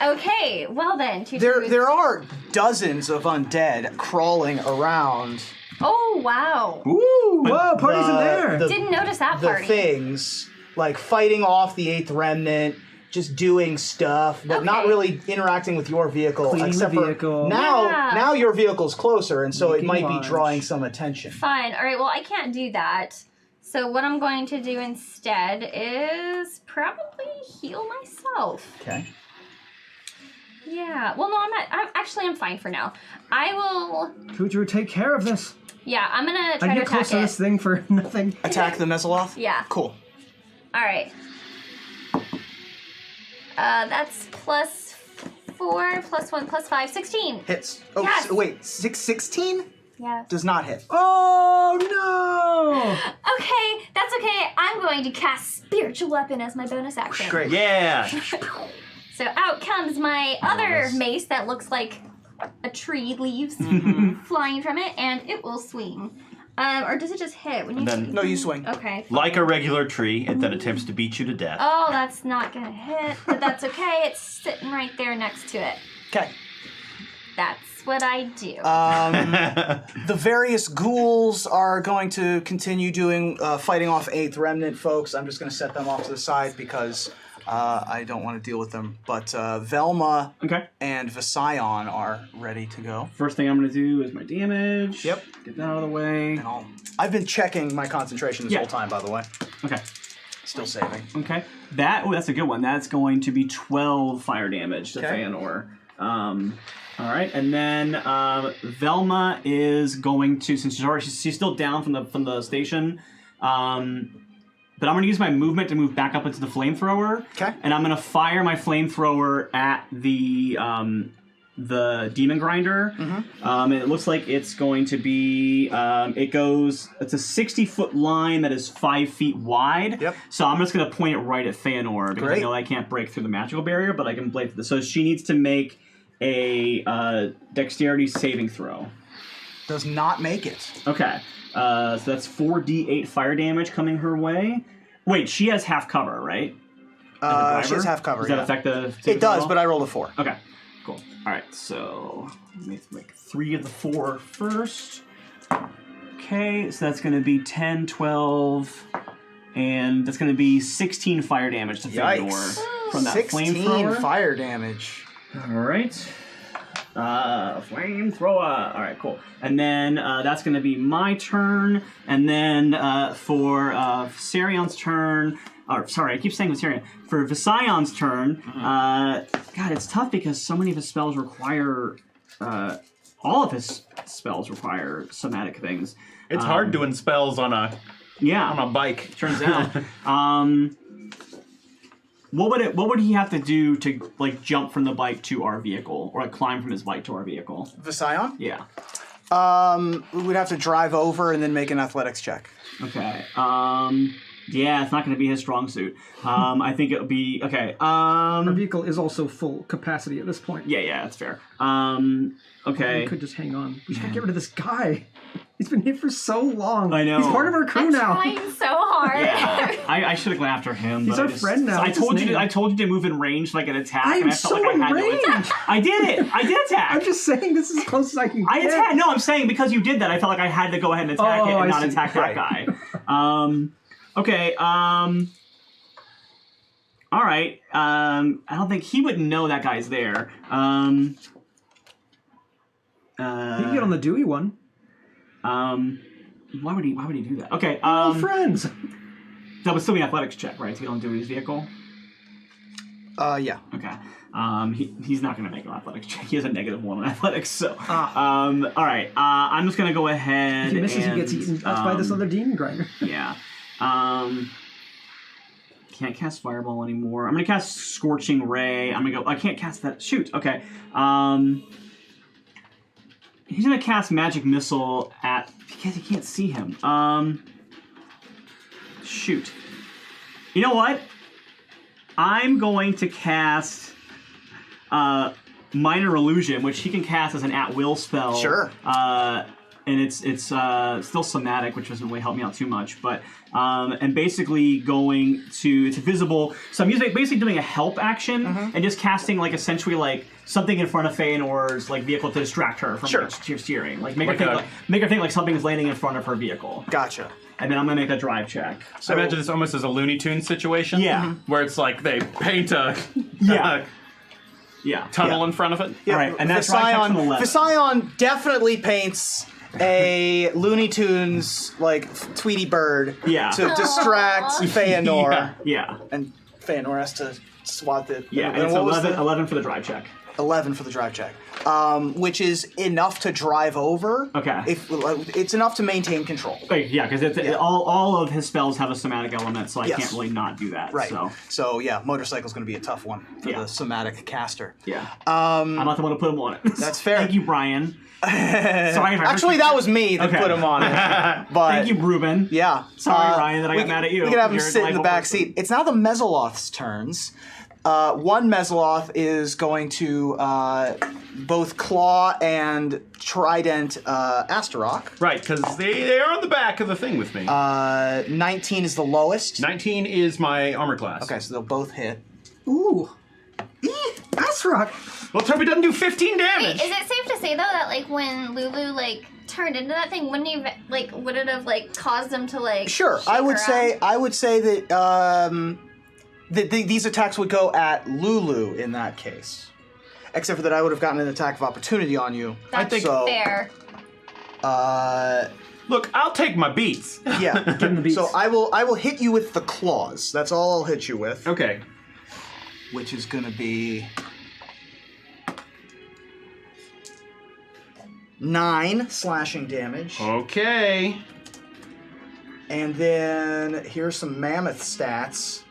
Okay, well then, Tutoru. There are dozens of undead crawling around. Oh wow! Woo! Whoa, party's in there! Didn't notice that The party. things, like fighting off the 8th Remnant, just doing stuff, but not Okay. really interacting with your vehicle. Cleaning except the vehicle. for now, Yeah. now your vehicle's closer, and so Making it might lunch. be drawing some attention. Fine. All right. Well, I can't do that. So what I'm going to do instead is probably heal myself. Okay. Yeah. Well, no, I'm not. I'm fine for now. I will. Tutoru, take care of this. Yeah, I'm gonna try I to get close attack to this it. thing for nothing. Attack the Mezzoloth? Yeah. Cool. All right. That's plus 4, plus 1, plus 5, 16. Hits. Oh, Yes. wait, 16? Yeah. Does not hit. Oh no! Okay, that's okay. I'm going to cast Spiritual Weapon as my bonus action. Great. Yeah. So out comes my other mace that looks like a tree, leaves flying from it, and it will swing. Or does it just hit? When you then- No, you swing. Okay. Like a regular tree, it then attempts to beat you to death. Oh, that's not gonna hit, but that's okay. It's sitting right there next to it. Okay. That's what I do. The various ghouls are going to continue doing fighting off 8th Remnant folks. I'm just going to set them off to the side because I don't want to deal with them. But Velma Okay. and Vision are ready to go. First thing I'm going to do is my damage. Yep. Get that out of the way. And I've been checking my concentration this Yeah. whole time, by the way. Okay. Still saving. Okay. That's a good one. That's going to be 12 fire damage to Okay. Feonor. All right, and then Velma is going to, since she's still down from the station, but I'm going to use my movement to move back up into the flamethrower. Okay. And I'm going to fire my flamethrower at the demon grinder. And it looks like it's going to be it's a 60-foot line that is 5 feet wide. Yep. So I'm just going to point it right at Feonor because I Great. know I can't break through the magical barrier, but I can blade through. So she needs to make a dexterity saving throw. Does not make it. Okay. So that's 4d8 fire damage coming her way. Wait, she has half cover, right? As a She has driver? half cover. Does that yeah. affect the It saving does, throw? but I rolled a 4. Okay, cool. All right, so let me make 3 of the 4 first. Okay, so that's going to be 10, 12, and that's going to be 16 fire damage to Yikes. Feonor from that 16 flamethrower. fire damage. All right. Flamethrower. All right, cool. And then that's going to be my turn. And then for Sarion's turn, or sorry, I keep saying Viserion. For Vision's turn, God, it's tough because so many of his spells require, all of his spells require somatic things. It's hard doing spells on a Yeah, bike. turns out. What would he have to do to like jump from the bike to our vehicle, or like climb from his bike to our vehicle? Vision? Yeah. We would have to drive over and then make an athletics check. Okay. Yeah, it's not going to be his strong suit. I think it'll be okay. Our vehicle is also full capacity at this point. Yeah, that's fair. Okay. We could just hang on. We should get rid of this guy. He's been here for so long. I know. He's part of our crew I'm now. trying so hard. Yeah, I should have gone after him. He's but our I just, friend now. I What's his told you. name? I told you to move in range like an attack. I and am I felt so like I had in to attack. range. I did it. I did attack. I'm just saying this is as close as I can I get. attacked. No, I'm saying because you did that, I felt like I had to go ahead and attack Oh, it and I not see. attack that guy. Okay. All right. I don't think he would know that guy's there. You can get on the Dewey one. Why would he do that? Okay. Oh, friends. That would still be an athletics check, right? To get on Dewey's vehicle. Yeah. Okay. He's not going to make an athletics check. He has a -1 on athletics. So, all right. I'm just going to go ahead. If he misses, and, he gets eaten by this other demon grinder. Yeah. Can't cast Fireball anymore. I'm going to cast Scorching Ray. I'm going to go. I can't cast that. Shoot. Okay. He's going to cast Magic Missile at. Because he can't see him. Shoot. You know what? I'm going to cast Minor Illusion, which he can cast as an at-will spell. Sure. And it's still somatic, which doesn't really help me out too much. But and basically going to it's visible. So I'm basically doing a help action and just casting like essentially like something in front of Feonor's like vehicle to distract her from Sure. steering. Like make her think like something is landing in front of her vehicle. Gotcha. And then I'm gonna make a drive check. So I imagine this almost as a Looney Tunes situation. Yeah. Where it's like they paint a Yeah. tunnel in front of it. Yeah, All right, and that drive check's an 11. Vision definitely paints a Looney Tunes like Tweety Bird to distract Feonor, Yeah. and Feonor has to swat it. Yeah, and it's what was 11 for the drive check. 11 for the drive check, which is enough to drive over. Okay. If it's enough to maintain control. Yeah, because all of his spells have a somatic element, so I Yes. can't really not do that. Right. So yeah, motorcycle's going to be a tough one for the somatic caster. yeah. I'm not the one to put him on it. That's fair. Thank you, Brian. Sorry if I Actually, that was me that put him on it. But Thank you, Ruben. yeah. Sorry, Ryan, that I got mad at you. We can have him You're a sit in the delightful back person. seat. It's now the Mezzoloth's turns. One Mezzoloth is going to both claw and trident Astaroth. Right, because they are on the back of the thing with me. 19 is the lowest. 19 is my armor class. Okay, so they'll both hit. Ooh. Astaroth. Well, Toby doesn't do 15 Wait, damage. is it safe to say though that like when Lulu like turned into that thing, wouldn't he like would it have like caused them to like? Sure, shake I would around? say that these attacks would go at Lulu in that case. Except for that, I would have gotten an attack of opportunity on you. That's think- fair. Look, I'll take my beats. Yeah. Give him the beats. So I will hit you with the claws. That's all I'll hit you with. Okay. Which is going to be 9 slashing damage. Okay. And then here's some mammoth stats.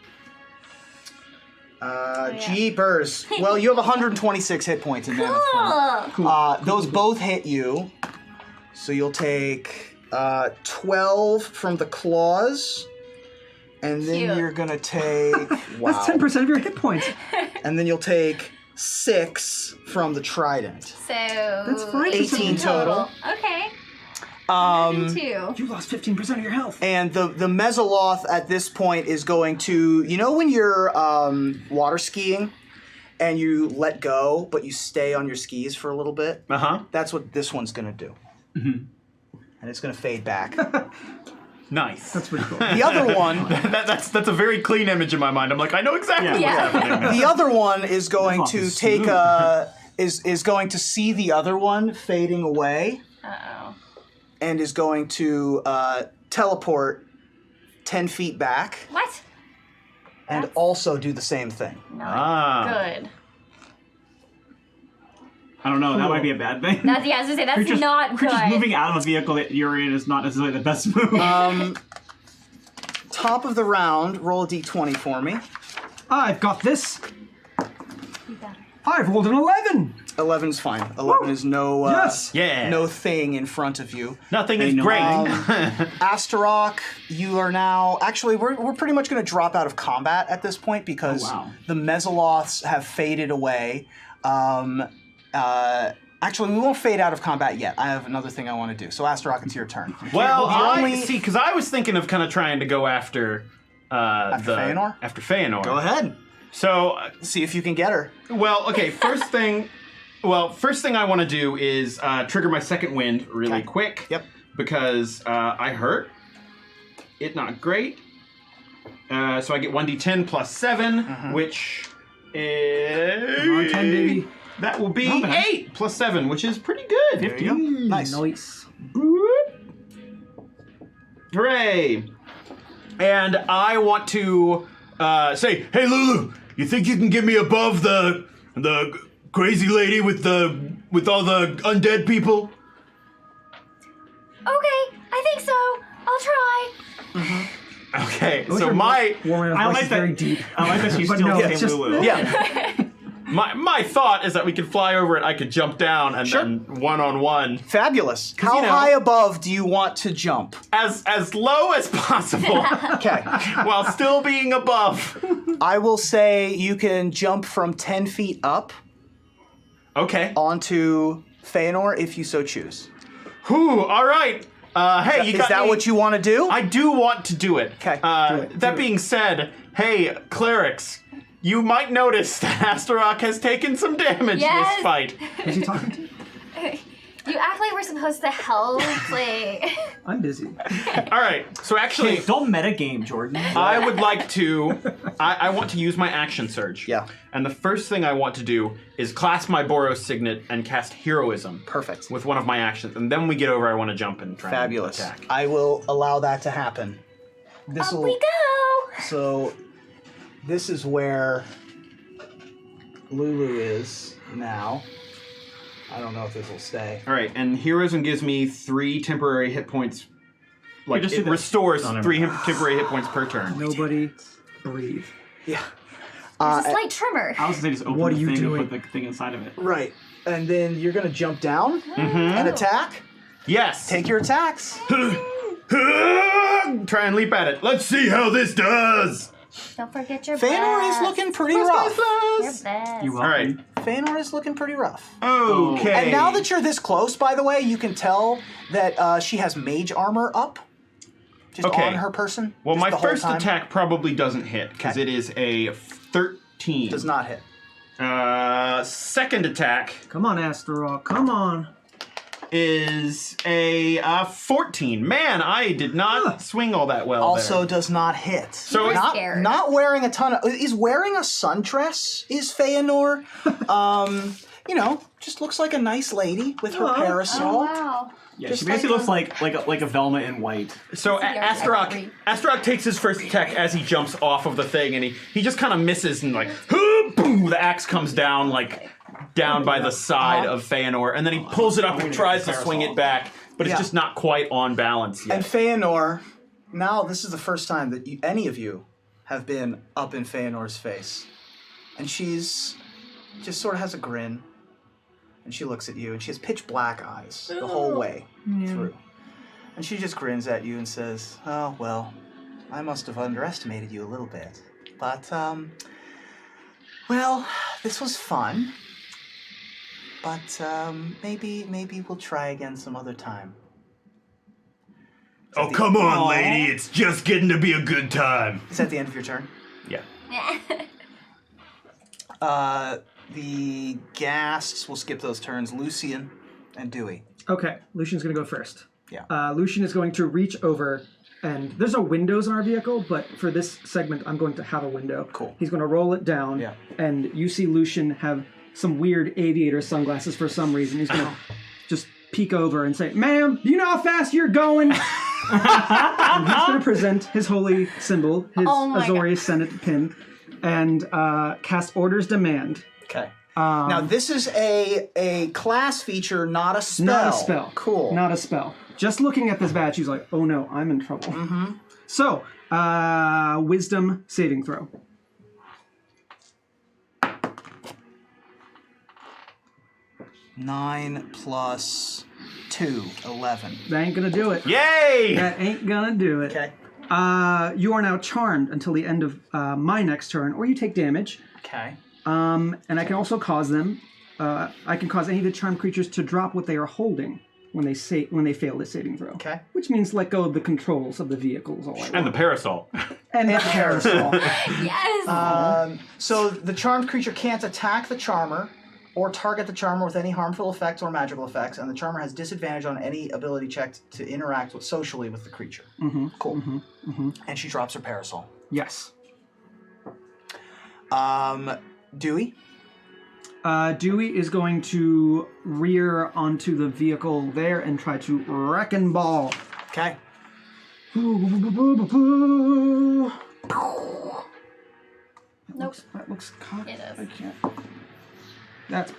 yeah. Jeepers. Well, you have 126 hit points in mammoth form. Cool. Those both hit you. So you'll take 12 from the claws. And then Cute. you're going to take... Wow. That's 10% of your hit points. And then you'll take 6 from the trident. So That's fine. 18 total. Okay. 2. You lost 15% of your health. And the Mezzoloth at this point is going to... You know when you're water skiing and you let go, but you stay on your skis for a little bit? Uh-huh. That's what this one's going to do. And it's going to fade back. Nice. That's pretty cool. The other one... That's a very clean image in my mind. I'm like, I know exactly Yeah. what's happening. The other one is going That's to awful take smooth. is going to see the other one fading away Uh-oh. and is going to teleport 10 feet back What? and That's- also do the same thing. Ah. Good. I don't know. That might be a bad thing. That's, yeah, I was gonna say that's Creatures- not good. creatures moving out of a vehicle that you're in is not necessarily the best move. Top of the round, roll a d20 for me. I've got this. You better. I've rolled an 11. 11's fine. 11 is no Yes. Yeah. no thing in front of you. Nothing is know. great. Astaroth, you are now... Actually, we're pretty much going to drop out of combat at this point because Oh, wow. the Mezzoloths have faded away. Actually, we won't fade out of combat yet. I have another thing I want to do. So, Astaroth, it's your turn. Well, only- see, because I was thinking of kind of trying to go after Feonor? After Feonor. Go ahead. So, See if you can get her. well, okay. First thing I want to do is trigger my second wind really Okay. quick. Yep. Because I hurt. It not great. So I get 1d10 plus 7, which is... Come on, 10, baby. That will be Not bad. 8 plus 7, which is pretty good. There you go. Nice. Nice. Hooray! And I want to say, hey Lulu, You think you can get me above the crazy lady with all the undead people? Okay, I think so. I'll try. Okay, wish so our my Warren's I voice like is that. very deep. I like that she's But still no, saying it's just- Lulu. Yeah. my thought is that we could fly over it. I could jump down and Sure. then one-on-one Fabulous. How you know- high above do you want to jump? as low as possible Okay. while still being above. I will say you can jump from 10 feet up Okay. onto Feonor if you so choose. Whew, all right. Hey, you Is got that me- what you want to do? I do want to do it. 'Kay. That being said, hey, clerics, you might notice that Astaroth has taken some damage Yes. this fight. Who's he talking to? You act like we're supposed to help. Like, I'm busy. All right, so actually, Hey, don't metagame, Jordan. I would like to. I want to use my action surge. Yeah. And the first thing I want to do is clasp my Boros signet and cast heroism. Perfect. With one of my actions, and then we get over. I want to jump and try Fabulous. and attack. I will allow that to happen. This up will. we go. So, this is where Lulu is now. I don't know if this will stay. All right, and heroism gives me 3 temporary hit points. Like just do it this. restores No, never 3 temporary hit points per turn. Nobody breathe. Yeah. There's a slight tremor. I was gonna say just open What the are you thing doing? and put the thing inside of it. Right. And then you're going to jump down and attack. Yes. Take your attacks. Try and leap at it. Let's see how this does. Don't forget your Feonor is best. looking pretty rough. Your best. You're All right. welcome. Feonor is looking pretty rough. Okay. And now that you're this close, by the way, you can tell that she has mage armor up. Just Okay. on her person. well, just my the whole first time. attack probably doesn't hit because Okay. it is a 13. Does not hit. Second attack Come on, Astaroth. Come on. is a 14. Man, I did not swing all that well. Also there. does not hit. So We're not, scared. not wearing a ton of... Is wearing a sundress is Feonor. You know, just looks like a nice lady with her Oh. parasol. Oh, wow. Yeah, Just she basically like looks like a Velma in white. So Astaroth takes his first attack as he jumps off of the thing, and he just kind of misses, and like, boom, the axe comes down like down by the side of Feonor, and then he pulls it up and tries to swing it back, but it's Yeah. just not quite on balance yet. And Feonor, now this is the first time that any of you have been up in Feonor's face. And she's just sort of has a grin. And she looks at you, and she has pitch black eyes the whole way through. And she just grins at you and says, "Oh, well, I must have underestimated you a little bit. But, well, this was fun. But, maybe we'll try again some other time." Oh, come on, lady, it's just getting to be a good time. Is that the end of your turn? Yeah. The Ghasts, we'll skip those turns. Lucian and Dewey. Okay, Lucian's gonna go first. Yeah. Lucian is going to reach over, and there's no windows in our vehicle, but for this segment, I'm going to have a window. Cool. He's going to roll it down, Yeah. and you see Lucian have some weird aviator sunglasses for some reason. He's going to just peek over and say, "Ma'am, do you know how fast you're going?" And he's going to present his holy symbol, his Oh my Azorius Senate pin, and cast Order's Demand. Okay. Now, this is a class feature, not a spell. Not a spell. Cool. Not a spell. Just looking at this badge, he's like, "Oh no, I'm in trouble." Mm-hmm. So, wisdom saving throw. Nine plus 2, 11. That ain't gonna do it. Yay! That ain't gonna do it. Okay. You are now charmed until the end of my next turn, or you take damage. Okay. And I can also cause them. I can cause any of the charmed creatures to drop what they are holding when they fail this saving throw. Okay. Which means let go of the controls of the vehicles. All I And the want. parasol. And the parasol. Yes. So the charmed creature can't attack the charmer or target the charmer with any harmful effects or magical effects, and the charmer has disadvantage on any ability check to interact socially with the creature. Mm-hmm. Cool. And she drops her parasol. Yes. Dewey? Dewey is going to rear onto the vehicle there and try to wreck and ball. Okay. Nope. That looks cocked. It is. I can't. That's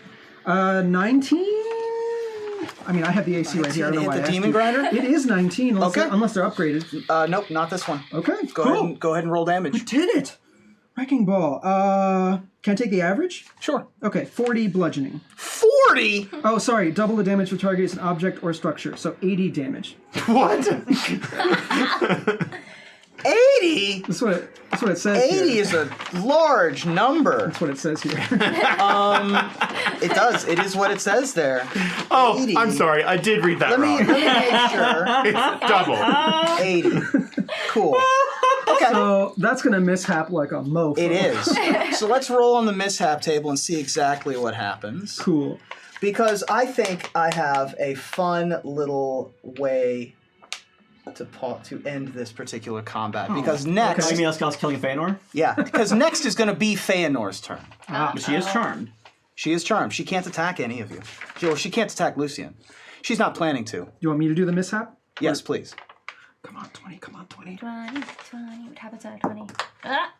19. I mean, I have the AC right here. I don't know Hit why I the asked demon you. grinder? It is 19, unless they're upgraded. Nope, not this one. Okay, Go ahead and roll damage. Did it? Wrecking ball. Can I take the average? Sure. Okay, 40 bludgeoning. 40? Oh, sorry, double the damage for target is an object or structure, so 80 damage. What? 80? That's what it says 80 here. is a large number. That's what it says here. It does. It is what it says there. Oh, 80. I'm sorry. I did read that Let me wrong. make sure. It's double. 80. Cool. Okay. So that's going to mishap like a mofo. It is. So let's roll on the mishap table and see exactly what happens. Cool. Because I think I have a fun little way to end this particular combat. Because next, Maybe Escal's killing Feonor? yeah, because next is going to be Feanor's turn. But she is charmed. She is charmed. She can't attack any of you. She can't attack Lucian. She's not planning to. You want me to do the mishap? Yes, please. Come on, 20. Come on, 20. 20. What happens at 20? Ah.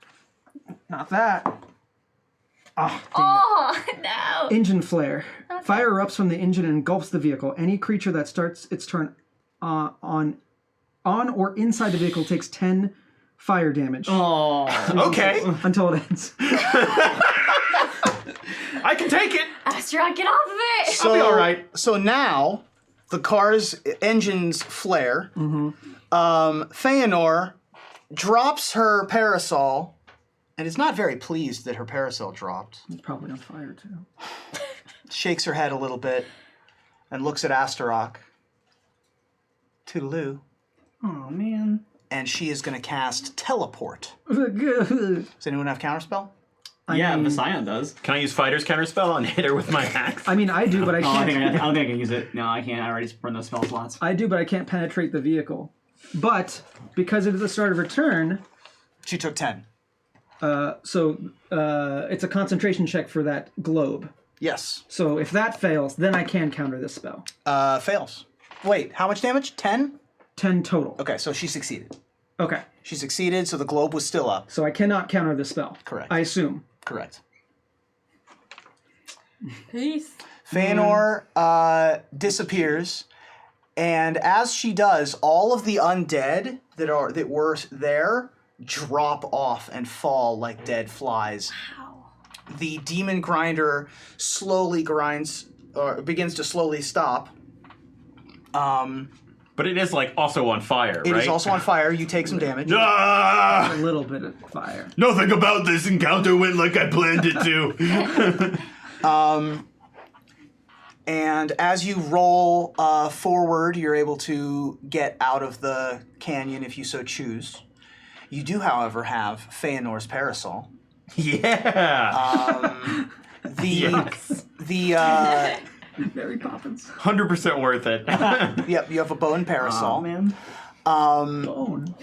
Not that. Oh, dang Oh, no. it. Engine flare. Fire erupts from the engine and engulfs the vehicle. Any creature that starts its turn on or inside the vehicle takes 10 fire damage Oh. Okay. until it ends. I can take it. Astaroth, get off of it! So, be all right. So now, the car's engines flare. Feonor drops her parasol and is not very pleased that her parasol dropped. It's probably on fire, too. Shakes her head a little bit and looks at Astaroth. Toodaloo. Oh, man. And she is going to cast Teleport. I Does anyone have Counterspell? Yeah, mean, Messiah does. Can I use Fighter's Counterspell and hit her with my axe? I mean, I do, but I Oh, I can't. don't think I can use it. No, I can't. I already burned those spell slots. I do, but I can't penetrate the vehicle. But because it is the start of her turn, She took 10. so it's a concentration check for that globe. Yes. So if that fails, then I can counter this spell. Fails. Wait, how much damage? 10? 10 total. Okay, so she succeeded. Okay. She succeeded, so the globe was still up. So I cannot counter the spell. Correct. I assume. Correct. Peace. Feonor disappears, and as she does, all of the undead that were there drop off and fall like dead flies. Wow. The demon grinder slowly grinds, or begins to slowly stop. But it is like also on fire, It right? is also on fire. You take some damage. Ah! A little bit of fire. Nothing about this encounter went like I planned it to. And as you roll forward, you're able to get out of the canyon if you so choose. You do, however, have Feanor's parasol. Yeah. Mary Poppins. 100% worth it. Yep, you have a bone parasol. Oh, man. Bone.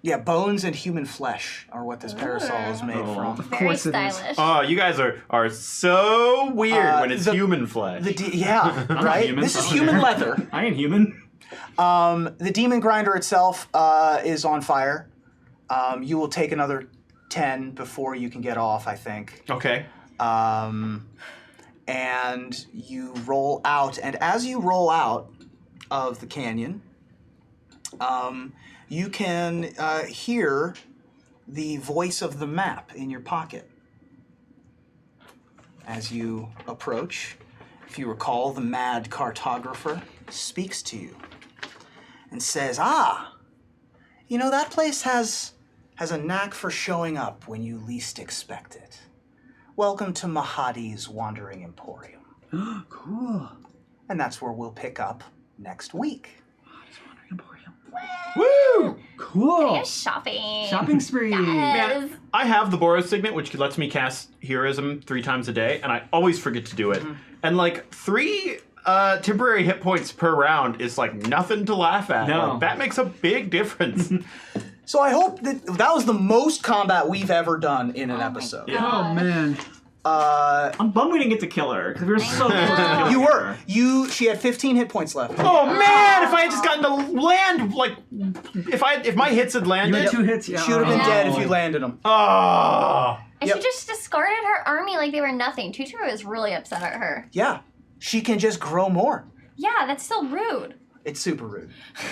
Yeah, bones and human flesh are what this parasol is made from. Very course it is. stylish. Oh, you guys are so weird when it's human flesh. Yeah, right? human, This is so- human leather. I ain't human. The demon grinder itself is on fire. You will take another 10 before you can get off, I think. Okay. And you roll out, and as you roll out of the canyon, you can hear the voice of the map in your pocket. As you approach, if you recall, the mad cartographer speaks to you and says, you know, that place has a knack for showing up when you least expect it. Welcome to Mahadi's Wandering Emporium. Cool. And that's where we'll pick up next week. Woo! Cool. Yes, shopping. Shopping spree. Yes. I have the Boros Signet, which lets me cast Heroism 3 times a day, and I always forget to do it. And like 3 temporary hit points per round is like nothing to laugh at. No. Like, that makes a big difference. So I hope that was the most combat we've ever done in an episode. Yeah. Oh, man. I'm bummed we didn't get to kill her, because we were so close to killing You her. were. She had 15 hit points left. Oh man! If I had just gotten to land, like, if my hits had You landed, had 2 hits, yeah. She would have been Yeah. dead if you landed them. oh, And Yep. she just discarded her army like they were nothing. Tuturu is really upset at her. Yeah, she can just grow more. Yeah, that's so rude. It's super rude.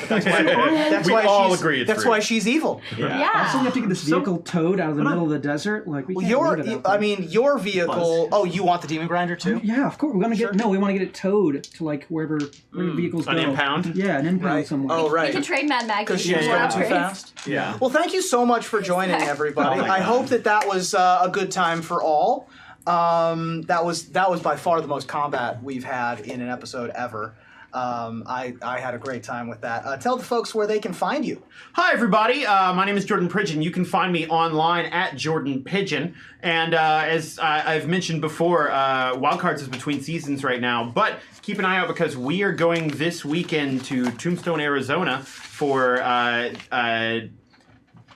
But that's We why all she's, agree it's That's rude. why she's evil. Yeah. Also, we have to get this vehicle towed out of the middle of the desert. Like we can't leave it out there. I mean, your vehicle. Oh, you want the demon grinder too? Yeah, of course. We're gonna get we want to get it towed to like wherever the vehicles go. An impound? Yeah, an impound Right. somewhere. Oh, We right. can trade Mad Maggie. Because she was for going too upgrades. fast. Yeah. Well, thank you so much for joining, everybody. Oh my I God. hope that was a good time for all. That was by far the most combat we've had in an episode ever. I had a great time with that. Tell the folks where they can find you. Hi, everybody. My name is Jordan Pigeon. You can find me online at Jordan Pigeon. And as I've mentioned before, Wildcards is between seasons right now. But keep an eye out because we are going this weekend to Tombstone, Arizona for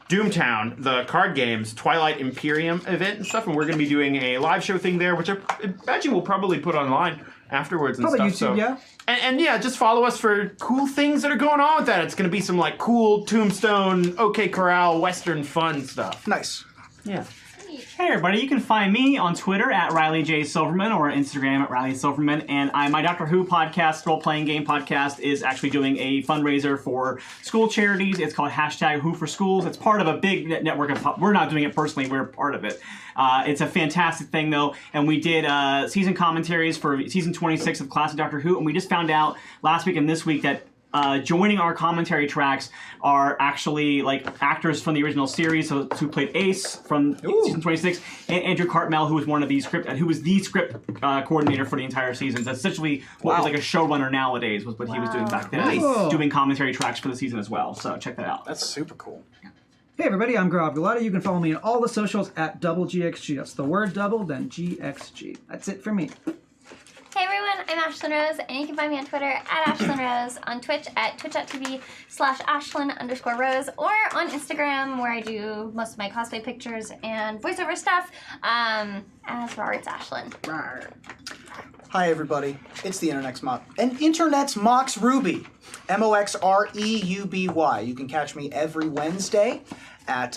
Doomtown, the card games, Twilight Imperium event and stuff. And we're going to be doing a live show thing there, which I imagine we'll probably put online afterwards and Probably stuff. YouTube, yeah. And yeah, just follow us for cool things that are going on with that. It's going to be some like cool Tombstone, OK Corral, Western fun stuff. Nice. Yeah. Hey everybody, you can find me on Twitter at Riley J. Silverman or Instagram at Riley Silverman. And my Doctor Who podcast, role-playing game podcast, is actually doing a fundraiser for school charities. It's called #Who for Schools. It's part of a big network of, we're not doing it personally, we're part of it. It's a fantastic thing though, and we did season commentaries for season 26 of Classic Doctor Who, and we just found out last week and this week that joining our commentary tracks are actually like actors from the original series, so who played Ace from season 26, and Andrew Cartmel, who was who was the script coordinator for the entire season. That's essentially what was like a showrunner nowadays was what he was doing back then, Nice. doing commentary tracks for the season as well. So check that out. That's super cool. Hey everybody, I'm Gaurav Gulati. You can follow me on all the socials at DoubleGXG. That's the word double, then GXG. That's it for me. Hey everyone, I'm Ashlyn Rose, and you can find me on Twitter at Ashlyn Rose, on Twitch at twitch.tv/Ashlyn_Rose, or on Instagram where I do most of my cosplay pictures and voiceover stuff as Robert's Ashlyn. Hi, everybody. It's the Internet's Mox Ruby. MOXREUBY. You can catch me every Wednesday at,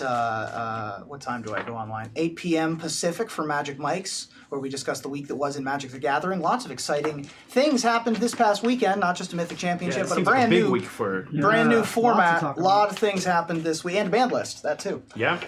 what time do I go online? 8 p.m. Pacific for Magic Mics, where we discuss the week that was in Magic the Gathering. Lots of exciting things happened this past weekend, not just a Mythic Championship, but a brand big new week for brand new lots to format. talk A about. lot of things happened this week, and a band list, that too. yeah.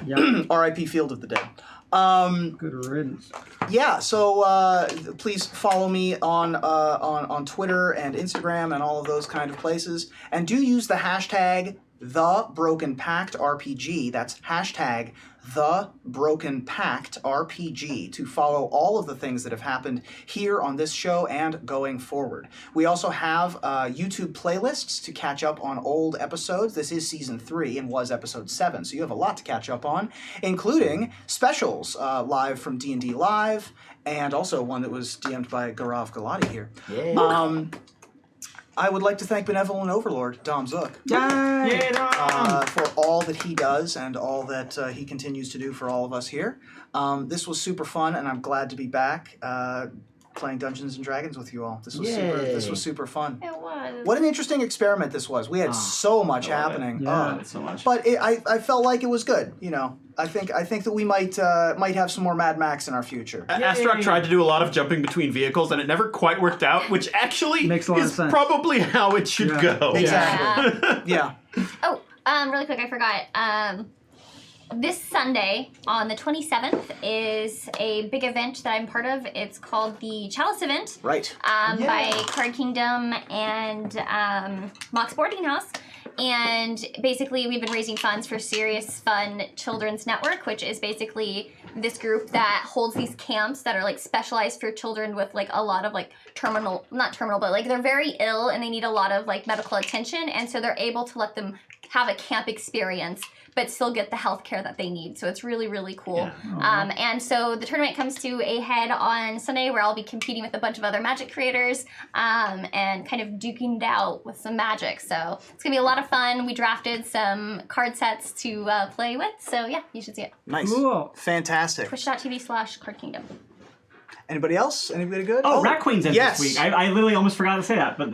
R.I.P. Field of the Dead. Good riddance. Yeah, so please follow me on Twitter and Instagram and all of those kind of places, and do use the hashtag #TheBrokenPactRPG. That's hashtag #TheBrokenPactRPG to follow all of the things that have happened here on this show and going forward. We also have YouTube playlists to catch up on old episodes. This is season 3 and was episode 7, so you have a lot to catch up on, including specials live from D&D Live, and also one that was DM'd by Gaurav Gulati here. Yeah. I would like to thank Benevolent Overlord, Dom Zook, Yay! for all that he does and all that he continues to do for all of us here. This was super fun, and I'm glad to be back playing Dungeons and Dragons with you all. This was super fun. It was. What an interesting experiment this was. We had so much happening. Yeah. So much. But I felt like it was good. You know, I think that we might have some more Mad Max in our future. Astrock tried to do a lot of jumping between vehicles, and it never quite worked out, which actually Makes a lot of is sense. probably how it should go. Exactly. Yeah. Oh, really quick, I forgot. This Sunday, on the 27th, is a big event that I'm part of. It's called the Chalice Event. Right. By Card Kingdom and Mox Boarding House. And basically, we've been raising funds for Serious Fun Children's Network, which is basically this group that holds these camps that are like specialized for children with like a lot of like not terminal, but like they're very ill and they need a lot of like medical attention. And so they're able to let them have a camp experience but still get the health care that they need. So it's really, really cool. And so the tournament comes to a head on Sunday where I'll be competing with a bunch of other Magic creators and kind of duking it out with some Magic. So it's going to be a lot of fun. We drafted some card sets to play with. So yeah, you should see it. Nice. Cool. Fantastic. Twitch.tv/Card Kingdom. Anybody else? Anybody good? Oh, Rat Queens ends yes. this week. I literally almost forgot to say that, but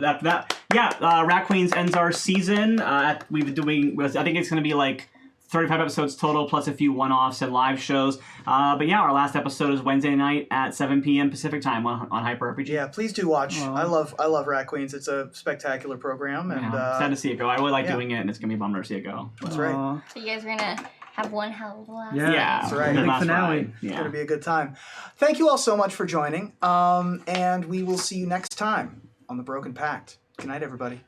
Rat Queens ends our season. We've been doing, I think it's going to be like 35 episodes total, plus a few one-offs and live shows. But yeah, our last episode is Wednesday night at 7 p.m. Pacific time on Hyper RPG. Yeah, please do watch. I love Rat Queens. It's a spectacular program, and Sad to see it go. I really like doing it, and it's gonna be a bummer to see it go. that's right. So you guys are gonna have one hell of a laugh. Yeah, Yeah, right. the Big last finale. ride. It's Yeah. going to be a good time. Thank you all so much for joining, and we will see you next time on the Broken Pact. Good night, everybody.